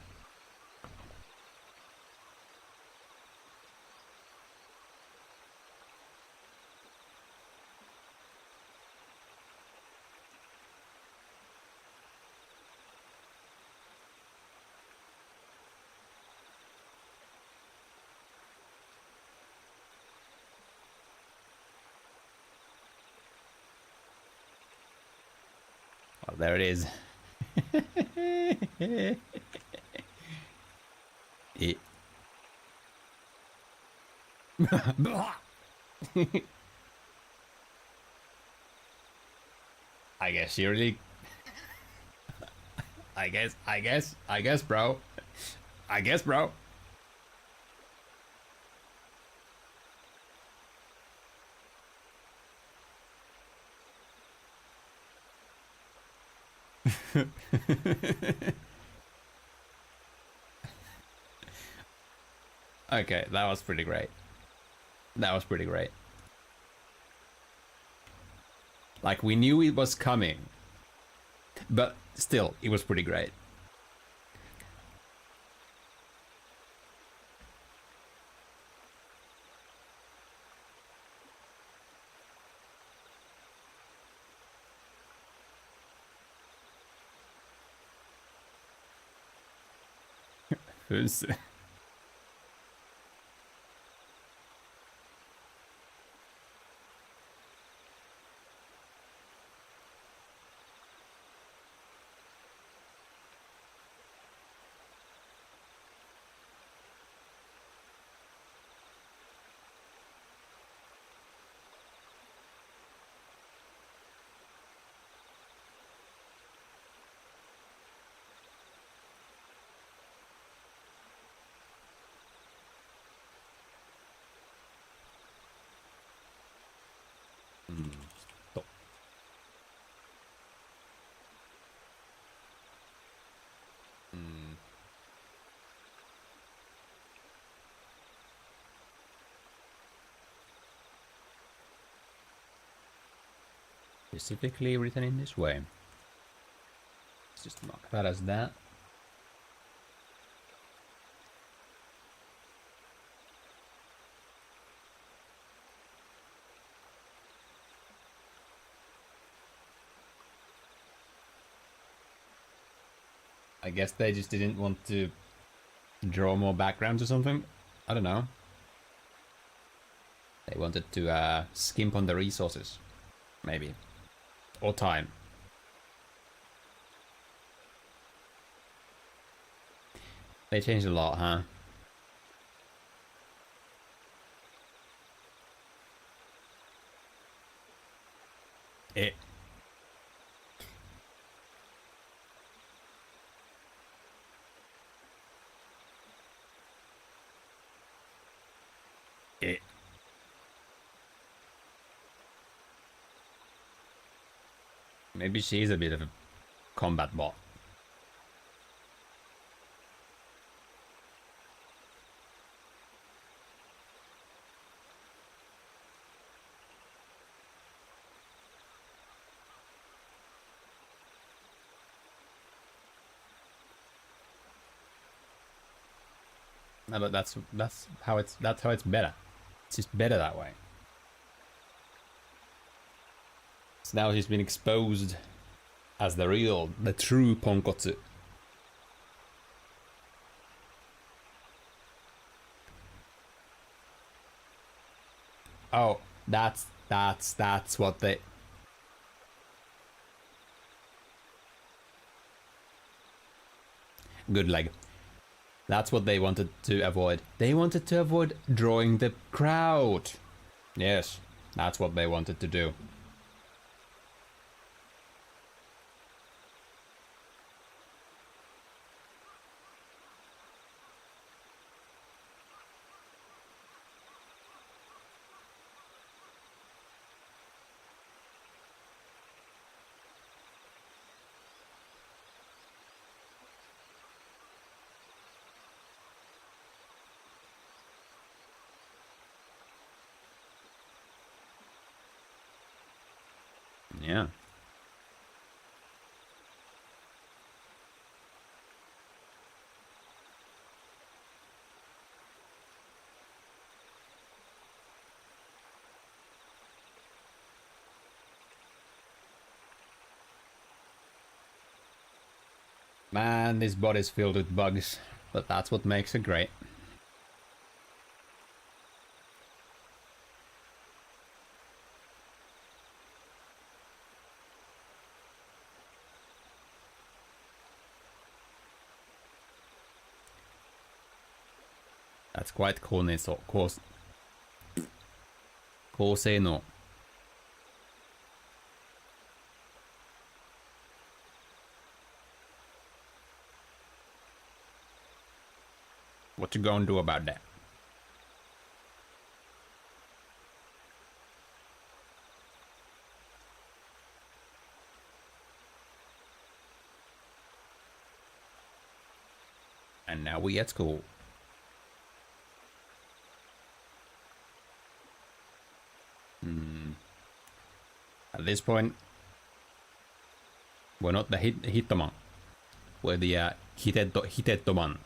Well, there it is. It. I guess you really. I guess, bro. I guess, bro. Okay, that was pretty great. That was pretty great. Like, we knew it was coming, but still, it was pretty great. Who's specifically written in this way. Let's just mark that as that. I guess they just didn't want to draw more backgrounds or something. I don't know. They wanted to skimp on the resources. Maybe. Or time. They changed a lot, huh? It. Maybe she's a bit of a combat bot. No, but that's how it's better. It's just better that way. So now he's been exposed as the true Ponkotsu. Oh, that's what they... Good leg. That's what they wanted to avoid. They wanted to avoid drawing the crowd. Yes, that's what they wanted to do. Yeah. Man, this body's filled with bugs, but that's what makes it great. That's quite Kosei no. What you gonna do about that? And now we at school. At this point, we're not the Hittoman. We're the Hitettoman.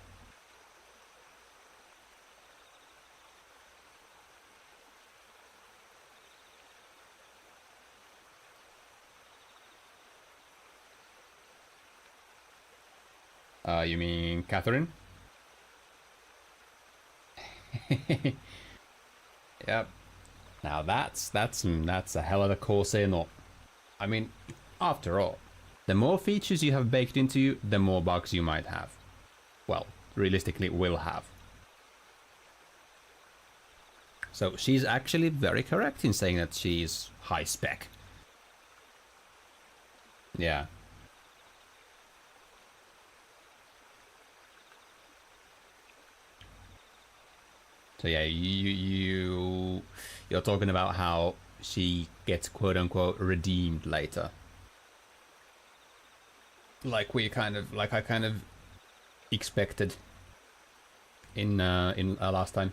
You mean Catherine? Yep. Now that's a hell of a Kosei no. I mean, after all, the more features you have baked into you, the more bugs you might have. Well, realistically will have. So she's actually very correct in saying that she's high spec. Yeah. So yeah, you're talking about how she gets quote unquote redeemed later. Like I kind of expected in last time.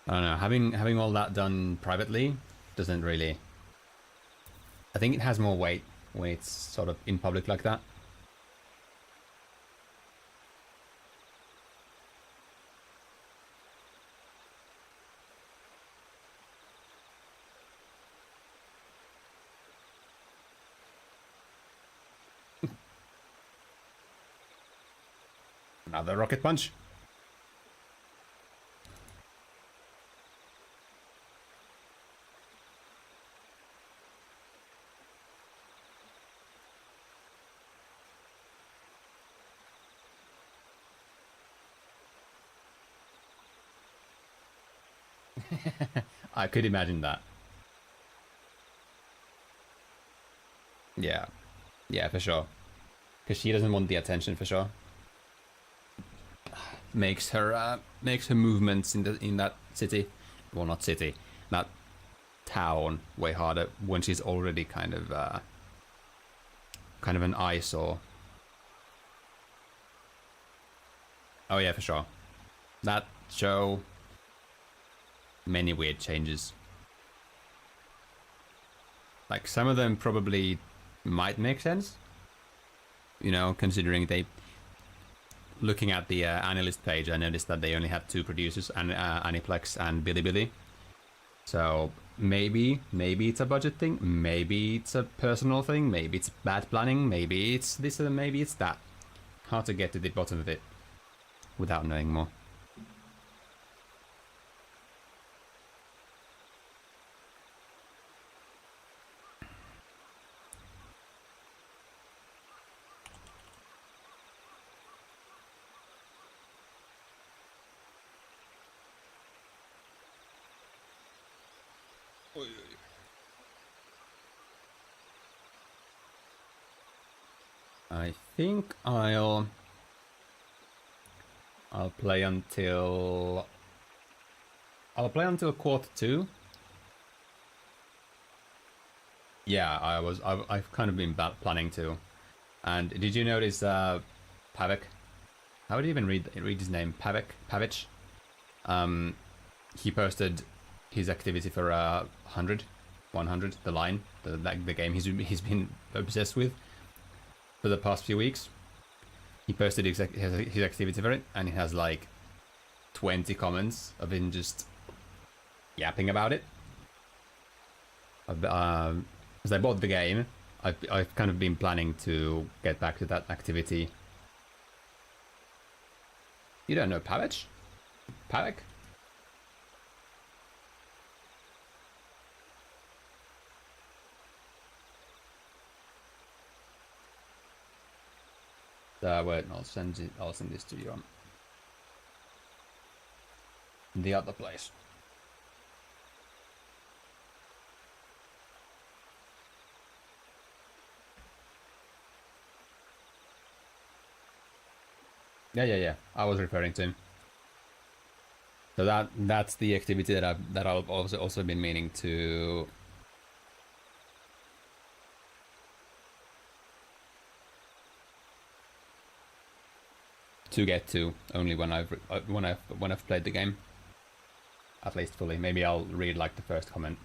I don't know. Having all that done privately doesn't really. I think it has more weight when it's sort of in public like that. Another rocket punch. I could imagine that. Yeah. Yeah, for sure. Because she doesn't want the attention, for sure. Makes her movements in that city, well, not city, that town, way harder when she's already kind of an eyesore. Oh yeah, for sure. That show, many weird changes. Like, some of them probably might make sense, you know, considering they. Looking at the analyst page, I noticed that they only had 2 producers, Aniplex and Bilibili. So maybe it's a budget thing, maybe it's a personal thing, maybe it's bad planning, maybe it's this and maybe it's that. Hard to get to the bottom of it without knowing more. I think I'll play until quarter 2. Yeah, I've kind of been planning to. And did you notice Pavek? How would you even read his name? Pavich. He posted his activity for 100, the line, the game he's been obsessed with for the past few weeks. He posted his activity for it, and it has like 20 comments of him just yapping about it. As I bought the game, I've kind of been planning to get back to that activity. You don't know Pavich? Pavek? Wait, I'll send this to you on the other place. Yeah. I was referring to him. So that's the activity that I've also been meaning to. To get to only when I've played the game, at least fully. Maybe I'll read like the first comment,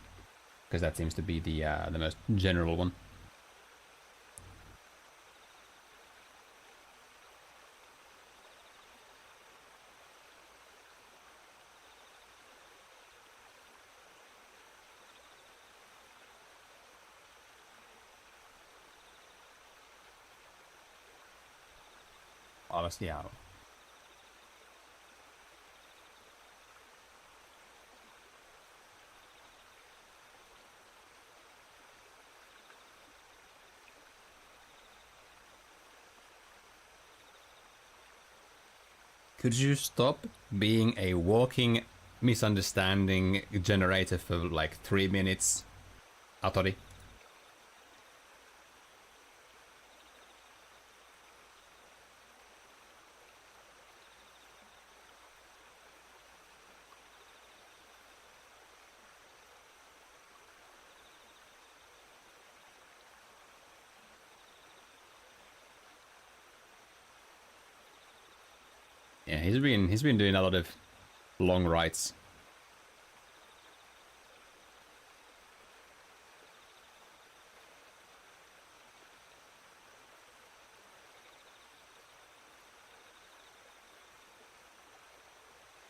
because that seems to be the most general one. Honestly, yeah. Could you stop being a walking misunderstanding generator for like 3 minutes, Atori? Yeah, he's been doing a lot of long rides.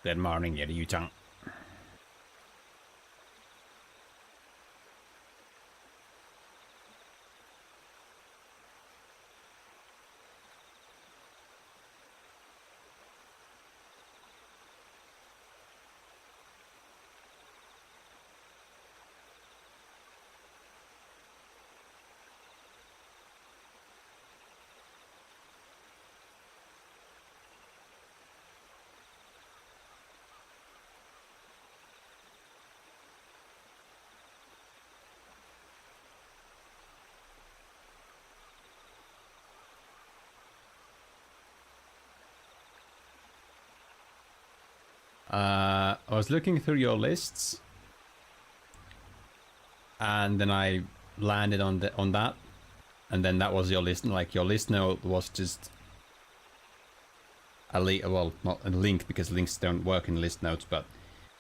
Good morning, Yu-chan. I was looking through your lists, and then I landed on that, and then that was your list. Like your list note was just a link. Well, not a link because links don't work in list notes, but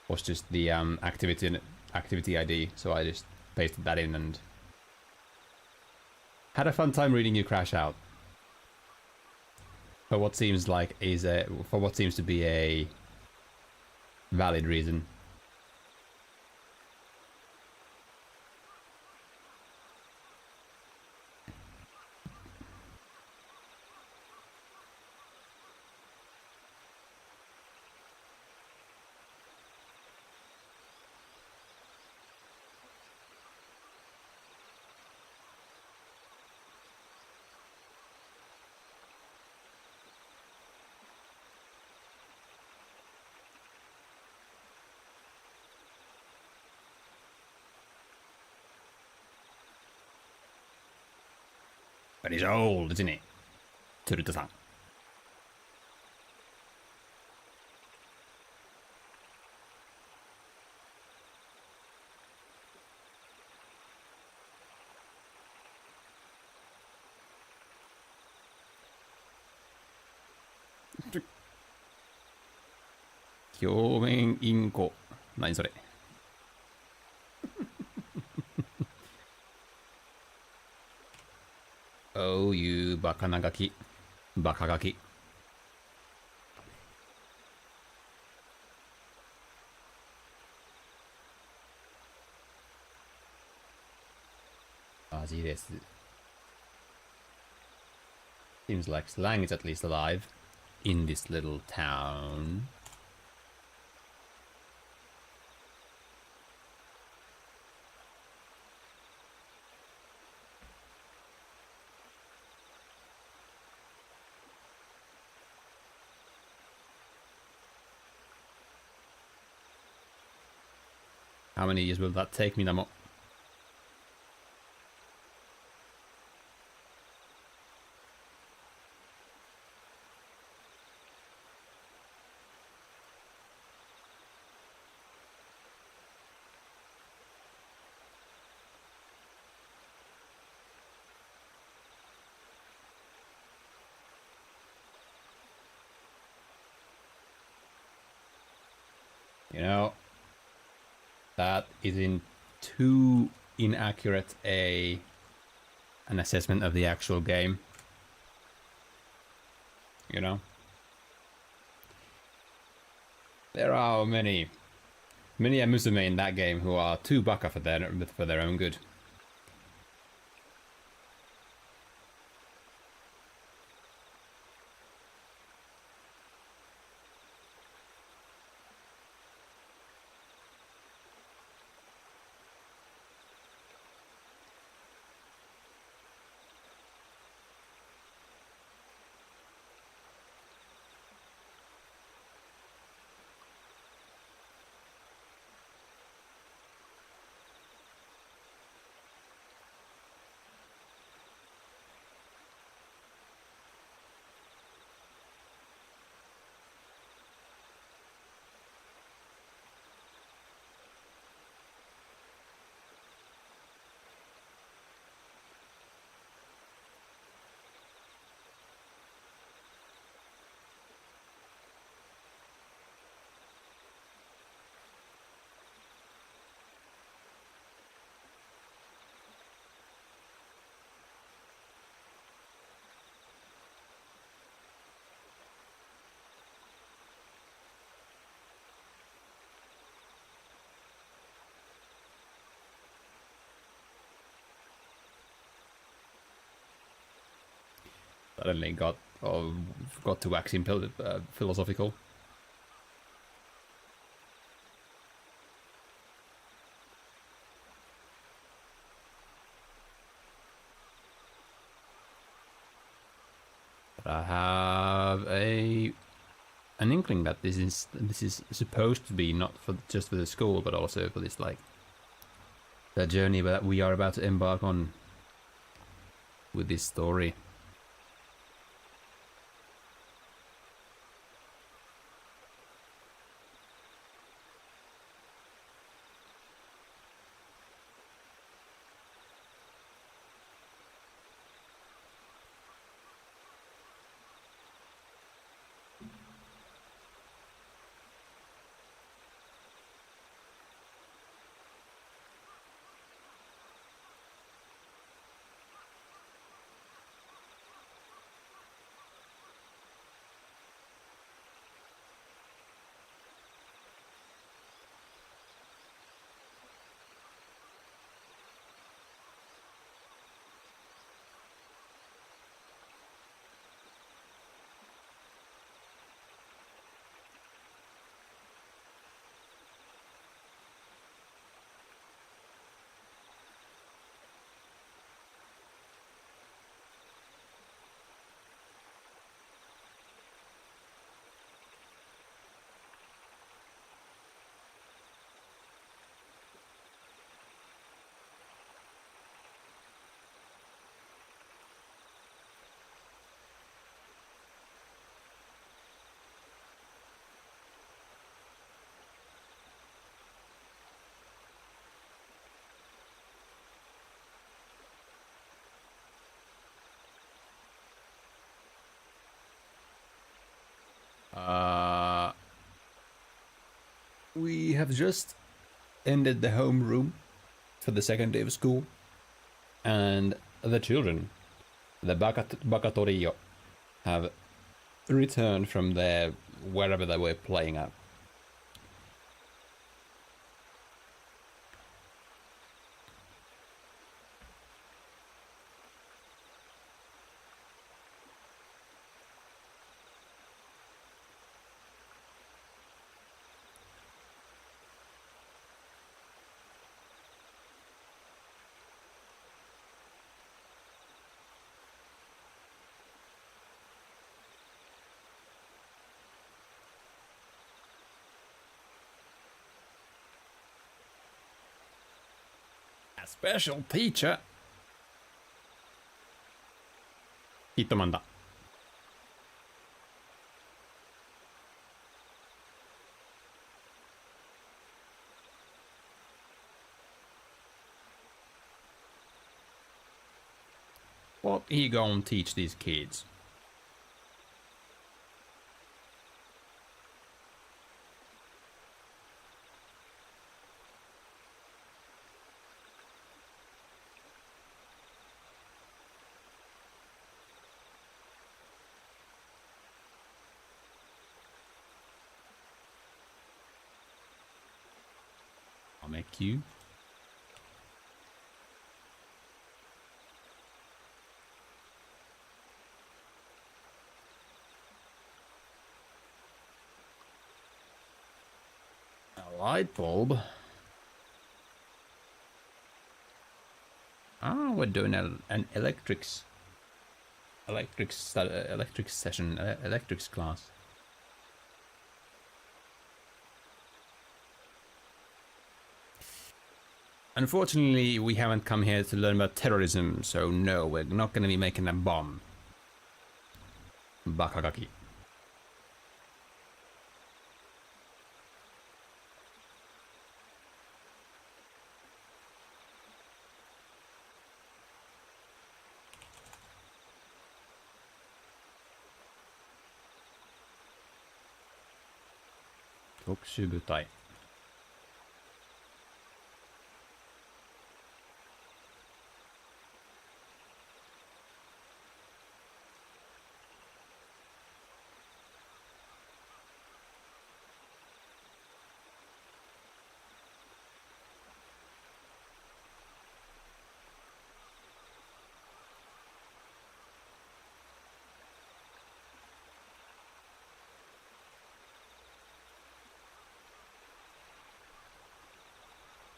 was just the activity ID. So I just pasted that in and had a fun time reading you crash out. For what seems to be a valid reason. But he's old, isn't it? Tsuruta-san. Kyomen Inko. 何それ? Oh, you バカなガキ。バカガキ。味です。Seems like slang is at least alive in this little town. How many years will that take me, Namo? You know, that isn't too inaccurate an assessment of the actual game. You know? There are many a Musume in that game who are too baka for their own good. suddenly got to wax philosophical. But I have an inkling that this is supposed to be not for just for the school, but also for this like the journey that we are about to embark on with this story. We have just ended the homeroom for the second day of school, and the children, the Bacatorio, have returned from their wherever they were playing at. A special teacher. Kiitomanda. What he gonna teach these kids? I'll make you. A light bulb. Ah, we're doing an electrics session, electrics class. Unfortunately, we haven't come here to learn about terrorism, so no, we're not going to be making a bomb. Bakagaki. Tokushubutai.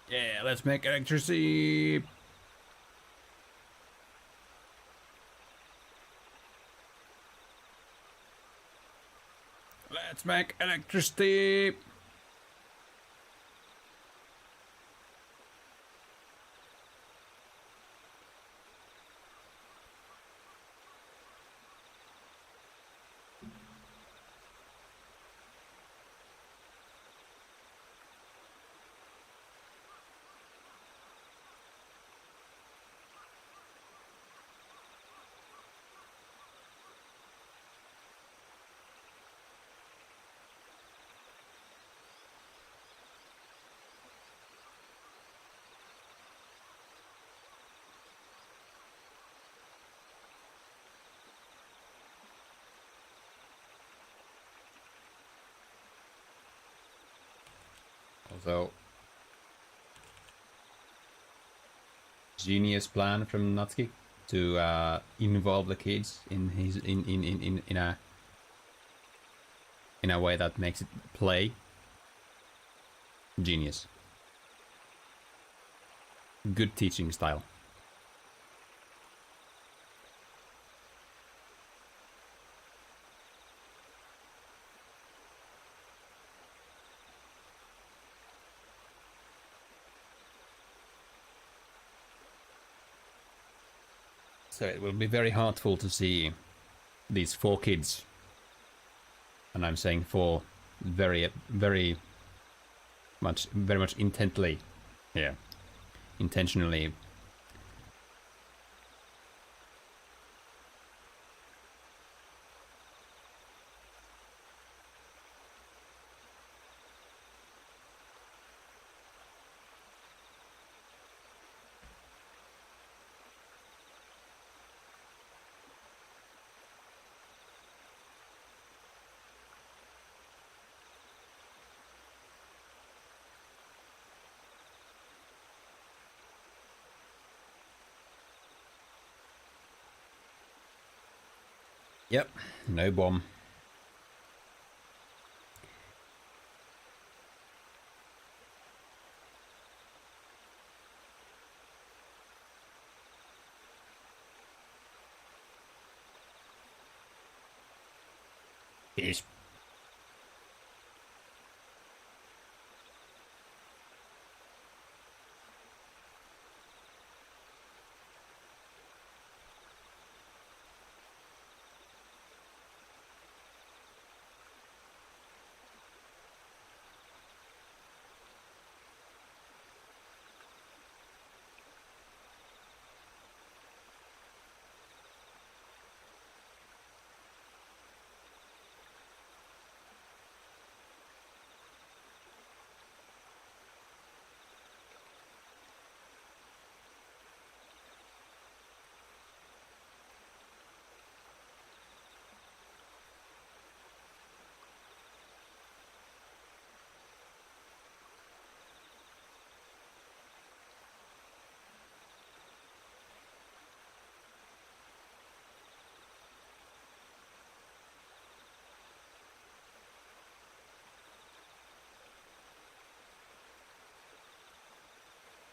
Yeah, let's make electricity. Let's make electricity. Also, genius plan from Natsuki to involve the kids in his in a way that makes it play. Genius. Good teaching style. So it will be very heartful to see these 4 kids, and I'm saying 4 very much intently here, intentionally. Yep, no bomb. Yes.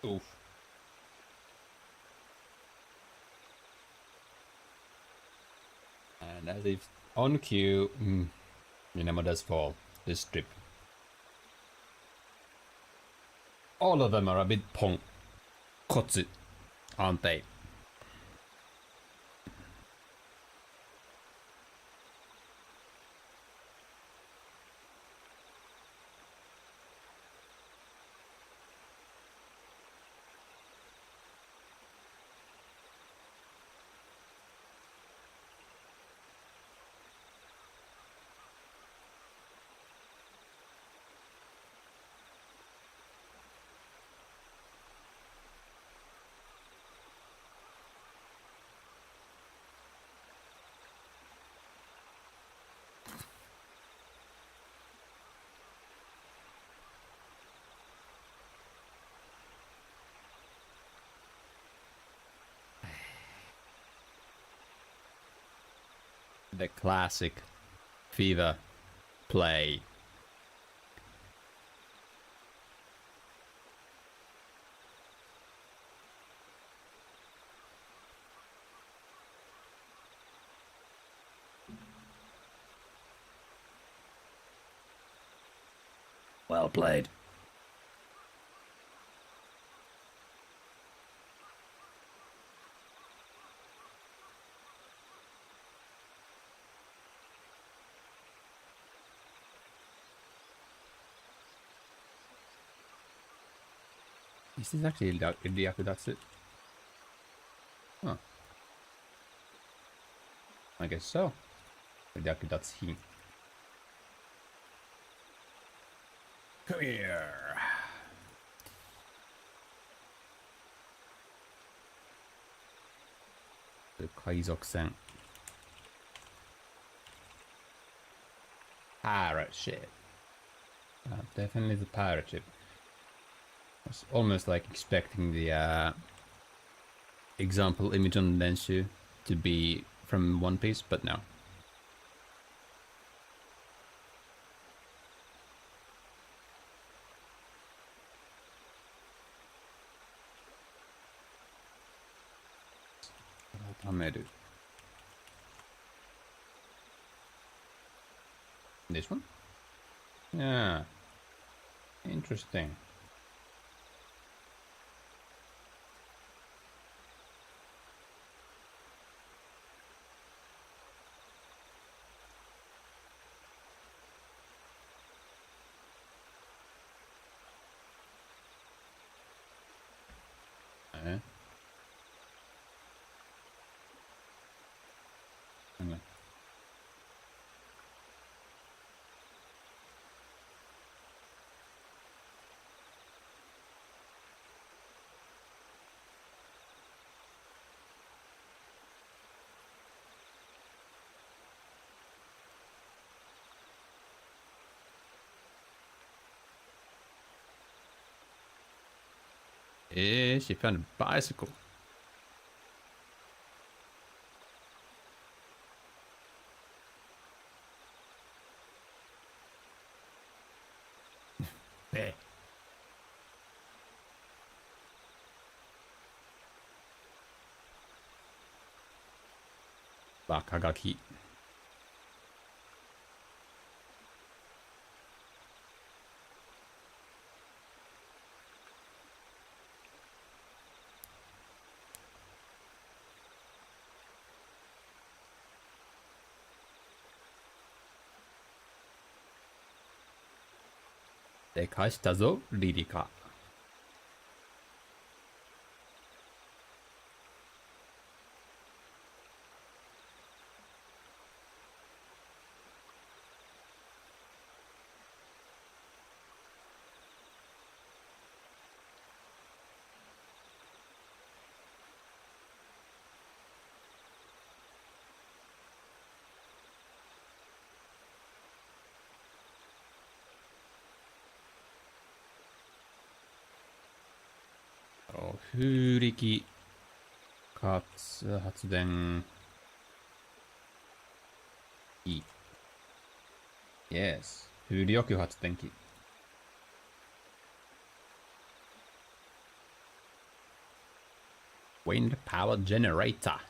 Oof. And as if on cue, Minamo does fall this strip. All of them are a bit kotsu, aren't they? The classic Fever play. Well played. Is this actually Ryakudatsu? Huh. I guess so. Ryakudatsu. Come here. The Kaizok-sen. Pirate ship. Definitely the pirate ship. I was almost like expecting the example image on Denshu to be from One Piece, but no. Tameru. This one? Yeah. Interesting. Okay. Yeah, she found a bicycle. There. Bakagaki. De kashita zo, Ririka. Oh, 風力発電機。Yes. 風力発電機。Wind power generator.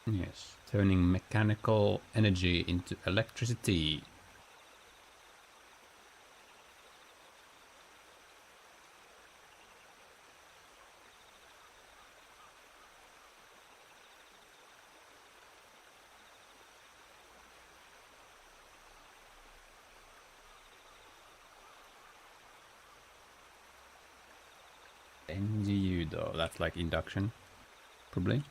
Yes. Turning mechanical energy into electricity. NGU though, that's like induction, probably.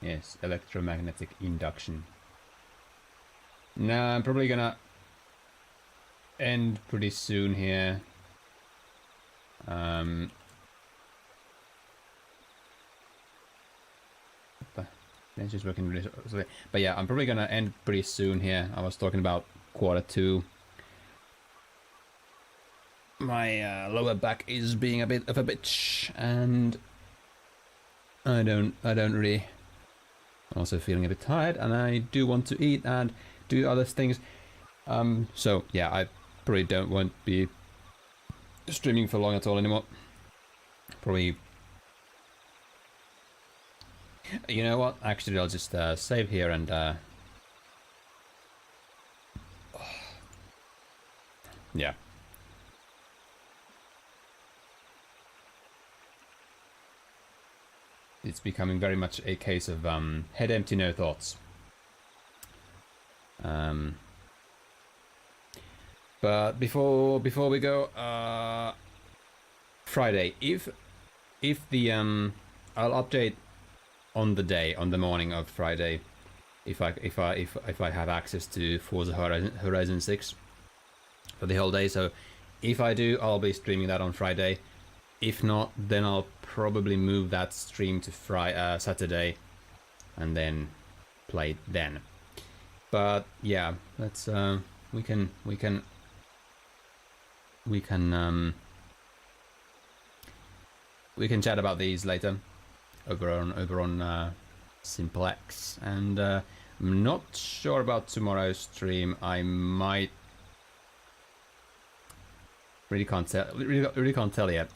Yes, electromagnetic induction. Nah, I'm probably gonna end pretty soon here. It's just working really slowly. But yeah, I'm probably gonna end pretty soon here. I was talking about Q2. My lower back is being a bit of a bitch, and I don't really. I'm also feeling a bit tired, and I do want to eat and do other things. So yeah, I probably don't want to be streaming for long at all anymore. Probably You know what? Actually, I'll just save here and yeah. It's becoming very much a case of head empty, no thoughts. But before we go, Friday, if the I'll update on the day, on the morning of Friday, if I have access to Forza Horizon 6 for the whole day. So if I do, I'll be streaming that on Friday. If not, then I'll probably move that stream to Saturday, and then play it then. But yeah, let's we can chat about these later over on Simplex. And I'm not sure about tomorrow's stream. I might really can't tell yet.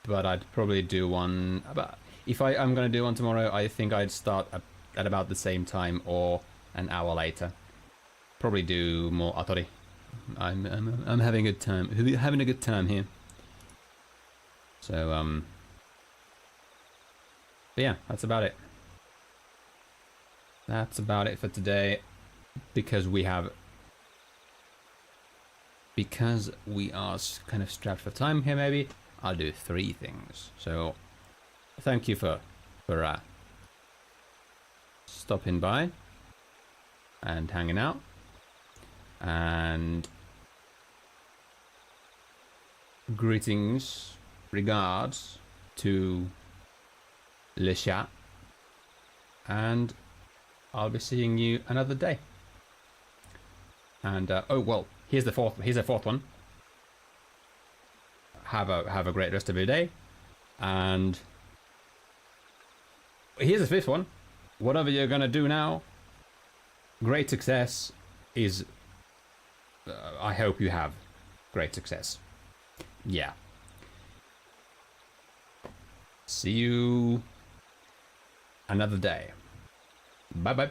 But I'd probably do one about, if I'm gonna do one tomorrow, I think I'd start at about the same time or an hour later. Probably do more Atori. I'm having a good time. Having a good time here. So but yeah, that's about it. That's about it for today, because we are kind of strapped for time here. Maybe I'll do 3 things. So thank you for stopping by and hanging out, and greetings, regards to Le Chat, and I'll be seeing you another day. And oh well, here's a fourth one. Have a great rest of your day, and here's a 5th one. Whatever you're gonna do now, great success is. I hope you have great success. Yeah. See you another day. Bye bye.